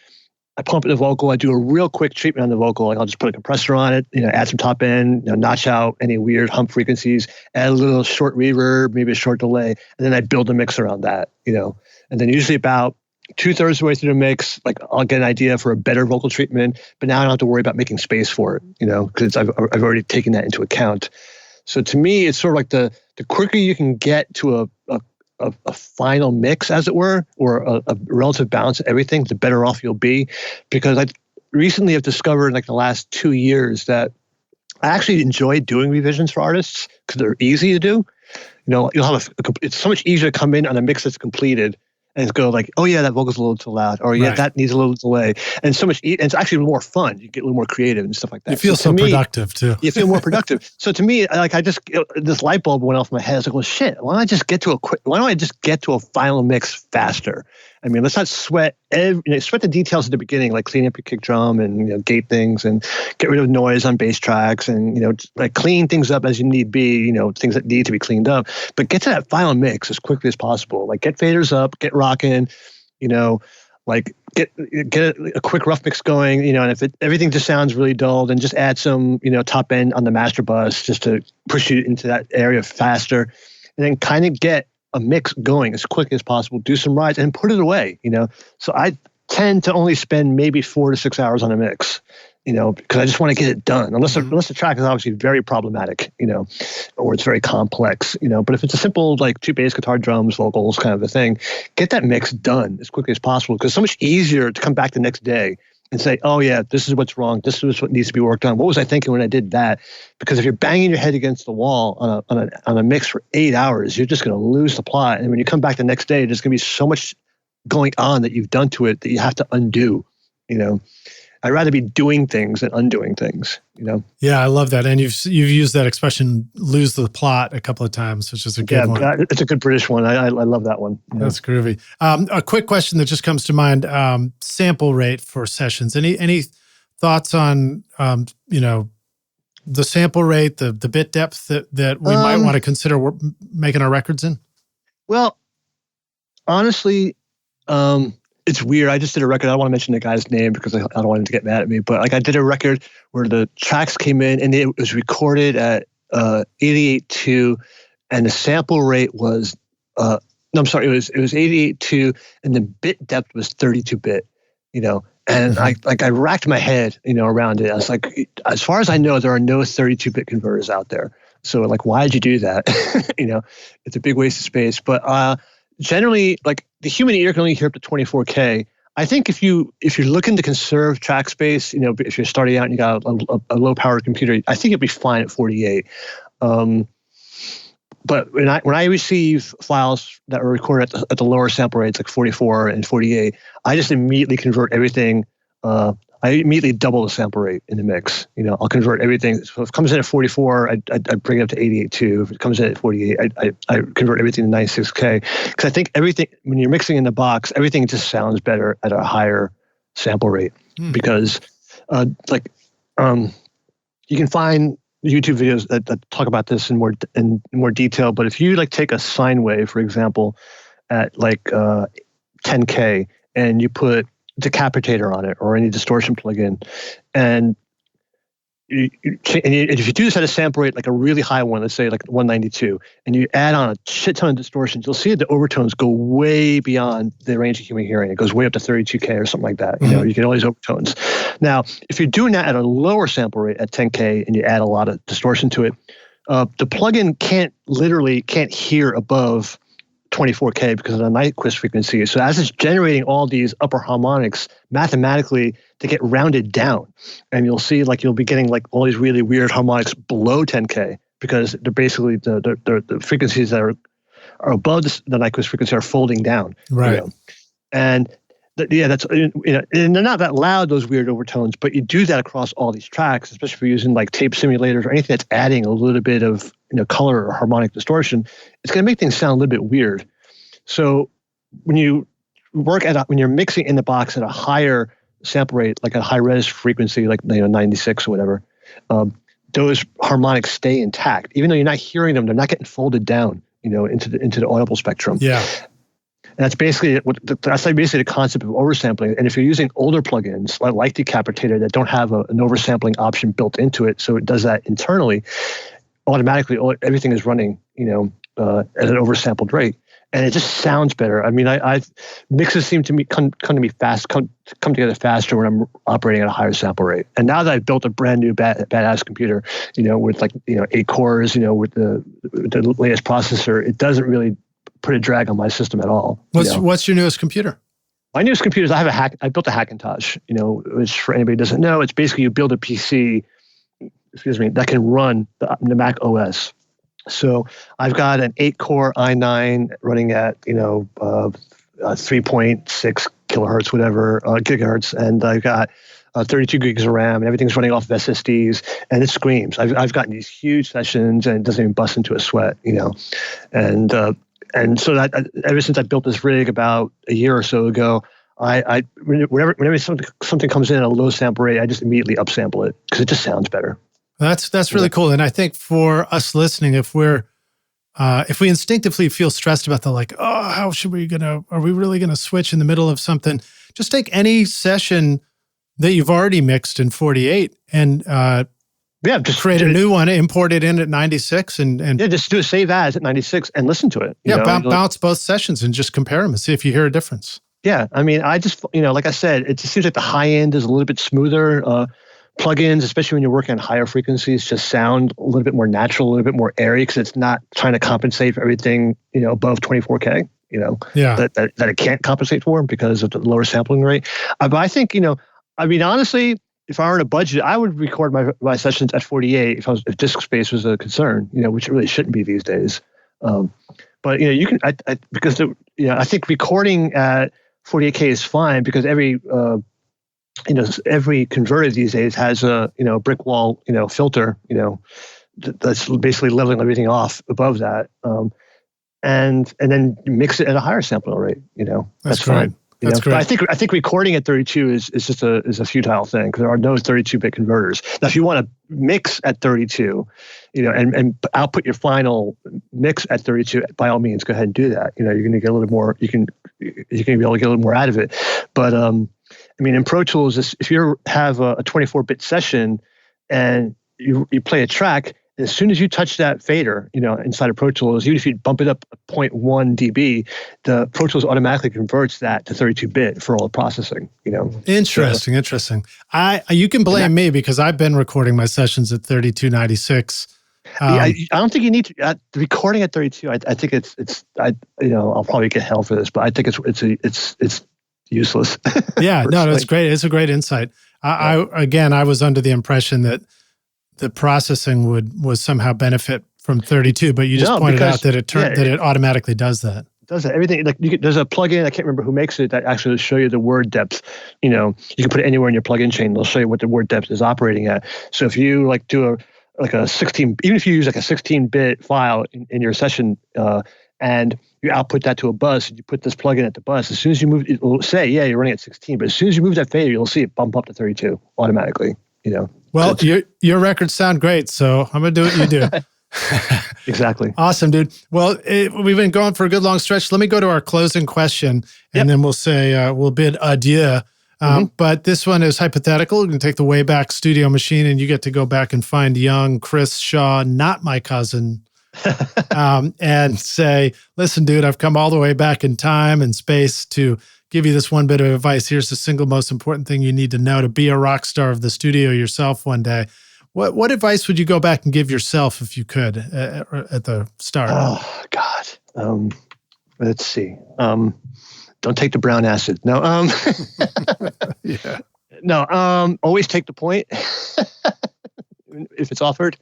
Speaker 2: I pump in the vocal. I do a real quick treatment on the vocal. Like I'll just put a compressor on it, add some top end, notch out any weird hump frequencies, add a little short reverb, maybe a short delay, and then I build a mix around that, And then usually about 2/3 of the way through the mix, like I'll get an idea for a better vocal treatment, but now I don't have to worry about making space for it, because I've already taken that into account. So to me, it's sort of like the quicker you can get to a final mix, as it were, or a relative balance of everything, the better off you'll be. Because I recently have discovered in like the last 2 years that I actually enjoy doing revisions for artists because they're easy to do. You'll have it's so much easier to come in on a mix that's completed and go like, oh yeah, that vocal's a little too loud, or yeah, that needs a little delay, and so much. And it's actually more fun. You get a little more creative and stuff like that.
Speaker 1: You feel so productive too.
Speaker 2: You feel more productive. So to me, like this light bulb went off my head. I was like, well, shit. Why don't I just get to a final mix faster? I mean, let's not sweat sweat the details at the beginning, like clean up your kick drum and gate things and get rid of noise on bass tracks and like clean things up as you need be. Things that need to be cleaned up. But get to that final mix as quickly as possible. Like get faders up, get rocking. Like get a quick rough mix going. And if everything just sounds really dull, then just add some top end on the master bus just to push you into that area faster, and then kind of get a mix going as quickly as possible, do some rides and put it away, So I tend to only spend maybe 4 to 6 hours on a mix, because I just want to get it done. Unless the track is obviously very problematic, or it's very complex, But if it's a simple like 2 bass guitar, drums, vocals kind of a thing, get that mix done as quickly as possible because it's so much easier to come back the next day and say, oh yeah, this is what's wrong. This is what needs to be worked on. What was I thinking when I did that? Because if you're banging your head against the wall on a mix for 8 hours, you're just going to lose the plot. And when you come back the next day, there's going to be so much going on that you've done to it that you have to undo. I'd rather be doing things than undoing things.
Speaker 1: Yeah, I love that. And you've used that expression, lose the plot, a couple of times, which is a good one.
Speaker 2: Yeah, it's a good British one. I love that one.
Speaker 1: That's groovy. A quick question that just comes to mind, sample rate for sessions. Any thoughts on, the sample rate, the bit depth that we might want to consider making our records in? Well,
Speaker 2: honestly, it's weird. I just did a record. I don't want to mention the guy's name because I don't want him to get mad at me. But like I did a record where the tracks came in and it was recorded at 88.2, and the sample rate was it was 88.2, and the bit depth was 32-bit. And I racked my head around it. I was like, as far as I know, there are no 32-bit converters out there. So like, why did you do that? It's a big waste of space. But generally, like the human ear can only hear up to 24K. I think if you're looking to conserve track space, if you're starting out and you got a low powered computer, I think it'd be fine at 48. But when I receive files that are recorded at the lower sample rates, like 44 and 48, I just immediately convert everything. I immediately double the sample rate in the mix. I'll convert everything. So if it comes in at 44, I bring it up to 88.2. If it comes in at 48, I convert everything to 96K. Because I think everything, when you're mixing in the box, everything just sounds better at a higher sample rate. Because you can find YouTube videos that talk about this in more detail. But if you take a sine wave, for example, at 10K, and you put Decapitator on it or any distortion plugin, and if you do this at a sample rate like a really high one, let's say like 192, and you add on a shit ton of distortions, you'll see that the overtones go way beyond the range of human hearing. It goes way up to 32K or something like that. You get all these overtones. Now, if you're doing that at a lower sample rate at 10K and you add a lot of distortion to it, the plugin can't hear above 24K because of the Nyquist frequency. So as it's generating all these upper harmonics, mathematically they get rounded down, and you'll see you'll be getting all these really weird harmonics below 10K because they're basically the frequencies that are above the Nyquist frequency are folding down.
Speaker 1: Right.
Speaker 2: And that's and they're not that loud, those weird overtones, but you do that across all these tracks, especially if you're using tape simulators or anything that's adding a little bit of color or harmonic distortion. It's going to make things sound a little bit weird. So when you when you're mixing in the box at a higher sample rate, like a high res frequency, 96 or whatever, those harmonics stay intact, even though you're not hearing them. They're not getting folded down, into the audible spectrum. Yeah. And that's basically the concept of oversampling. And if you're using older plugins like Decapitator that don't have an oversampling option built into it, so it does that internally, automatically everything is running, at an oversampled rate, and it just sounds better. I mean, mixes seem to me come together faster when I'm operating at a higher sample rate. And now that I've built a brand new badass computer, with 8 cores, with the latest processor, it doesn't really put a drag on my system at all.
Speaker 1: What's your newest computer?
Speaker 2: My newest computer is I built a Hackintosh, which for anybody who doesn't know, it's basically you build a PC, that can run the Mac OS. So I've got an 8-core i9 running at 3.6 kilohertz, whatever, gigahertz, and I've got 32 gigs of RAM, and everything's running off of SSDs, and it screams. I've gotten these huge sessions, and it doesn't even bust into a sweat, and so that ever since I built this rig about a year or so ago, whenever something comes in at a low sample rate, I just immediately upsample it because it just sounds better.
Speaker 1: That's really cool. And I think for us listening, if we instinctively feel stressed about are we really gonna switch in the middle of something? Just take any session that you've already mixed in 48 and just create a new one, import it in at 96 and
Speaker 2: just do a save as at 96 and listen to it.
Speaker 1: Bounce both sessions and just compare them and see if you hear a difference.
Speaker 2: Yeah, I mean, I just, like I said, it just seems like the high end is a little bit smoother. Plugins, especially when you're working on higher frequencies, just sound a little bit more natural, a little bit more airy because it's not trying to compensate for everything, above 24K, that it can't compensate for because of the lower sampling rate. But I think, honestly, if I were in a budget, I would record my sessions at 48 if disk space was a concern, which it really shouldn't be these days. But you can, because I think recording at 48K is fine because every converter these days has a brick wall filter that's basically leveling everything off above that, and then mix it at a higher sampling rate. That's fine.
Speaker 1: That's great.
Speaker 2: But I think recording at 32 is just a futile thing because there are no 32-bit converters. Now, if you want to mix at 32, and output your final mix at 32, by all means, go ahead and do that. You're going to get a little more. You can be able to get a little more out of it. But in Pro Tools, if you have a 24-bit session and you play a track, as soon as you touch that fader, inside of Pro Tools, even if you bump it up 0.1 dB, the Pro Tools automatically converts that to 32-bit for all the processing.
Speaker 1: Interesting. You can blame me because I've been recording my sessions at 3296.
Speaker 2: I don't think you need to recording at 32. I think I'll probably get hell for this, but I think it's useless.
Speaker 1: Yeah, no, it's great. It's a great insight. I was under the impression that the processing would somehow benefit from 32, but you just pointed out that it automatically does that.
Speaker 2: Does that everything like there's a plugin, I can't remember who makes it, that actually will show you the word depth. You can put it anywhere in your plugin chain. They'll show you what the word depth is operating at. So if you like do a 16, even if you use like a 16-bit file in your session, and you output that to a bus, and you put this plugin at the bus, as soon as you move, it will say, yeah, you're running at 16, but as soon as you move that fader, you'll see it bump up to 32 automatically. Well,
Speaker 1: your records sound great, so I'm gonna do what you do.
Speaker 2: Exactly.
Speaker 1: Awesome, dude. Well, we've been going for a good long stretch. Let me go to our closing question, and then we'll say we'll bid adieu. But this one is hypothetical. You can take the Wayback Studio machine, and you get to go back and find young Chris Shaw, not my cousin, and say, listen, dude, I've come all the way back in time and space to give you this one bit of advice. Here's the single most important thing you need to know to be a rock star of the studio yourself one day. What advice would you go back and give yourself if you could at the start?
Speaker 2: Oh, God. Let's see. Don't take the brown acid. No.
Speaker 1: Yeah.
Speaker 2: No. Always take the point if it's offered.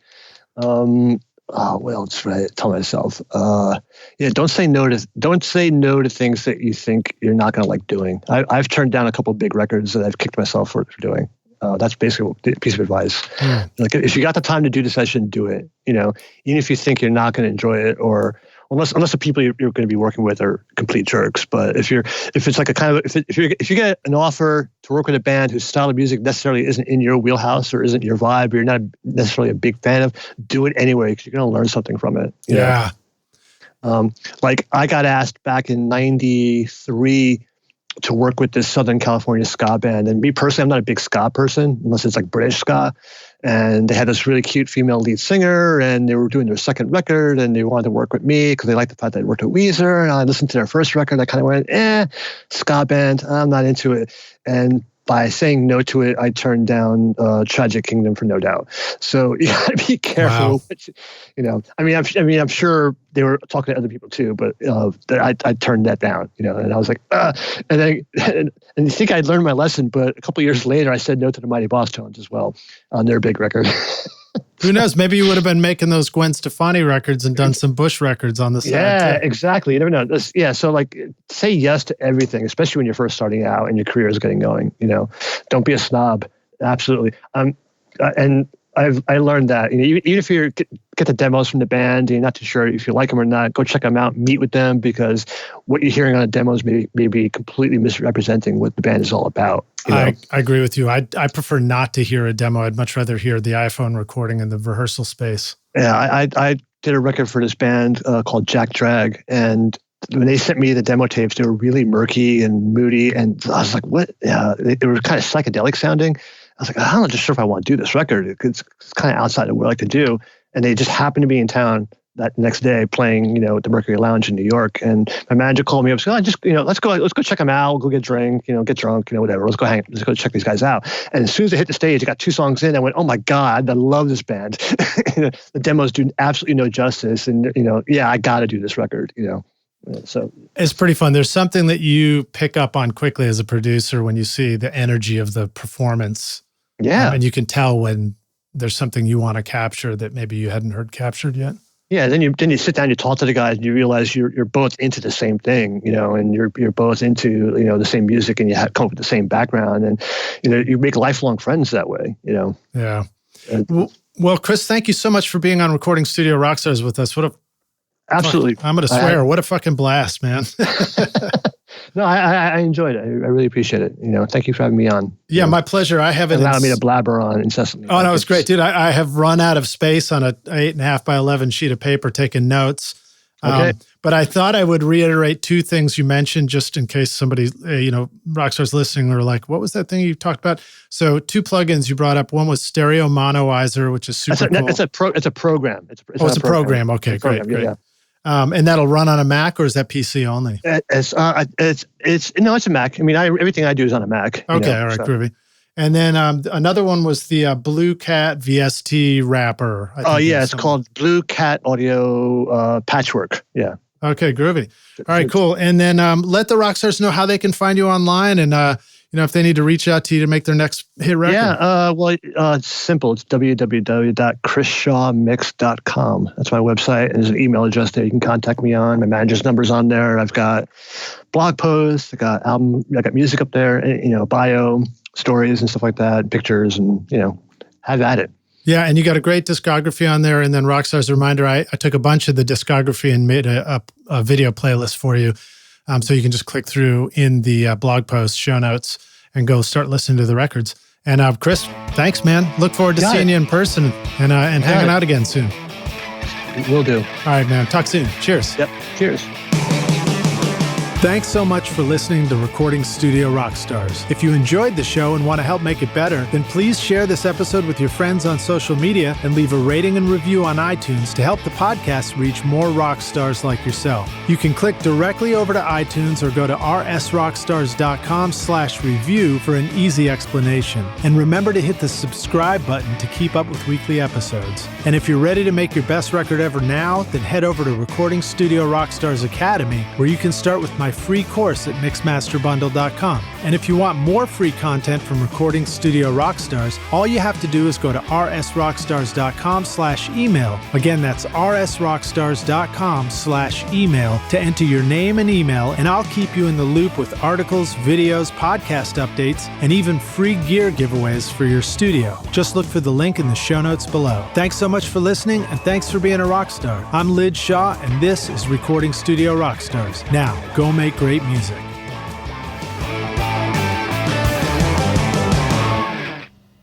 Speaker 2: What else would I tell myself? Don't say no to things that you think you're not going to like doing. I've turned down a couple of big records that I've kicked myself for doing. That's basically a piece of advice. Like if you got the time to do the session, do it. Even if you think you're not going to enjoy it, or unless the people you're going to be working with are complete jerks. But if it's like a kind of if you get an offer to work with a band whose style of music necessarily isn't in your wheelhouse or isn't your vibe, or you're not necessarily a big fan of, do it anyway because you're going to learn something from it. You know? Like I got asked back in '93 to work with this Southern California ska band. And me personally, I'm not a big ska person, unless it's like British ska. And they had this really cute female lead singer, and they were doing their second record, and they wanted to work with me because they liked the fact that I worked with Weezer. And I listened to their first record, I kind of went, ska band, I'm not into it. And by saying no to it, I turned down Tragic Kingdom for No Doubt. So you got to be careful. Wow. I'm sure they were talking to other people too, but I turned that down. And I was like, and you think I'd learned my lesson, but a couple of years later, I said no to the Mighty Boss Tones as well on their big record.
Speaker 1: Who knows? Maybe you would have been making those Gwen Stefani records and done some Bush records on the side.
Speaker 2: Yeah, exactly. You never know. So like, say yes to everything, especially when you're first starting out and your career is getting going. Don't be a snob. Absolutely. And I learned that. Even if you get the demos from the band and you're not too sure if you like them or not, go check them out, meet with them, because what you're hearing on the demos may be completely misrepresenting what the band is all about.
Speaker 1: I agree with you. I prefer not to hear a demo. I'd much rather hear the iPhone recording in the rehearsal space.
Speaker 2: Yeah, I did a record for this band called Jack Drag, and when they sent me the demo tapes, they were really murky and moody, and I was like, what? Yeah, they were kind of psychedelic sounding. I was like, I'm not just sure if I want to do this record. It's kind of outside of what I like to do. And they just happened to be in town that next day playing, at the Mercury Lounge in New York. And my manager called me up and said, let's go check them out. We'll go get a drink, get drunk, whatever. Let's go check these guys out. And as soon as they hit the stage, I got 2 songs in. I went, oh my God, I love this band. The demos do absolutely no justice. And, I got to do this record, So
Speaker 1: it's pretty fun. There's something that you pick up on quickly as a producer when you see the energy of the performance.
Speaker 2: Yeah.
Speaker 1: And you can tell when there's something you want to capture that maybe you hadn't heard captured yet.
Speaker 2: Yeah, then you sit down, you talk to the guys, and you realize you're both into the same thing, and you're both into the same music, and you come up with the same background, and you make lifelong friends that way.
Speaker 1: Yeah. Well, Chris, thank you so much for being on Recording Studio Rockstars with us.
Speaker 2: Absolutely.
Speaker 1: I'm going to swear, what a fucking blast, man.
Speaker 2: No, I enjoyed it. I really appreciate it. Thank you for having me on.
Speaker 1: Yeah, my pleasure. I haven't
Speaker 2: allowed me to blabber on incessantly.
Speaker 1: Oh, no, it's great, dude. I have run out of space on a 8.5 by 11 sheet of paper taking notes.
Speaker 2: Okay.
Speaker 1: But I thought I would reiterate 2 things you mentioned just in case somebody, Rockstars listening are like, what was that thing you talked about? So 2 plugins you brought up. One was Stereo Mono Iser, which is super cool.
Speaker 2: It's a program. It's
Speaker 1: a program. Okay, great. Yeah. And that'll run on a Mac, or is that PC only?
Speaker 2: It's a Mac. I mean, everything I do is on a Mac.
Speaker 1: Okay, all right, groovy. And then another one was the Blue Cat VST wrapper.
Speaker 2: It's called Blue Cat Audio Patchwork. Yeah.
Speaker 1: Okay, groovy. All right, cool. And then let the Rockstars know how they can find you online and if they need to reach out to you to make their next hit record?
Speaker 2: Yeah, it's simple. It's www.chrisshawmix.com. That's my website. And there's an email address there you can contact me on. My manager's number's on there. I've got blog posts. I got music up there, bio, stories and stuff like that, pictures, and, have at it.
Speaker 1: Yeah, and you got a great discography on there. And then Rockstar's Reminder, I took a bunch of the discography and made a video playlist for you. So you can just click through in the blog post, show notes, and go start listening to the records. And Chris, thanks, man. Look forward to seeing you in person and hanging out again soon.
Speaker 2: Will do.
Speaker 1: All right, man. Talk soon. Cheers.
Speaker 2: Yep. Cheers.
Speaker 1: Thanks so much for listening to Recording Studio Rockstars. If you enjoyed the show and want to help make it better, then please share this episode with your friends on social media and leave a rating and review on iTunes to help the podcast reach more rock stars like yourself. You can click directly over to iTunes or go to rsrockstars.com/review for an easy explanation. And remember to hit the subscribe button to keep up with weekly episodes. And if you're ready to make your best record ever now, then head over to Recording Studio Rockstars Academy, where you can start with my free course at mixmasterbundle.com. And if you want more free content from Recording Studio Rockstars, all you have to do is go to rsrockstars.com/email. Again, that's rsrockstars.com/email to enter your name and email, and I'll keep you in the loop with articles, videos, podcast updates, and even free gear giveaways for your studio. Just look for the link in the show notes below. Thanks so much for listening, and thanks for being a rock star. I'm Lyd Shaw, and this is Recording Studio Rockstars. Now, go make great music.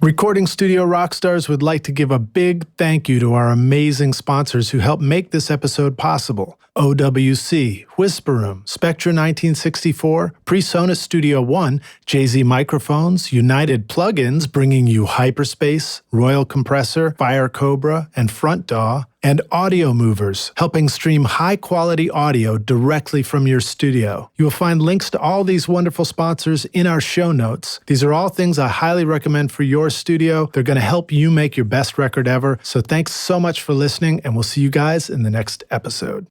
Speaker 1: Recording Studio Rockstars would like to give a big thank you to our amazing sponsors who helped make this episode possible. OWC, Whisper Room, Spectra 1964, PreSonus Studio One, Jay-Z Microphones, United Plugins bringing you Hyperspace, Royal Compressor, Fire Cobra, and Front DAW, and Audio Movers, helping stream high-quality audio directly from your studio. You will find links to all these wonderful sponsors in our show notes. These are all things I highly recommend for your studio. They're going to help you make your best record ever. So thanks so much for listening, and we'll see you guys in the next episode.